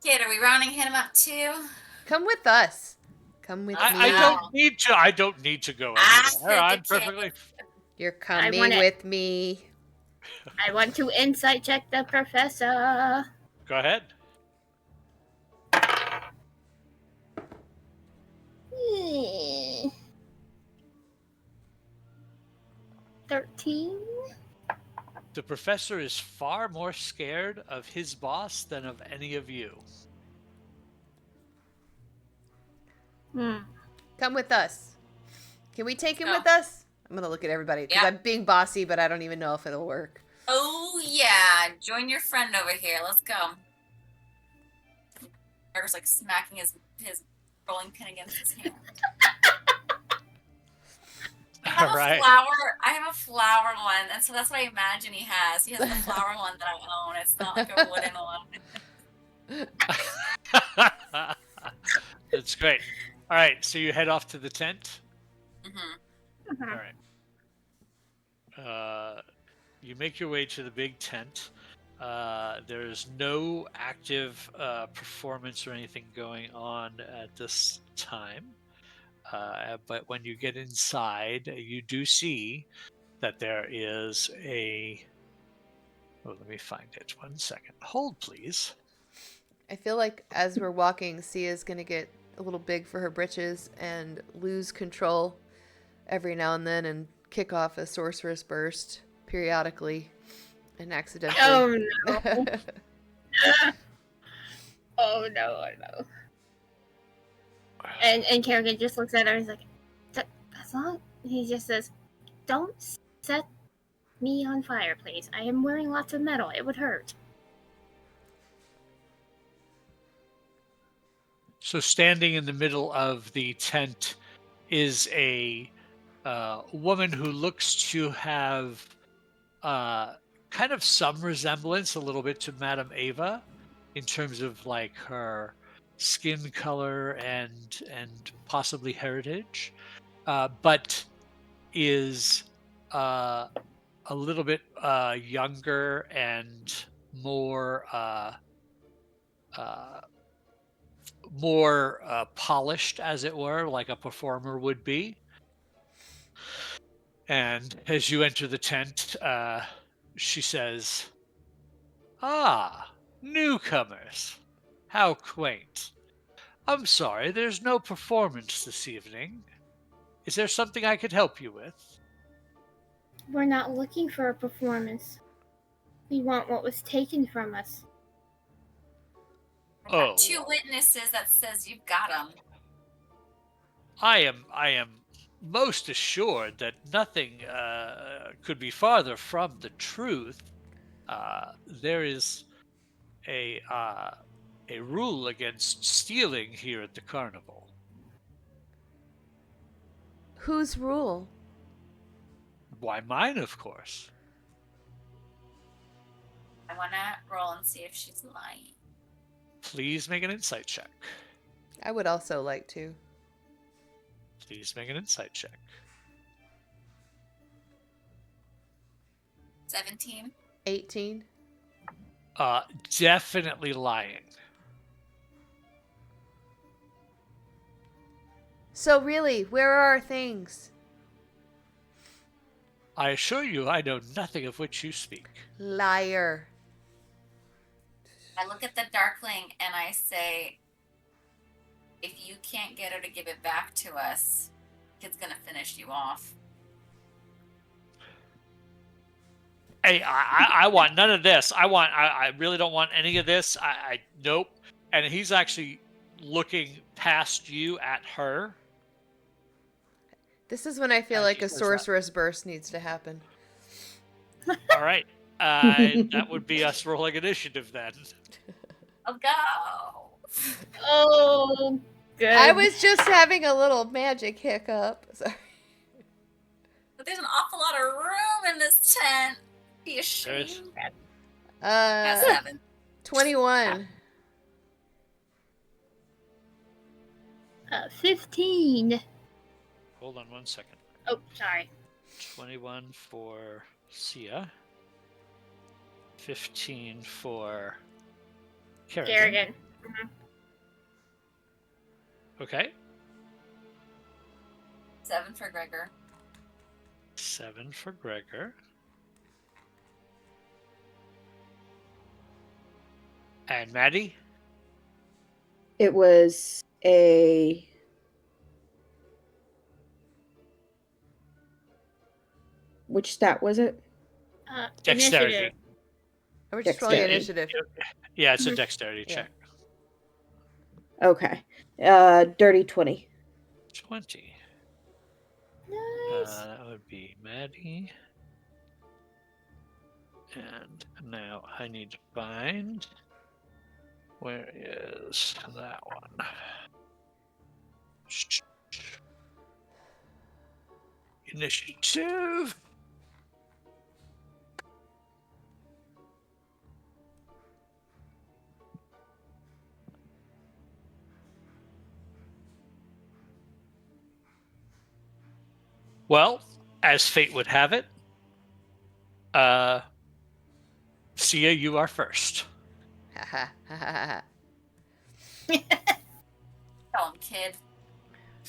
Kid, are we rounding him up too? Come with us. Come with I- me. I don't need to. I don't need to go I anywhere. said I'm the kid. perfectly. You're coming want it. with me. I want to insight check the professor. Go ahead. Hmm. 13. The professor is far more scared of his boss than of any of you. Come with us. Can we take him Go. with us? I'm gonna look at everybody because Yeah. I'm being bossy, but I don't even know if it'll work. Oh yeah, join your friend over here. Let's go. Burger's like smacking his rolling pin against his hand. All right. I have a flower one, and so that's what I imagine he has. He has the flower one that I own. It's not like a wooden one. That's great. All right, so you head off to the tent. Mm-hmm. All right. You make your way to the big tent. There's no active performance or anything going on at this time. But when you get inside, you do see that there is a. Oh, let me find it. 1 second. Hold, please. I feel like as we're walking, Sia's gonna get a little big for her britches and lose control every now and then and kick off a sorceress burst periodically and accidentally. Oh no. Oh no. And Kerrigan just looks at her and is like, as long he just says, don't set me on fire, please. I am wearing lots of metal. It would hurt. So, standing in the middle of the tent is a woman who looks to have kind of some resemblance a little bit to Madame Ava in terms of like her skin color and possibly heritage, but is a little bit younger and more uh, more polished, as it were, like a performer would be. And as you enter the tent, she says, "Ah, newcomers. How quaint. I'm sorry, there's no performance this evening. Is there something I could help you with?" We're not looking for a performance. We want what was taken from us. I got 2 witnesses that says you've got them. I am most assured that nothing could be farther from the truth. There is a rule against stealing here at the carnival. Whose rule? Why, mine, of course. I want to roll and see if she's lying. Please make an insight check. I would also like to. Please make an insight check. 17. 18. Definitely lying. So really, where are our things? I assure you, I know nothing of which you speak. Liar. I look at the Darkling and I say, if you can't get her to give it back to us, kid's gonna finish you off. Hey, I want none of this. I really don't want any of this. I nope. And he's actually looking past you at her. This is when I feel And like she a says that. sorceress burst needs to happen. All right. That would be us rolling initiative then. Oh, go. Oh, good. I was just having a little magic hiccup. Sorry. But there's an awful lot of room in this tent. Be ashamed. Got 7. 21. 15. Hold on one second. Oh, sorry. 21 for Sia. 15 for Kerrigan. Kerrigan. Okay. 7 for Gregor. 7 for Gregor. And Maddie? It was a... Which stat was it? Dexterity. Initiative. Are we just rolling Dexterity. initiative? Yeah, it's a dexterity Yeah. check. Okay. Dirty 20. 20. Nice. That would be Maddie. And now I need to find... Where is that one? Initiative. Well, as fate would have it, Sia, you are first. Ha ha. Tell him, kid.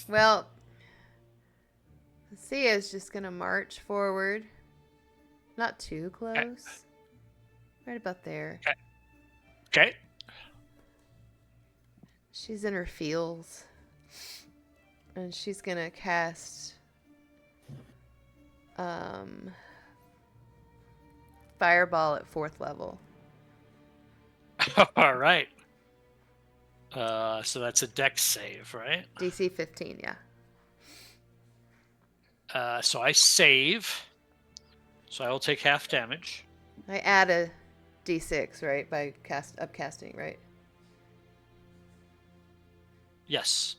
Well, Sia's just gonna march forward. Not too close. Right about there. Okay. She's in her feels. And she's gonna cast Fireball at 4th level. All right. So that's a dex save, right? DC 15, yeah. So I save. So I will take half damage. I add a D6, right? By upcasting, right? Yes.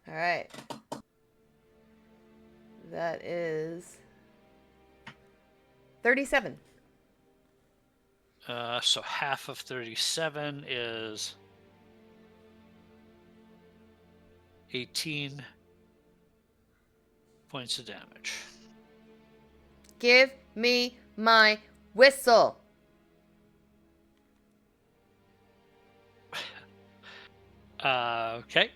All right. That is 37. So half of 37 is 18 points of damage. Give me my whistle. Okay.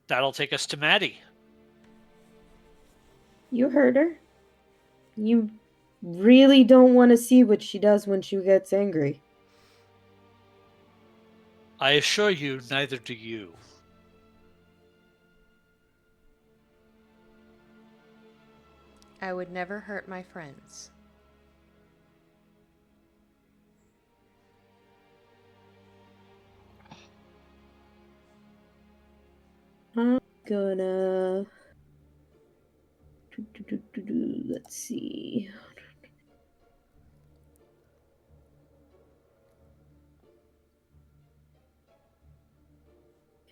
That'll take us to Maddie. You heard her. You really don't want to see what she does when she gets angry. I assure you, neither do you. I would never hurt my friends. I'm gonna... Let's see.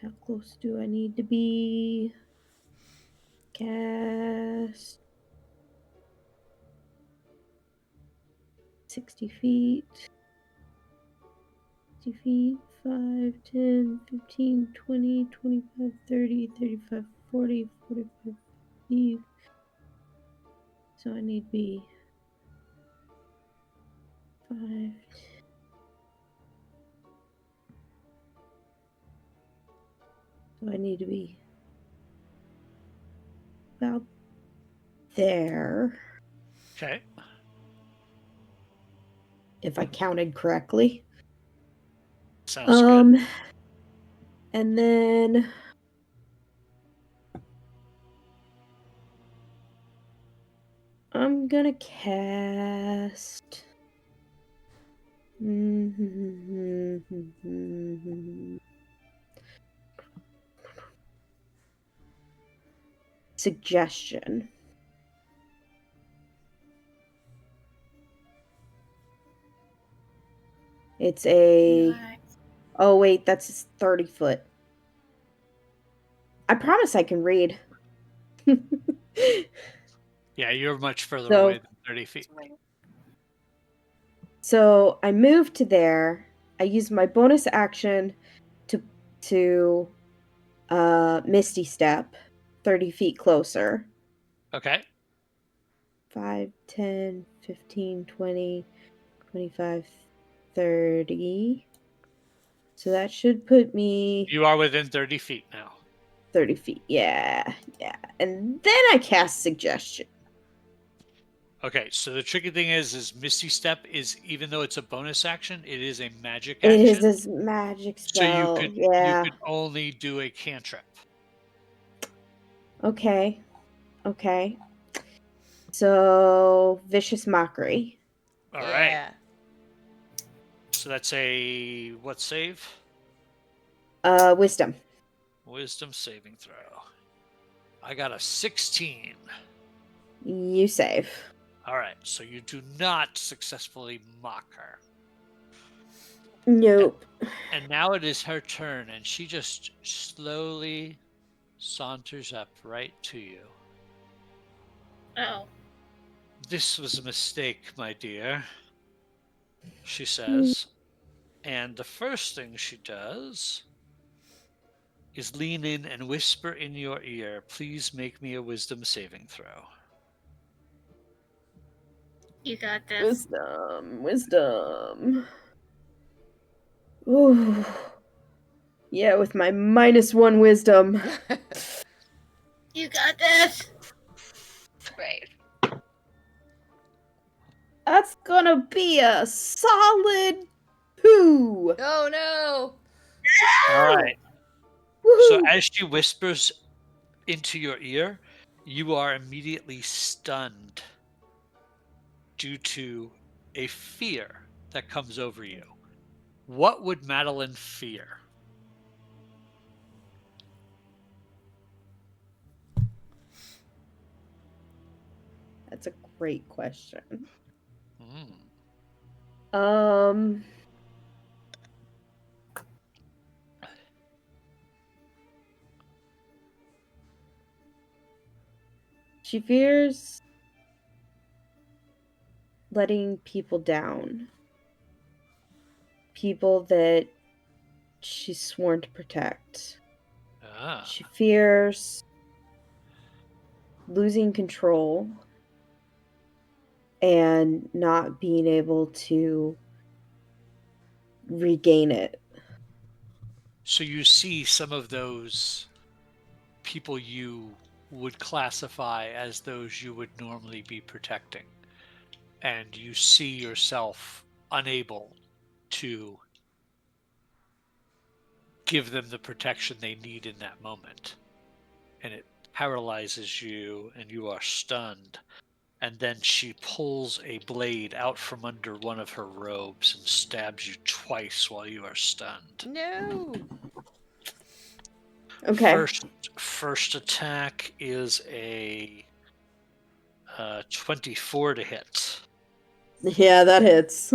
How close do I need to be? Cast 60 feet. 60 feet, 5, 10, 15, 20, 25, 30, 35, 40, 45, 50. So I need to be 5. So I need to be about there. Okay. If I counted correctly. Sounds good. And then I'm gonna cast. Suggestion. It's a. Right. Oh, wait, that's 30 foot. I promise I can read. Yeah, you're much further So- away than 30 feet. So I move to there. I use my bonus action to Misty Step 30 feet closer. Okay. 5, 10, 15, 20, 25, 30. So that should put me You are within 30 feet now. 30 feet. Yeah. And then I cast Suggestion. Okay, so the tricky thing is Misty Step is, even though it's a bonus action, it is a magic It action. is this magic So you spell. could Yeah. only do a cantrip. Okay. So, Vicious Mockery. All right. So that's a what save? Wisdom. Wisdom saving throw. I got a 16. You save. All right, so you do not successfully mock her. Nope. And now it is her turn, and she just slowly saunters up right to you. Oh. This was a mistake, my dear, she says. And the first thing she does is lean in and whisper in your ear, please make me a wisdom saving throw. You got this. Wisdom. Ooh. Yeah, with my -1 wisdom. You got this. Great. That's gonna be a solid 2. Oh no! All right. Woohoo! So as she whispers into your ear, you are immediately stunned due to a fear that comes over you. What would Madeline fear? That's a great question. Hmm. She fears letting people down. People that she's sworn to protect. Ah. She fears losing control and not being able to regain it. So you see some of those people you would classify as those you would normally be protecting. And you see yourself unable to give them the protection they need in that moment. And it paralyzes you and you are stunned. And then she pulls a blade out from under one of her robes and stabs you twice while you are stunned. No! Okay. First attack is a 24 to hit. Yeah, that hits.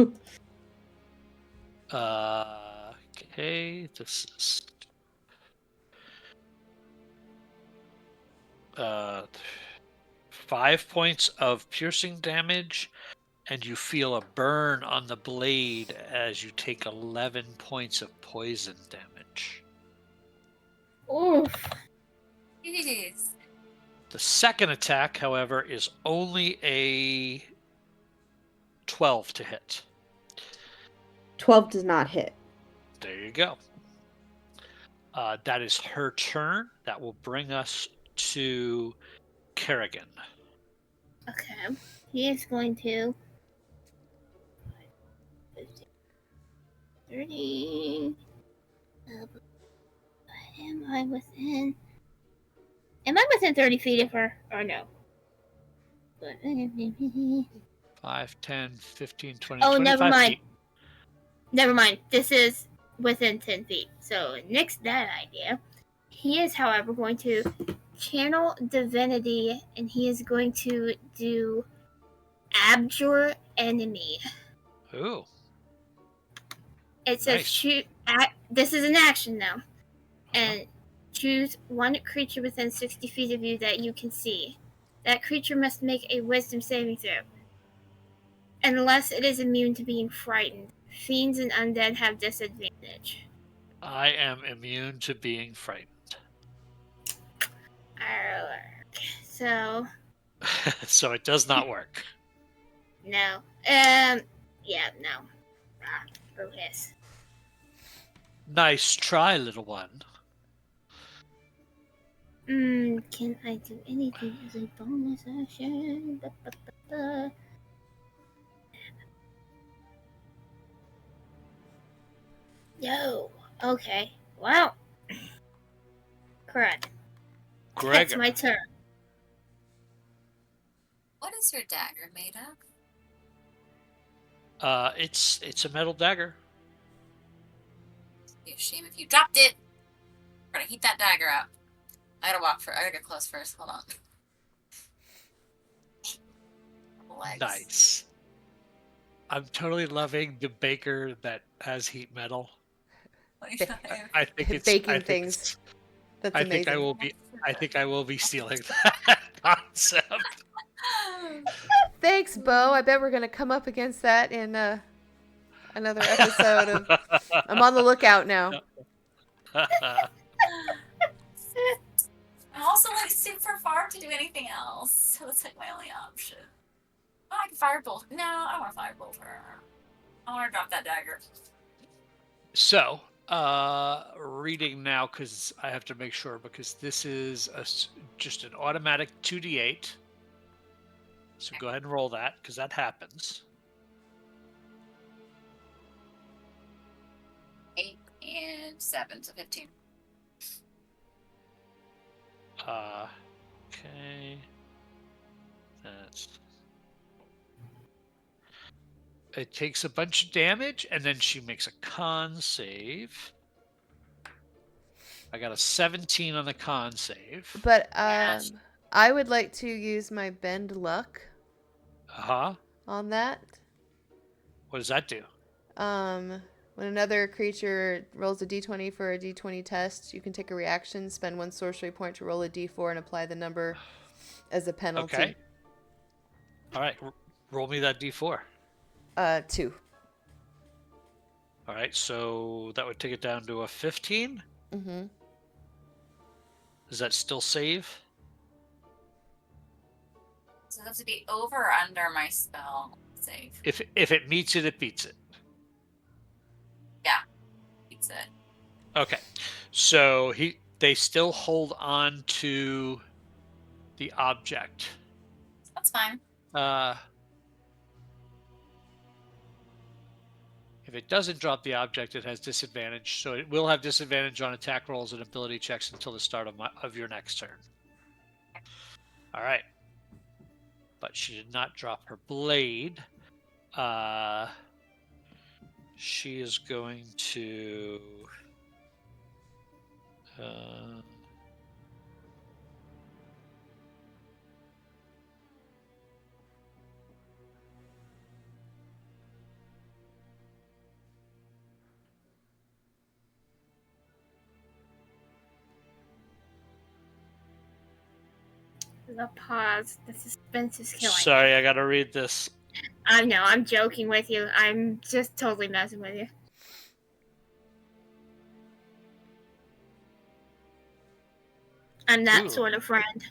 Okay, this is 5 points of piercing damage, and you feel a burn on the blade as you take 11 points of poison damage. Oof. Jeez. The second attack, however, is only a 12 to hit. 12 does not hit. There you go. That is her turn. That will bring us to Kerrigan. Okay. He is going to 30. Am I within 30 feet of her? Or no? 5, 10, 15, 20, Oh, never 25 mind. feet. Never mind. This is within 10 feet. So, nix that idea. He is, however, going to channel divinity, and he is going to do abjure enemy. Ooh. It says Nice. shoot. This is an action now, Uh-huh. and choose one creature within 60 feet of you that you can see. That creature must make a Wisdom saving throw, unless it is immune to being frightened. Fiends and undead have disadvantage. I am immune to being frightened. So So it does not work. no. Yeah, no. Oh yes. Nice try, little one. Can I do anything as a bonus action? No. Okay. Well. Correct. That's Gregor. my turn. What is your dagger made of? It's a metal dagger. It'd be a shame if you dropped it. We're gonna heat that dagger up. I gotta get close first. Hold on. Legs. Nice. I'm totally loving the baker that has heat metal. I think it's Baking things. That's I amazing. think I will be stealing that concept. Thanks, Bo. I bet we're gonna come up against that in another episode of. I'm on the lookout now. I'm also like super far to do anything else, so it's like my only option. Oh, I can firebolt. No, I don't want to firebolt her. I want to drop that dagger. So, reading now because I have to make sure because this is just an automatic 2d8. So go ahead and roll that because that happens. 8 and 7, so 15. Okay. That's. It takes a bunch of damage, and then she makes a con save. I got a 17 on the con save. But I would like to use my bend luck on that. What does that do? When another creature rolls a d20 for a d20 test, you can take a reaction, spend 1 sorcery point to roll a d4, and apply the number as a penalty. Okay. All right. Roll me that d4. 2. All right. So that would take it down to a 15. Mm-hmm. Does that still save? So that's to be over or under my spell save. If it meets it, it beats it. Yeah, beats it. Okay. So they still hold on to the object. That's fine. If it doesn't drop the object, it has disadvantage. So it will have disadvantage on attack rolls and ability checks until the start of your next turn. All right. But she did not drop her blade. She is going to... The pause. The suspense is killing. Sorry, I gotta read this. I know. I'm joking with you. I'm just totally messing with you. I'm that sort of friend.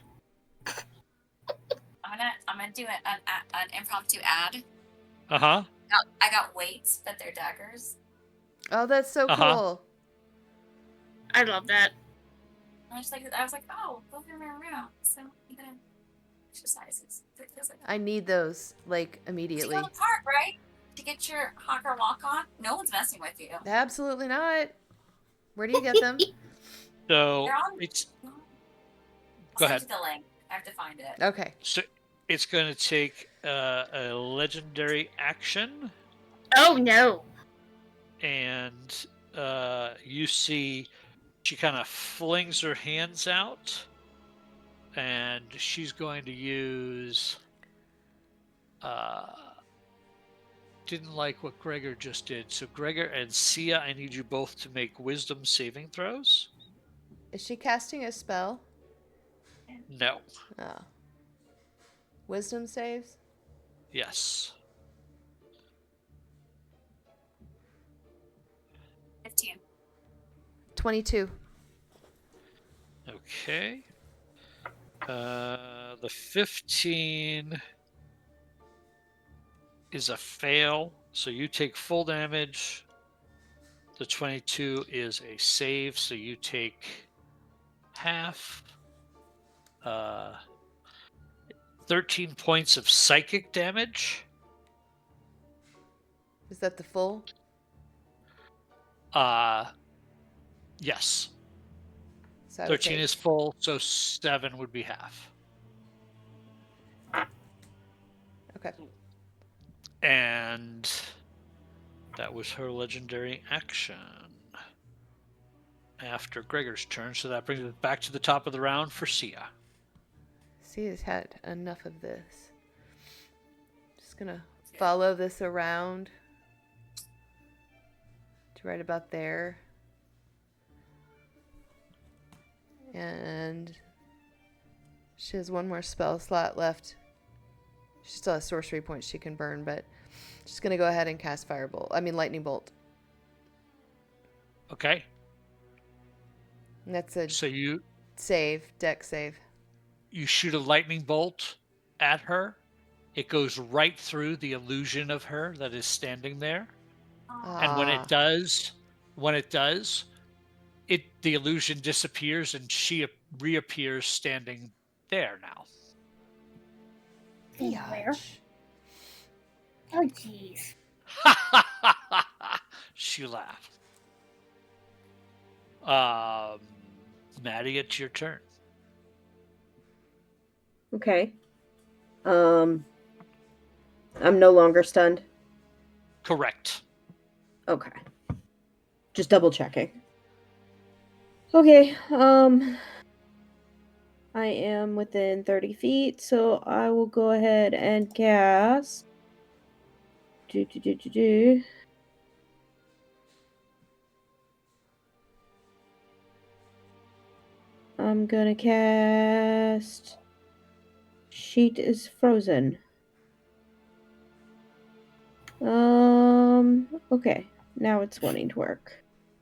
I'm gonna do an impromptu ad. Uh-huh. I got weights, but they're daggers. Oh, that's so cool. I love that. I was like, oh, those are around. So you gotta exercises. I need those like immediately. You go to the park, right? To get your hawker walk on. No one's messing with you. Absolutely not. Where do you get them? So it's. Go ahead. Send you the link. I have to find it. Okay. So It's going to take a legendary action, Oh no! and you see she kind of flings her hands out, and she's going to use. Didn't like what Gregor just did. So Gregor and Sia, I need you both to make wisdom saving throws. Is she casting a spell? No. Oh. Wisdom saves? Yes. 15. 22. Okay. The 15 is a fail, so you take full damage. The 22 is a save, so you take half. 13 points of psychic damage. Is that the full? Yes. So I would 13 take- is full, so 7 would be half. Okay. And that was her legendary action. After Gregor's turn, so that brings us back to the top of the round for Sia. Sia's had enough of this. Just gonna follow this around to right about there. And she has one more spell slot left. She still has sorcery points she can burn, but she's gonna go ahead and cast lightning bolt. Okay. And that's a So you deck save. shoot a lightning bolt at her. It goes right through the illusion of her that is standing there. And when it does, the illusion disappears and she reappears standing there now. Where? Yatch. Oh jeez. She laughed. Maddie, it's your turn. Okay. I'm no longer stunned. Correct. Okay. Just double checking. Okay, I am within 30 feet, so I will go ahead and cast. I'm gonna cast. Sheet is frozen. Okay. Now it's wanting to work.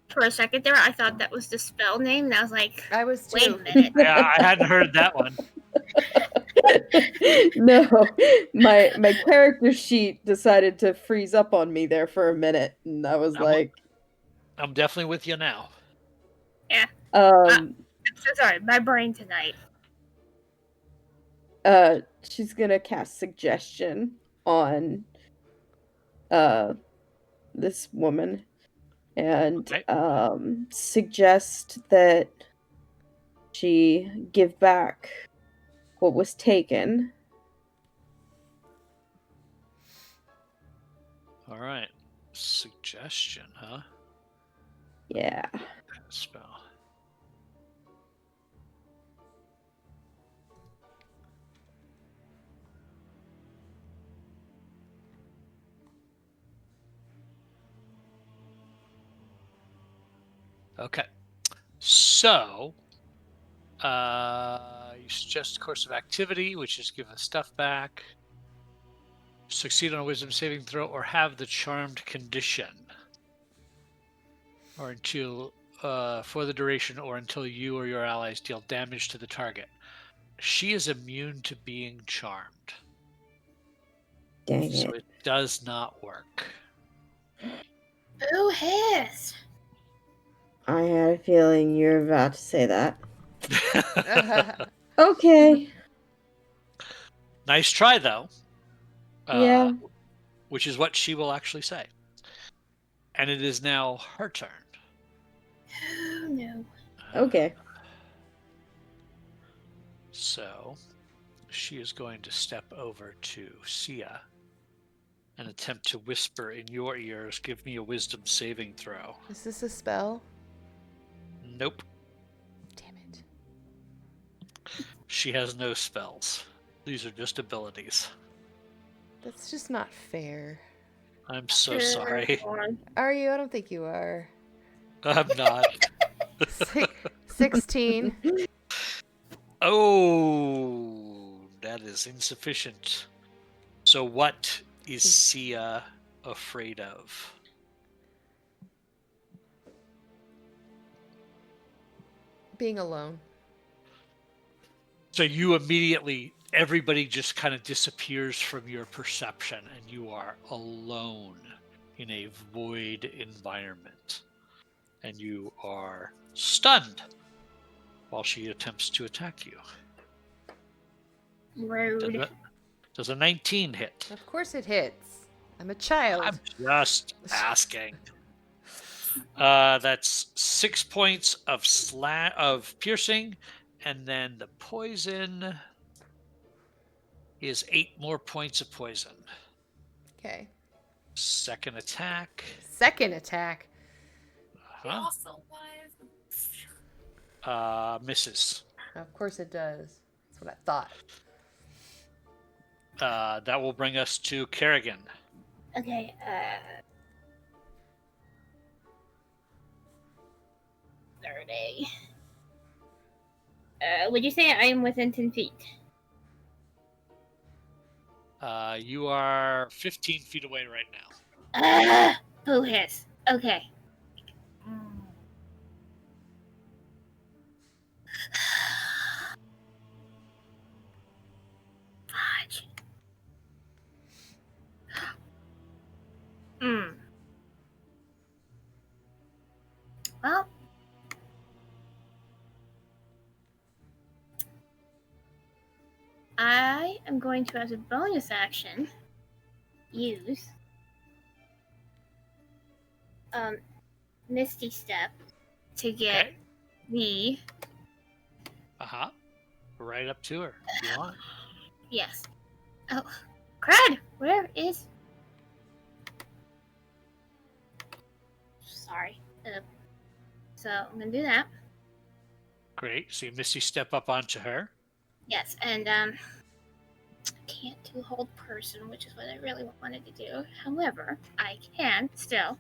For a second there, I thought that was the spell name, and I was like, I was wait too. a minute. Yeah, I hadn't heard that one. No, my character sheet decided to freeze up on me there for a minute, and I was I'm definitely with you now. Yeah. um, I'm so sorry, my brain tonight. she's gonna cast suggestion on this woman and Okay. suggest that she give back what was taken. All right. Suggestion, huh? Yeah. Spell. Okay. So, you suggest a course of activity, which is give the stuff back, succeed on a wisdom saving throw, or have the charmed condition, or until for the duration, or until you or your allies deal damage to the target. She is immune to being charmed. Dang So it. it does not work. Who has? I had a feeling you were about to say that. Okay. Nice try, though. Yeah. Which is what she will actually say. And it is now her turn. Oh no. Okay. So she is going to step over to Sia and attempt to whisper in your ears. Give me a wisdom saving throw. Is this a spell? Nope. Damn it. She has no spells. These are just abilities. That's just not fair. I'm so sorry. Are you? I don't think you are. I'm not. 16. Oh, that is insufficient. So what is Sia afraid of? Being alone. So you immediately, everybody just kind of disappears from your perception, and you are alone in a void environment. And you are stunned while she attempts to attack you. Rude. Does a 19 hit? Of course it hits. I'm a child. I'm just asking. That's 6 points of piercing, and then the poison is 8 more points of poison. Okay. Second attack. Second attack. Also Misses. Of course it does. That's what I thought. That will bring us to Kerrigan. Okay, third A. Would you say I am within 10 feet? You are 15 feet away right now. Who his? Okay. Fudge. Well, I am going to, as a bonus action, use Misty Step to get Okay. the Right up to her if you want. yes. Oh, crud! Where is? Sorry. So I'm gonna do that. Great. So you Misty step up onto her. Yes, and can't do hold person, which is what I really wanted to do. However, I can still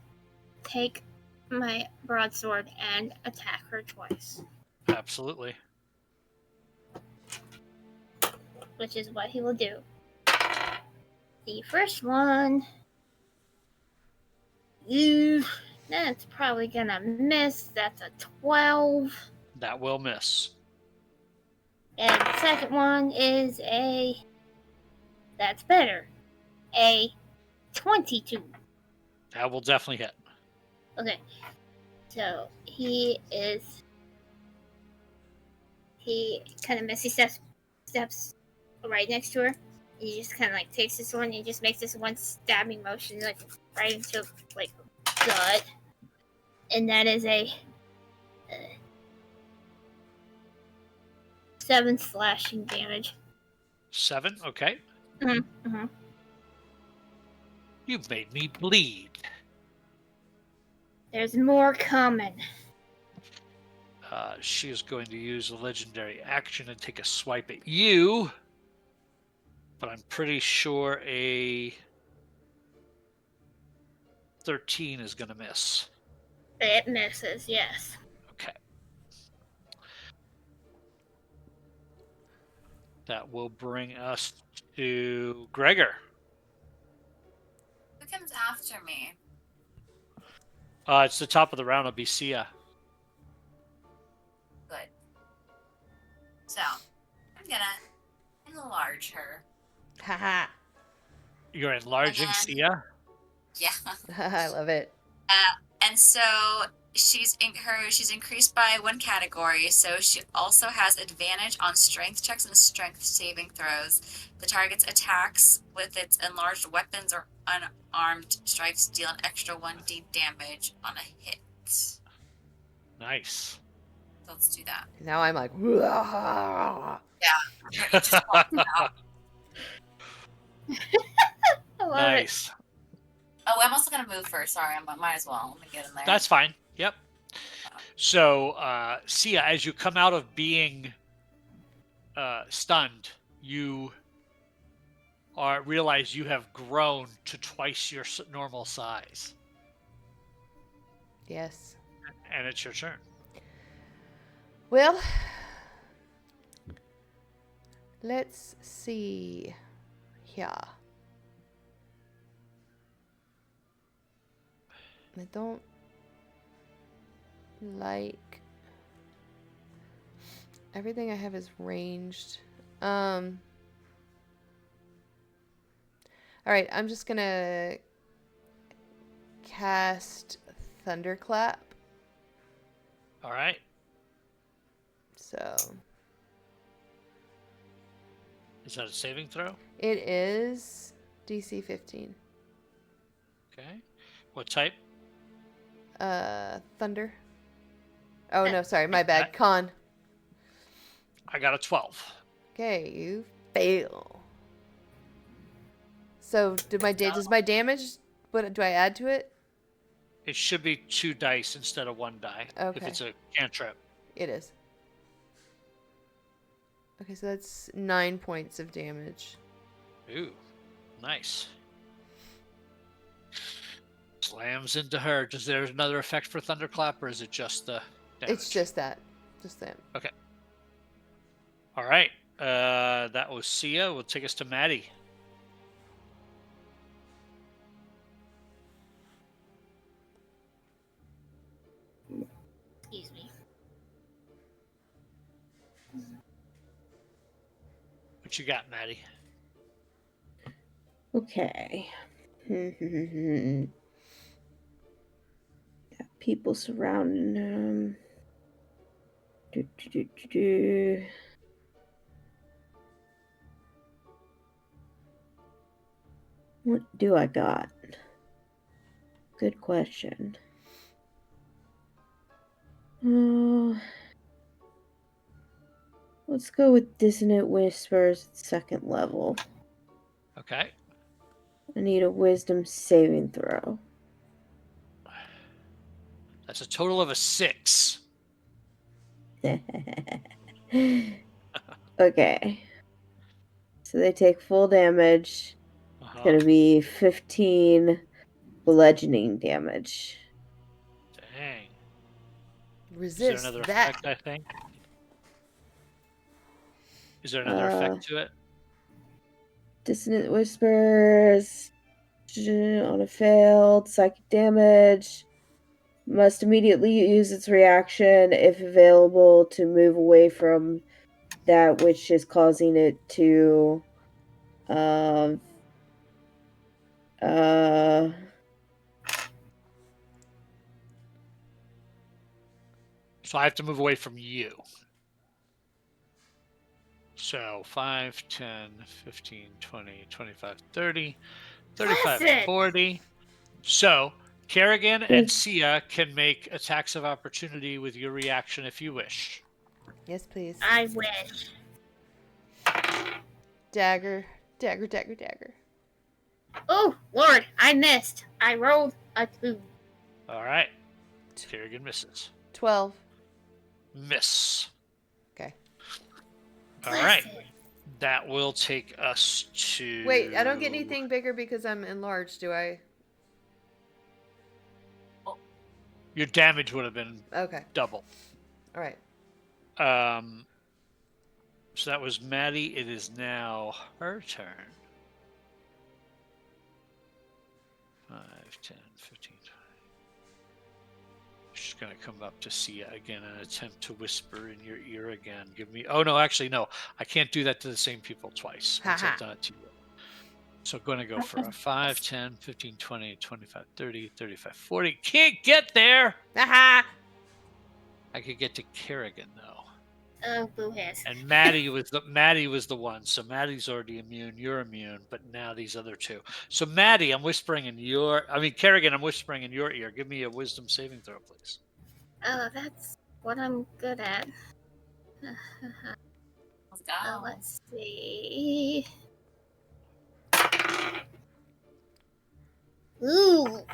take my broadsword and attack her twice, Absolutely. which is what he will do. The first one, that's probably gonna miss. That's a 12. That will miss. And the second one is that's better, a 22. That will definitely hit. Okay, so he kind of messy steps right next to her. He just kind of like takes this one and just makes this one stabbing motion, like right into like gut, and that is a 7 slashing damage. 7. Okay. Mm-hmm. You've made me bleed. There's more coming. She is going to use a legendary action and take a swipe at you. But I'm pretty sure a 13 is going to miss. It misses, yes. Okay. That will bring us to Gregor. who comes after me? It's the top of the round. It'll be Sia. Good. So I'm gonna enlarge her. Haha. You're enlarging And Sia? Yeah. I love it. And so she's increased by 1 category, so she also has advantage on strength checks and strength saving throws. The target's attacks with its enlarged weapons or unarmed strikes deal an extra 1d damage on a hit. Nice. Let's do that. Now I'm like, Yeah. You just walked out. I love it. Nice. Oh, I'm also gonna move first. Sorry, I might as well. Let me get in there. That's fine. Yep. So, Sia, as you come out of being stunned, you realize you have grown to twice your normal size, yes. and it's your turn. Well, let's see. Yeah. I don't like everything I have is ranged. All right, I'm just gonna cast Thunderclap. All right. So Is that a saving throw? it is DC 15. Okay. What type? Thunder. Oh no, sorry, my bad. Con. I got a 12. Okay, you fail. So does my damage? What do I add to it? It should be 2 dice instead of 1 die if Okay. it's a cantrip. It is. Okay, so that's 9 points of damage. Ooh, nice. Slams into her. Does there another effect for Thunderclap, or is it just the damage? It's just that. Just that. Okay. All right. That was Sia. We'll take us to Maddie. Excuse me. What you got, Maddie? Okay. Got people surrounding him. What do I got? Good question. Let's go with Dissonant Whispers at 2nd level. Okay. I need a Wisdom saving throw. That's a total of a 6. Okay. So they take full damage. It's going to be 15 bludgeoning damage. Dang. Resist Is there another that. effect, I think? Is there another effect to it? Dissonant Whispers. On a failed psychic damage. Must immediately use its reaction, if available, to move away from that which is causing it to So I have to move away from you. So 5, 10, 15, 20, 25, 30, 35, Listen. 40. So Kerrigan and Sia can make attacks of opportunity with your reaction if you wish. Yes, please. I wish. Dagger. Dagger, dagger, dagger. Oh, Lord, I missed. I rolled a 2. All right. Kerrigan misses. 12. Miss. Okay. All right. That will take us to... Wait, I don't get anything bigger because I'm enlarged, do I? Your damage would have been Okay. double. All right. So that was Maddie. It is now her turn. 5, 10, 15, 20. She's going to come up to Sia again and attempt to whisper in your ear again. Give me... Oh, no, actually, no. I can't do that to the same people twice. Once I've done it to you. So going to go for a 5, 10, 15, 20, 25, 30, 35, 40. Can't get there! Haha! I could get to Kerrigan, though. Oh, boo has. And Maddie was the one. So Maddie's already immune. You're immune, but now these other two. So Maddie, Kerrigan, I'm whispering in your ear. Give me a wisdom saving throw, please. Oh, that's what I'm good at. Let's go. Let's see. Ooh.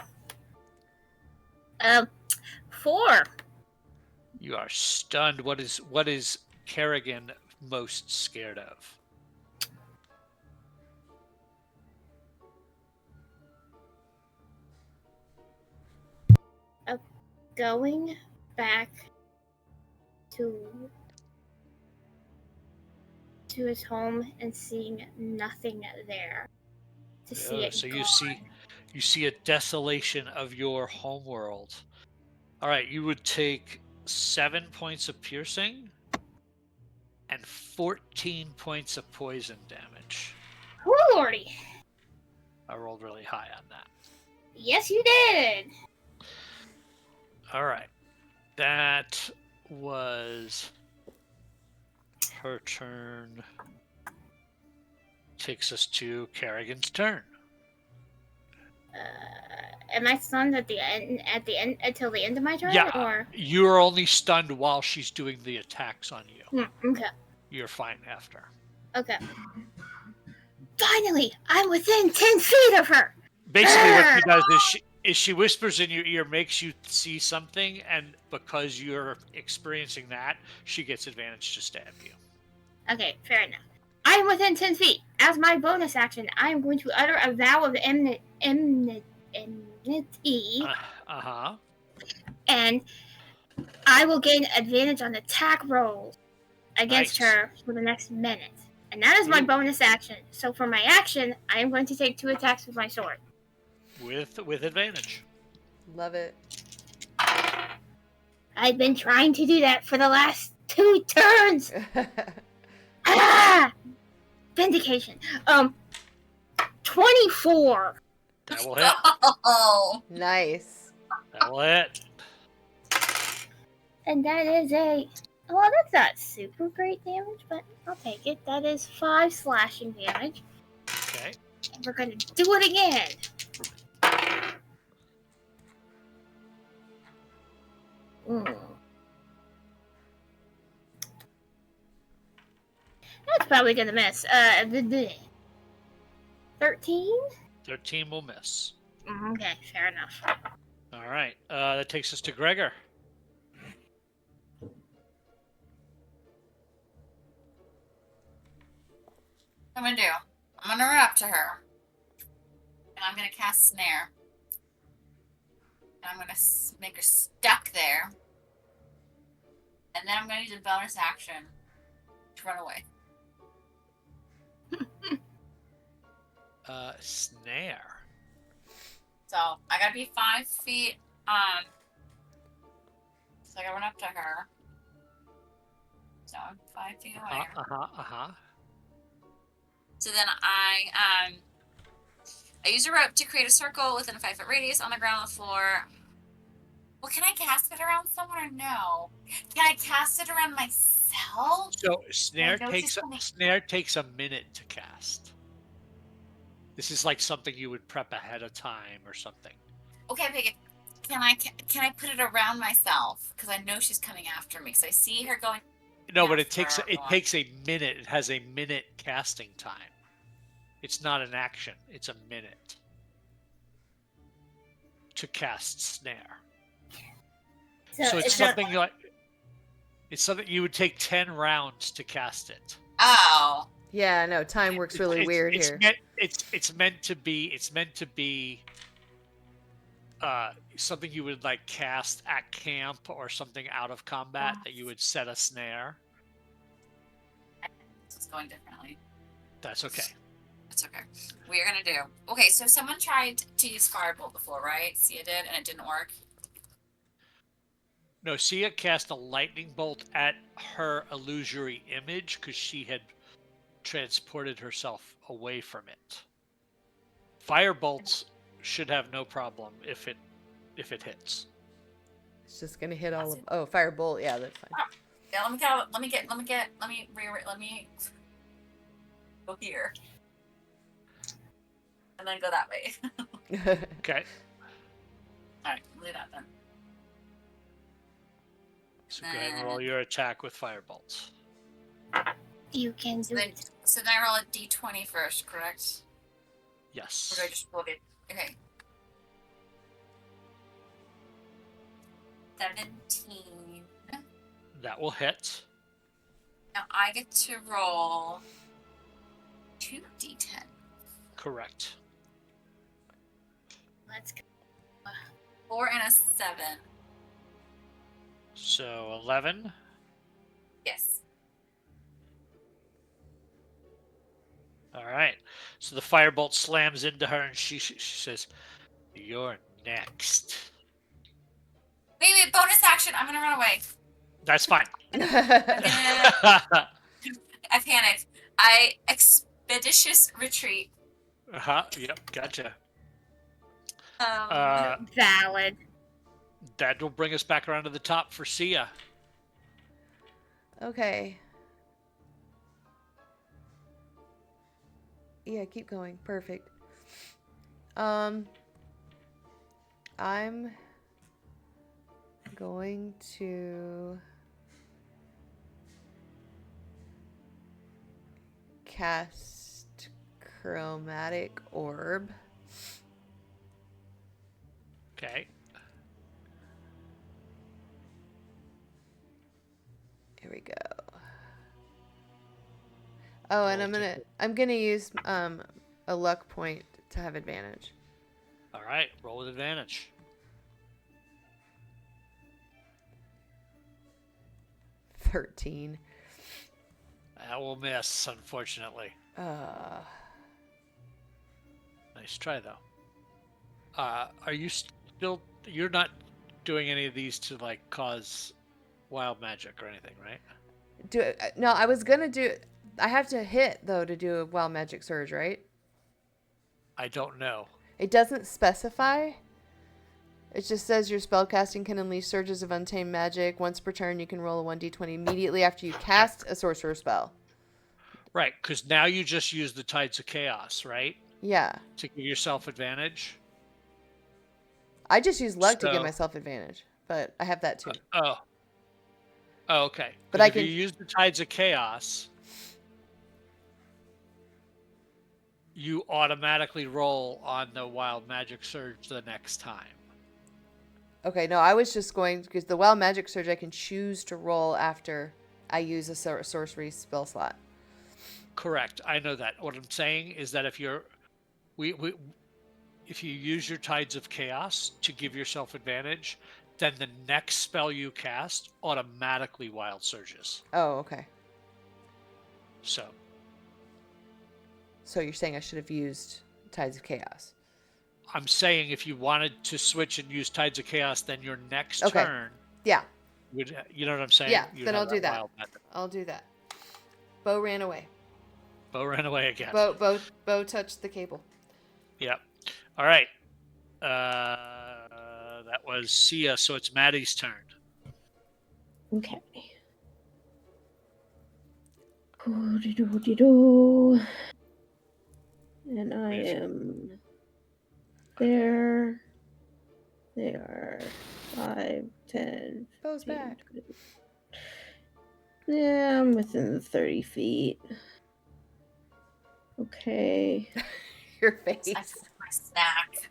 4. You are stunned. What is Kerrigan most scared of? Going back to his home and seeing nothing there. To see it So gone. you see a desolation of your homeworld. All right, you would take 7 points of piercing and 14 points of poison damage. Oh, lordy. I rolled really high on that. Yes, you did. All right. That was her turn. Takes us to Kerrigan's turn. Am I stunned at the end until the end of my turn? Yeah, Or you're only stunned while she's doing the attacks on you. okay. You're fine after. Okay. Finally, I'm within 10 feet of her. Basically, what she does is she whispers in your ear, makes you see something, and because you're experiencing that, she gets advantage to stab you. Okay, fair enough. I'm within 10 feet. As my bonus action, I'm going to utter a vow of enmity. And I will gain advantage on attack rolls against her for the next minute. And that is my bonus action. So for my action, I am going to take 2 attacks with my sword. With advantage. Love it. I've been trying to do that for the last 2 turns. Ah! Vindication. 24. That will hit. Oh, Nice. That will hit. And that is well, that's not super great damage, but I'll take it. That is 5 slashing damage. Okay. And we're gonna do it again. That's probably gonna miss. 13? 13 will miss. Okay, fair enough. All right. That takes us to Gregor. what I'm gonna do? I'm gonna run up to her, and I'm gonna cast snare, and I'm gonna make her stuck there, and then I'm gonna use a bonus action to run away. Snare. So I gotta be 5 feet. So I gotta run up to her. So I'm 5 feet away. So then I use a rope to create a circle within a 5-foot radius on the ground on the floor. Well, can I cast it around someone or no? Can I cast it around myself? So snare No, takes a minute to cast. This is like something you would prep ahead of time or something. Okay, Pig. Can I put it around myself? Because I know she's coming after me. Because I see her going. No, but it takes a minute. It has a minute casting time. It's not an action. It's a minute to cast snare. So it's something like you would take 10 rounds to cast it. Oh. Yeah, no, time works really weird here. It's meant to be something you would like cast at camp or something out of combat that you would set a snare. It's going differently. That's okay. That's okay. We're gonna do. Okay, so someone tried to use Firebolt before, right? Sia did, and it didn't work. No, Sia cast a lightning bolt at her illusory image because she had transported herself away from it. Firebolts should have no problem if it hits. It's just gonna hit all of. Oh, firebolt. Yeah, that's fine. Yeah, let me go here, and then go that way. Okay. All right, we'll do that then. So go ahead and roll your attack with firebolts. You can do it. So then I roll a d20 first, correct? Yes. Or do I just roll it? Okay. 17. That will hit. Now I get to roll 2d10. Correct. Let's go. 4 and a 7. So 11. Yes. All right. So the firebolt slams into her, and she says, "You're next." Wait, bonus action. I'm gonna run away. That's fine. I'm gonna... I panicked. I expeditious retreat. Yep. Gotcha. Valid. That will bring us back around to the top for Sia. Okay. Yeah, keep going. Perfect. I'm going to cast Chromatic Orb. Okay. Here we go. Oh, and I'm gonna use a luck point to have advantage. All right. Roll with advantage. 13. That will miss, unfortunately. Nice try, though. Are you still... You're not doing any of these to, like, cause wild magic or anything, right? No, I was gonna do... I have to hit, though, to do a wild magic surge, right? I don't know. It doesn't specify. It just says your spellcasting can unleash surges of untamed magic. Once per turn, you can roll a 1d20 immediately after you cast a sorcerer spell. Right, because now you just use the Tides of Chaos, right? Yeah. To give yourself advantage. I just use luck to give myself advantage, but I have that too. Oh, okay. But if you use the Tides of Chaos, you automatically roll on the Wild Magic Surge the next time. Okay, no, I was just going... Because the Wild Magic Surge I can choose to roll after I use a sorcery spell slot. Correct. I know that. What I'm saying is that if you're... If you use your Tides of Chaos to give yourself advantage, then the next spell you cast automatically wild surges. Oh, okay. So you're saying I should have used Tides of Chaos? I'm saying if you wanted to switch and use Tides of Chaos, then your next turn... Yeah. Would, you know what I'm saying? Yeah, then I'll do that. I'll do that. Bo ran away. Bo ran away again. Bo touched the cable. Yep. All right. That was Sia, so it's Maddie's turn. Okay. Do-do-do-do-do. And I am there. They are 5, 10. Bo's 15, back. 20. Yeah, I'm within 30 feet. Okay. Your face. I took my snack.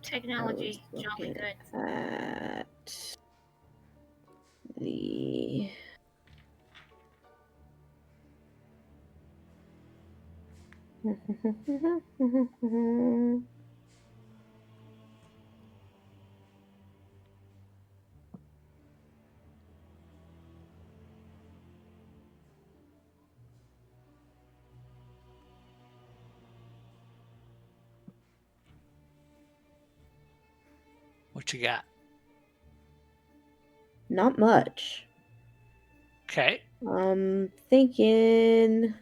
Technology, jolly good. At the What you got? not much. Okay. Thinking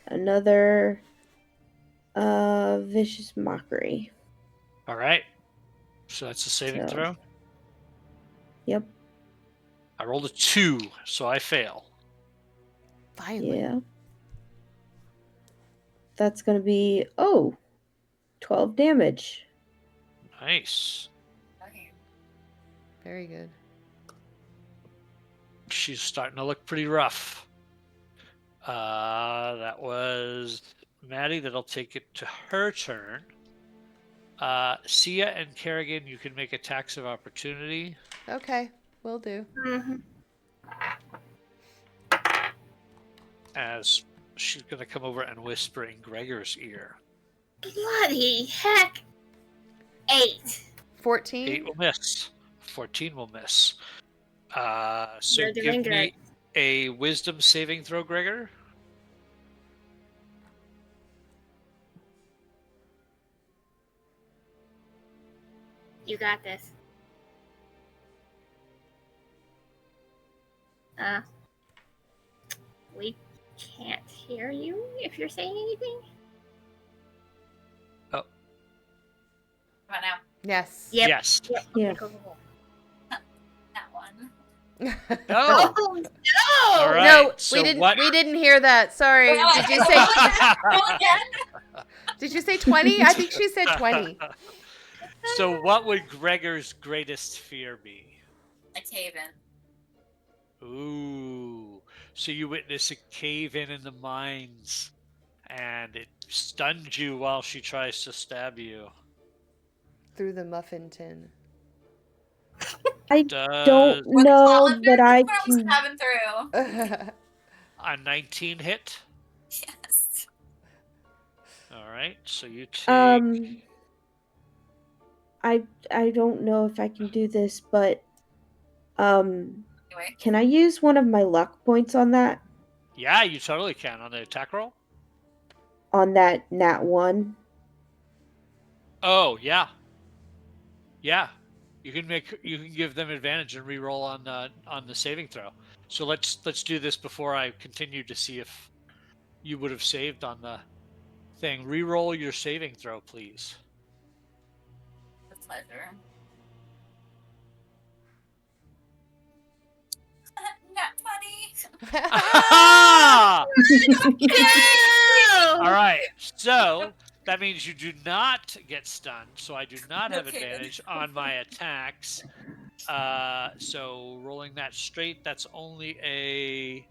another vicious mockery. All right. So that's a saving throw. Yep. I rolled a 2, so I fail. Finally. Yeah. That's going to be 12 damage. Nice. Okay. Very good. She's starting to look pretty rough. That was Maddie. That'll take it to her turn. Sia and Kerrigan, you can make attacks of opportunity. Okay, will do. Mm-hmm. As she's going to come over and whisper in Gregor's ear. Bloody heck! 8. 14. 8 will miss. 14 will miss. So You're doing give me a wisdom saving throw, Gregor. You got this. We can't hear you if you're saying anything. Oh. Come on now. Yes. Yep. Yes. Yep. Yeah. Okay, cool. That one. Oh. Oh no! All right. No, So we didn't. what- We didn't hear that. Sorry. Wait, Did you wait, say? roll again? Did you say 20? I think she said 20. So what would Gregor's greatest fear be? A cave-in. Ooh. So you witness a cave-in the mines, and it stuns you while she tries to stab you. Through the muffin tin. I Does don't With know colander, that I that's what can. I was stabbing through. a 19 hit? Yes. All right. So you take. I don't know if I can do this, but Anyway. can I use one of my luck points on that? Yeah, you totally can on the attack roll. On that nat 1? Oh yeah. Yeah. You can give them advantage and re-roll on the saving throw. So let's do this before I continue to see if you would have saved on the thing. Re-roll your saving throw, please. With pleasure. Not 20. Ah! No! All right. So that means you do not get stunned. So I do not have Okay. advantage on my attacks. So rolling that straight, that's only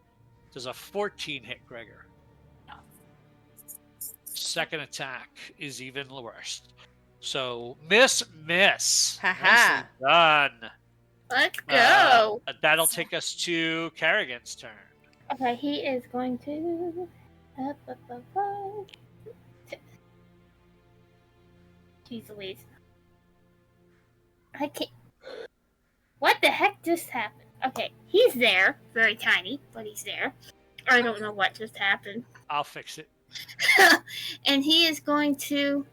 does a 14 hit Gregor. No. Second attack is even worse. So miss. Ha-ha. Nicely done. Let's go. That'll take us to Kerrigan's turn. Okay, he is going to. Jeez Louise. I can't. What the heck just happened? Okay, he's there. Very tiny, but he's there. I don't know what just happened. I'll fix it. And he is going to.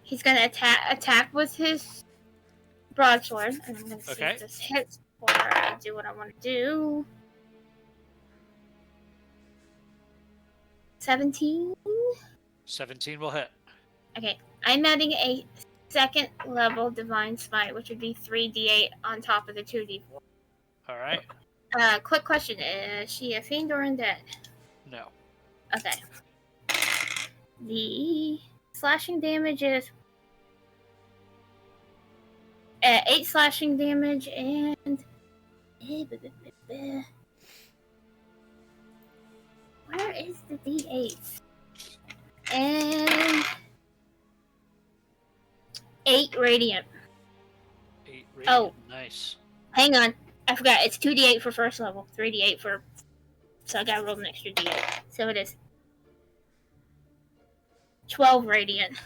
He's going to attack with his broadsword. And I'm going to see Okay. if this hits before I do what I want to do. 17. 17 will hit. Okay, I'm adding a second level divine smite, which would be 3d8 on top of the 2d4. All right. Quick question: is she a fiend or undead? No. Okay. The slashing damage is 8 slashing damage and where is the d8? And 8 radiant. 8 radiant. Oh. Nice. Hang on, I forgot. It's 2d8 for first level, 3d8 for. So I gotta roll an extra d8. So it is 12 radiant.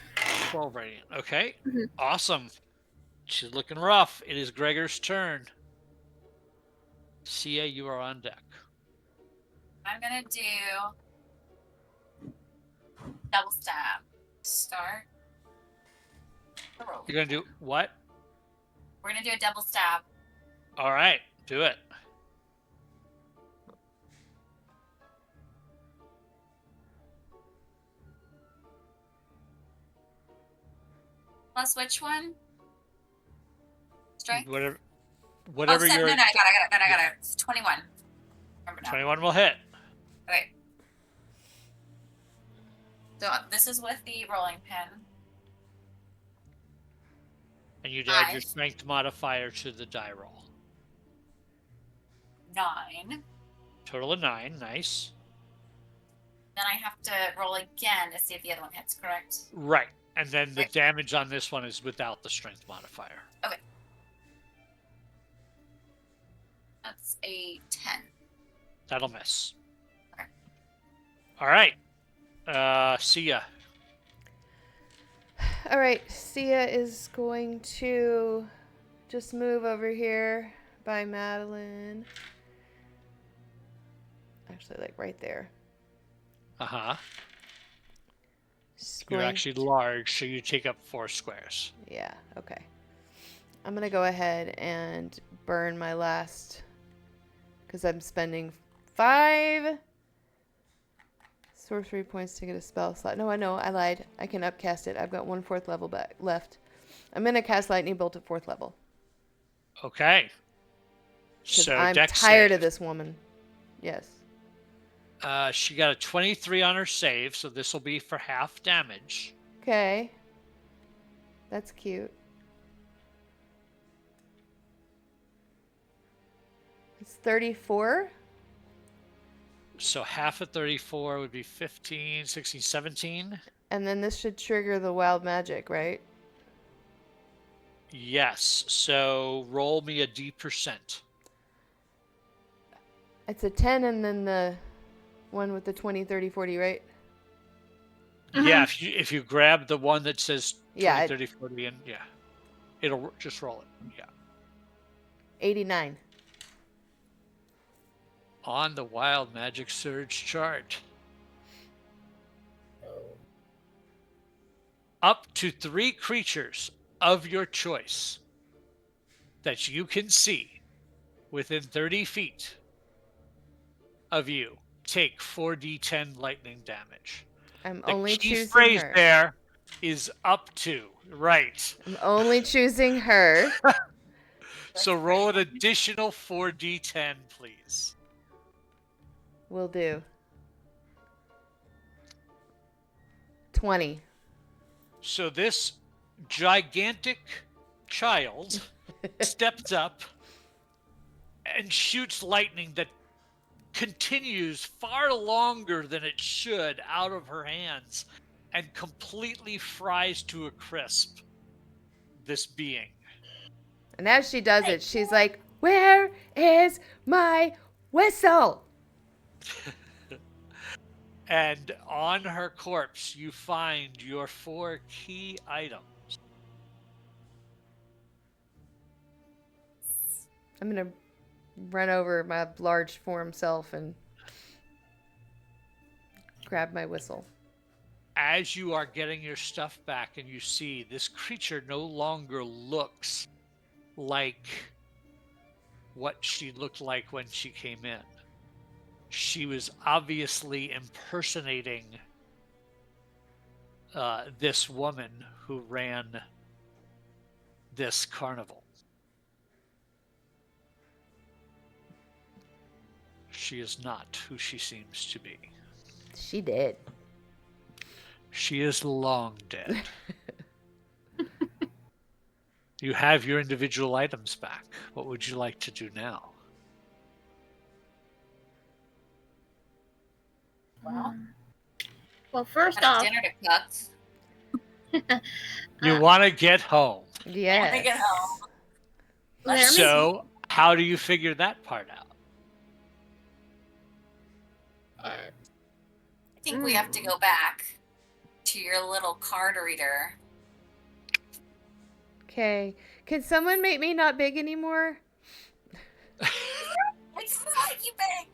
12 radiant. Okay. Mhm. Awesome. She's looking rough. It is Gregor's turn. Sia, you are on deck. I'm gonna do double stab. Start the roll. You're going to do what? We're gonna do a double stab. All right. Do it. Plus which one? Strength? Whatever Oh, your no, I got it. It's 21. Remember now. 21 will hit. Okay. So this is with the rolling pin. And you'd add your 5. strength modifier to the die roll. 9. Total of 9. Nice. Then I have to roll again to see if the other one hits, correct? Right. And then the damage on this one is without the strength modifier. Okay. That's a 10. That'll miss. Okay. All right. Sia. All right, Sia is going to just move over here by Madeline. Actually, like right there. Uh-huh. She's You're going- actually large, so you take up 4 squares. Yeah, okay. I'm going to go ahead and burn my last, because I'm spending 5 sorcery points to get a spell slot. No, I know, I lied. I can upcast it. I've got 1 4th level back left. I'm going to cast Lightning Bolt at 4th level. Okay. Because So I'm Dex tired save. of this woman. Yes. She got a 23 on her save, so this will be for half damage. Okay. That's cute. It's 34. So half of 34 would be 15, 16, 17. And then this should trigger the wild magic, right? Yes. So roll me a D%. It's a 10 and then the one with the 20, 30, 40, right? Yeah, if you grab the one that says 20, Yeah, 30, 40, and yeah, it'll just roll it. Yeah. 89. On the Wild Magic Surge chart. Up to 3 creatures of your choice that you can see within 30 feet of you take 4d10 lightning damage. I'm The only key choosing phrase her. there is up to. Right. I'm only choosing her. So roll an additional 4d10, please. Will do. 20. So this gigantic child steps up and shoots lightning that continues far longer than it should out of her hands and completely fries to a crisp this being. And as she does it, she's like, "Where is my whistle?" And on her corpse, you find your 4 key items. I'm going to run over my large form self and grab my whistle. As you are getting your stuff back and you see this creature no longer looks like what she looked like when she came in. She was obviously impersonating this woman who ran this carnival. She is not who she seems to be. She did. She is long dead. You have your individual items back. What would you like to do now? Well, first I have off, dinner to cook. You want to get home. Yes. I get home. Let me- So, how do you figure that part out? I think we have to go back to your little card reader. Okay. Can someone make me not big anymore? It's like you big.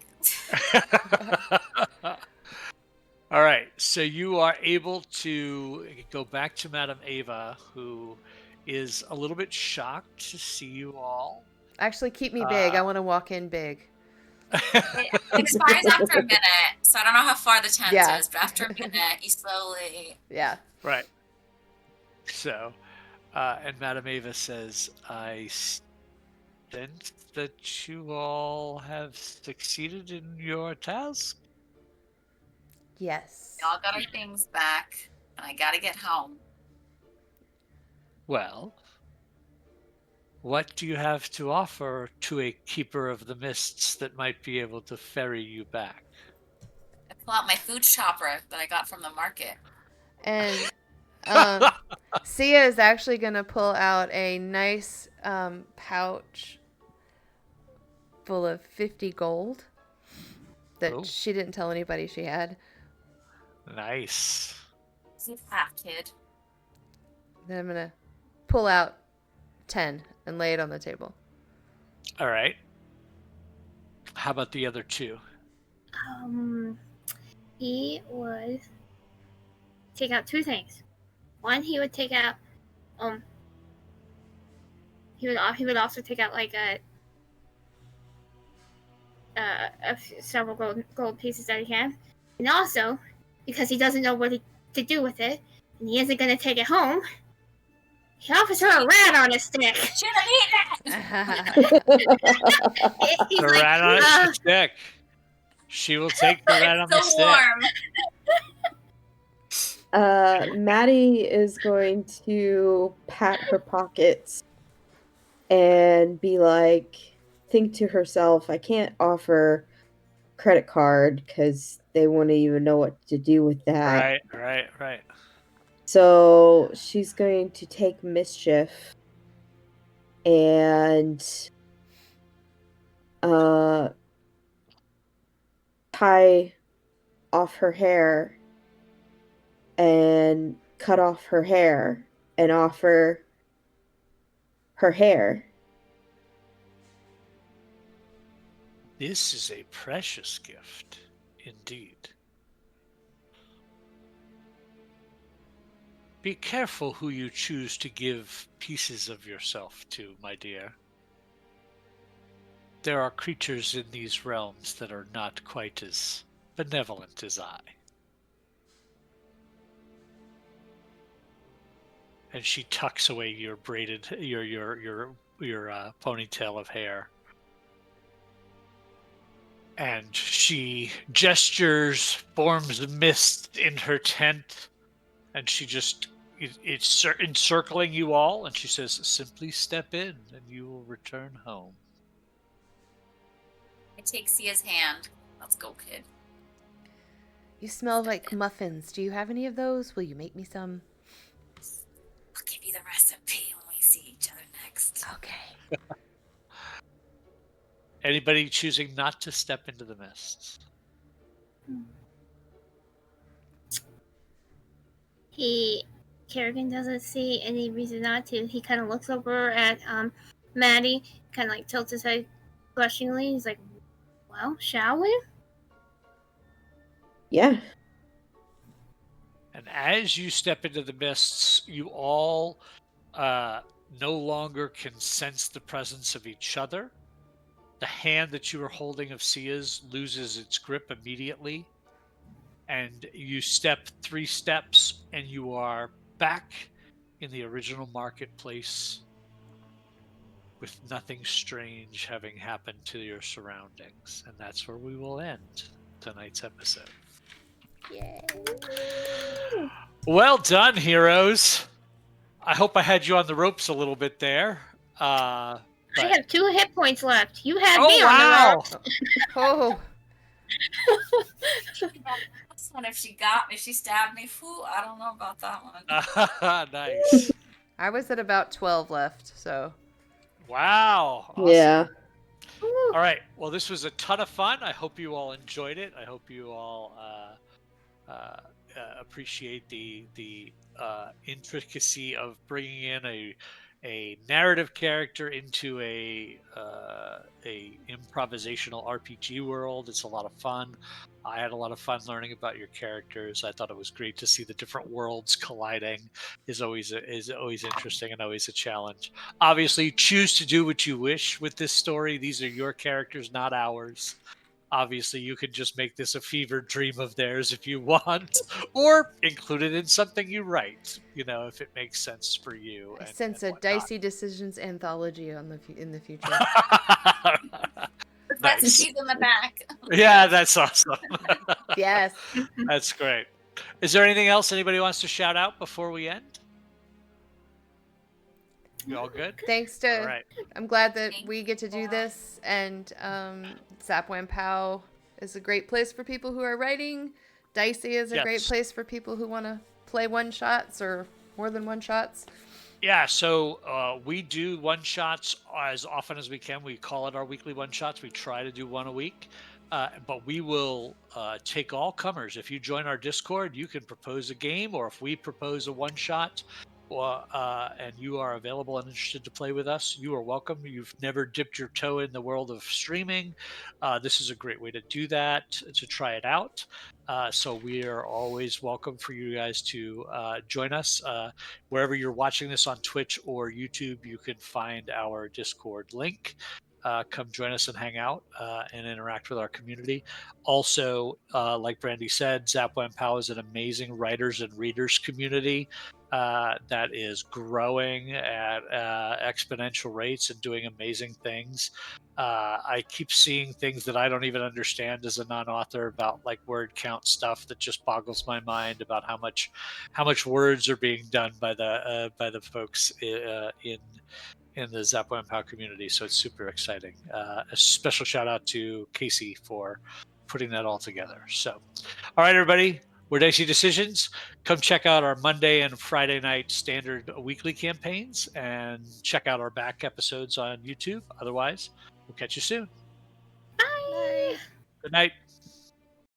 All right, so you are able to go back to Madame Ava, who is a little bit shocked to see you all. Actually, keep me big. I want to walk in big. It expires after a minute, so I don't know how far the tent Yeah. is, but after a minute, you slowly. Yeah. Right. So, and Madame Ava says, I sense that you all have succeeded in your task. Yes. We all got our things back, and I gotta get home. Well, What do you have to offer to a keeper of the mists that might be able to ferry you back? I pull out my food chopper that I got from the market. And Sia is actually going to pull out a nice pouch full of 50 gold that Oh. she didn't tell anybody she had. Nice. See that, kid. Then I'm going to pull out 10 and lay it on the table. All right. How about the other two? He would take out two things. One, he would take out he would also take out like several gold pieces that he had, and also because he doesn't know what to do with it, and he isn't going to take it home, he offers her a rat on a stick. Should have eaten that! He's The like, rat on a stick. She will take the rat on the It's so stick. warm. Maddie is going to pat her pockets and be like, think to herself, I can't offer credit card because they wouldn't even know what to do with that. Right. So she's going to take mischief and tie off her hair and cut off her hair and offer her hair. This is a precious gift, indeed. Be careful who you choose to give pieces of yourself to, my dear. There are creatures in these realms that are not quite as benevolent as I. And she tucks away your braided, your ponytail of hair. And she gestures, forms a mist in her tent, and she just, it's encircling you all, and she says, simply step in, and you will return home. I take Sia's hand. Let's go, kid. You smell like muffins. Do you have any of those? Will you make me some? I'll give you the recipe when we see each other next. Okay. Anybody choosing not to step into the mists? Kerrigan doesn't see any reason not to. He kind of looks over at Maddie, kind of like tilts his head blushingly. He's like, well, shall we? Yeah. And as you step into the mists, you all no longer can sense the presence of each other. The hand that you were holding of Sia's loses its grip immediately. And you step 3 steps, and you are back in the original marketplace with nothing strange having happened to your surroundings. And that's where we will end tonight's episode. Yay. Well done, heroes. I hope I had you on the ropes a little bit there. I have 2 hit points left. You had me wow. on the ropes. Oh. This one, if she stabbed me, I don't know about that one. Nice. I was at about 12 left, so. Wow. Awesome. Yeah. All right. Well, this was a ton of fun. I hope you all enjoyed it. I hope you all appreciate the intricacy of bringing in a narrative character into a improvisational RPG world. It's a lot of fun. I had a lot of fun learning about your characters. I thought it was great to see the different worlds colliding. Is always interesting and always a challenge. Obviously, choose to do what you wish with this story. These are your characters, not ours. Obviously, you could just make this a fevered dream of theirs if you want, or include it in something you write, if it makes sense for you. I sense a Dicey Decisions anthology in the future. That's Nice. she's in the back. Yeah, that's awesome. Yes. That's great. Is there anything else anybody wants to shout out before we end? You all good? Thanks All to. right. I'm glad that Thank we get to do you. this, and Zapwam Pow is a great place for people who are writing. Dicey is a great Yes. place for people who want to play one shots or more than one shots. Yeah, so we do one shots as often as we can. We call it our weekly one shots. We try to do one a week, but we will take all comers. If you join our Discord, you can propose a game, or if we propose a one shot, and you are available and interested to play with us, you are welcome. You've never dipped your toe in the world of streaming. This is a great way to do that, to try it out. So we are always welcome for you guys to join us. Wherever you're watching this on Twitch or YouTube, you can find our Discord link. Come join us and hang out and interact with our community. Also, like Brandy said, Zapwam Pow is an amazing writers and readers community that is growing at exponential rates and doing amazing things. I keep seeing things that I don't even understand as a non-author about like word count stuff that just boggles my mind about how much words are being done by the folks in the Zapwam Pow community. So it's super exciting. A special shout out to Casey for putting that all together. So, all right, everybody. We're Dicey Decisions. Come check out our Monday and Friday night standard weekly campaigns and check out our back episodes on YouTube. Otherwise, we'll catch you soon. Bye. Bye. Good night.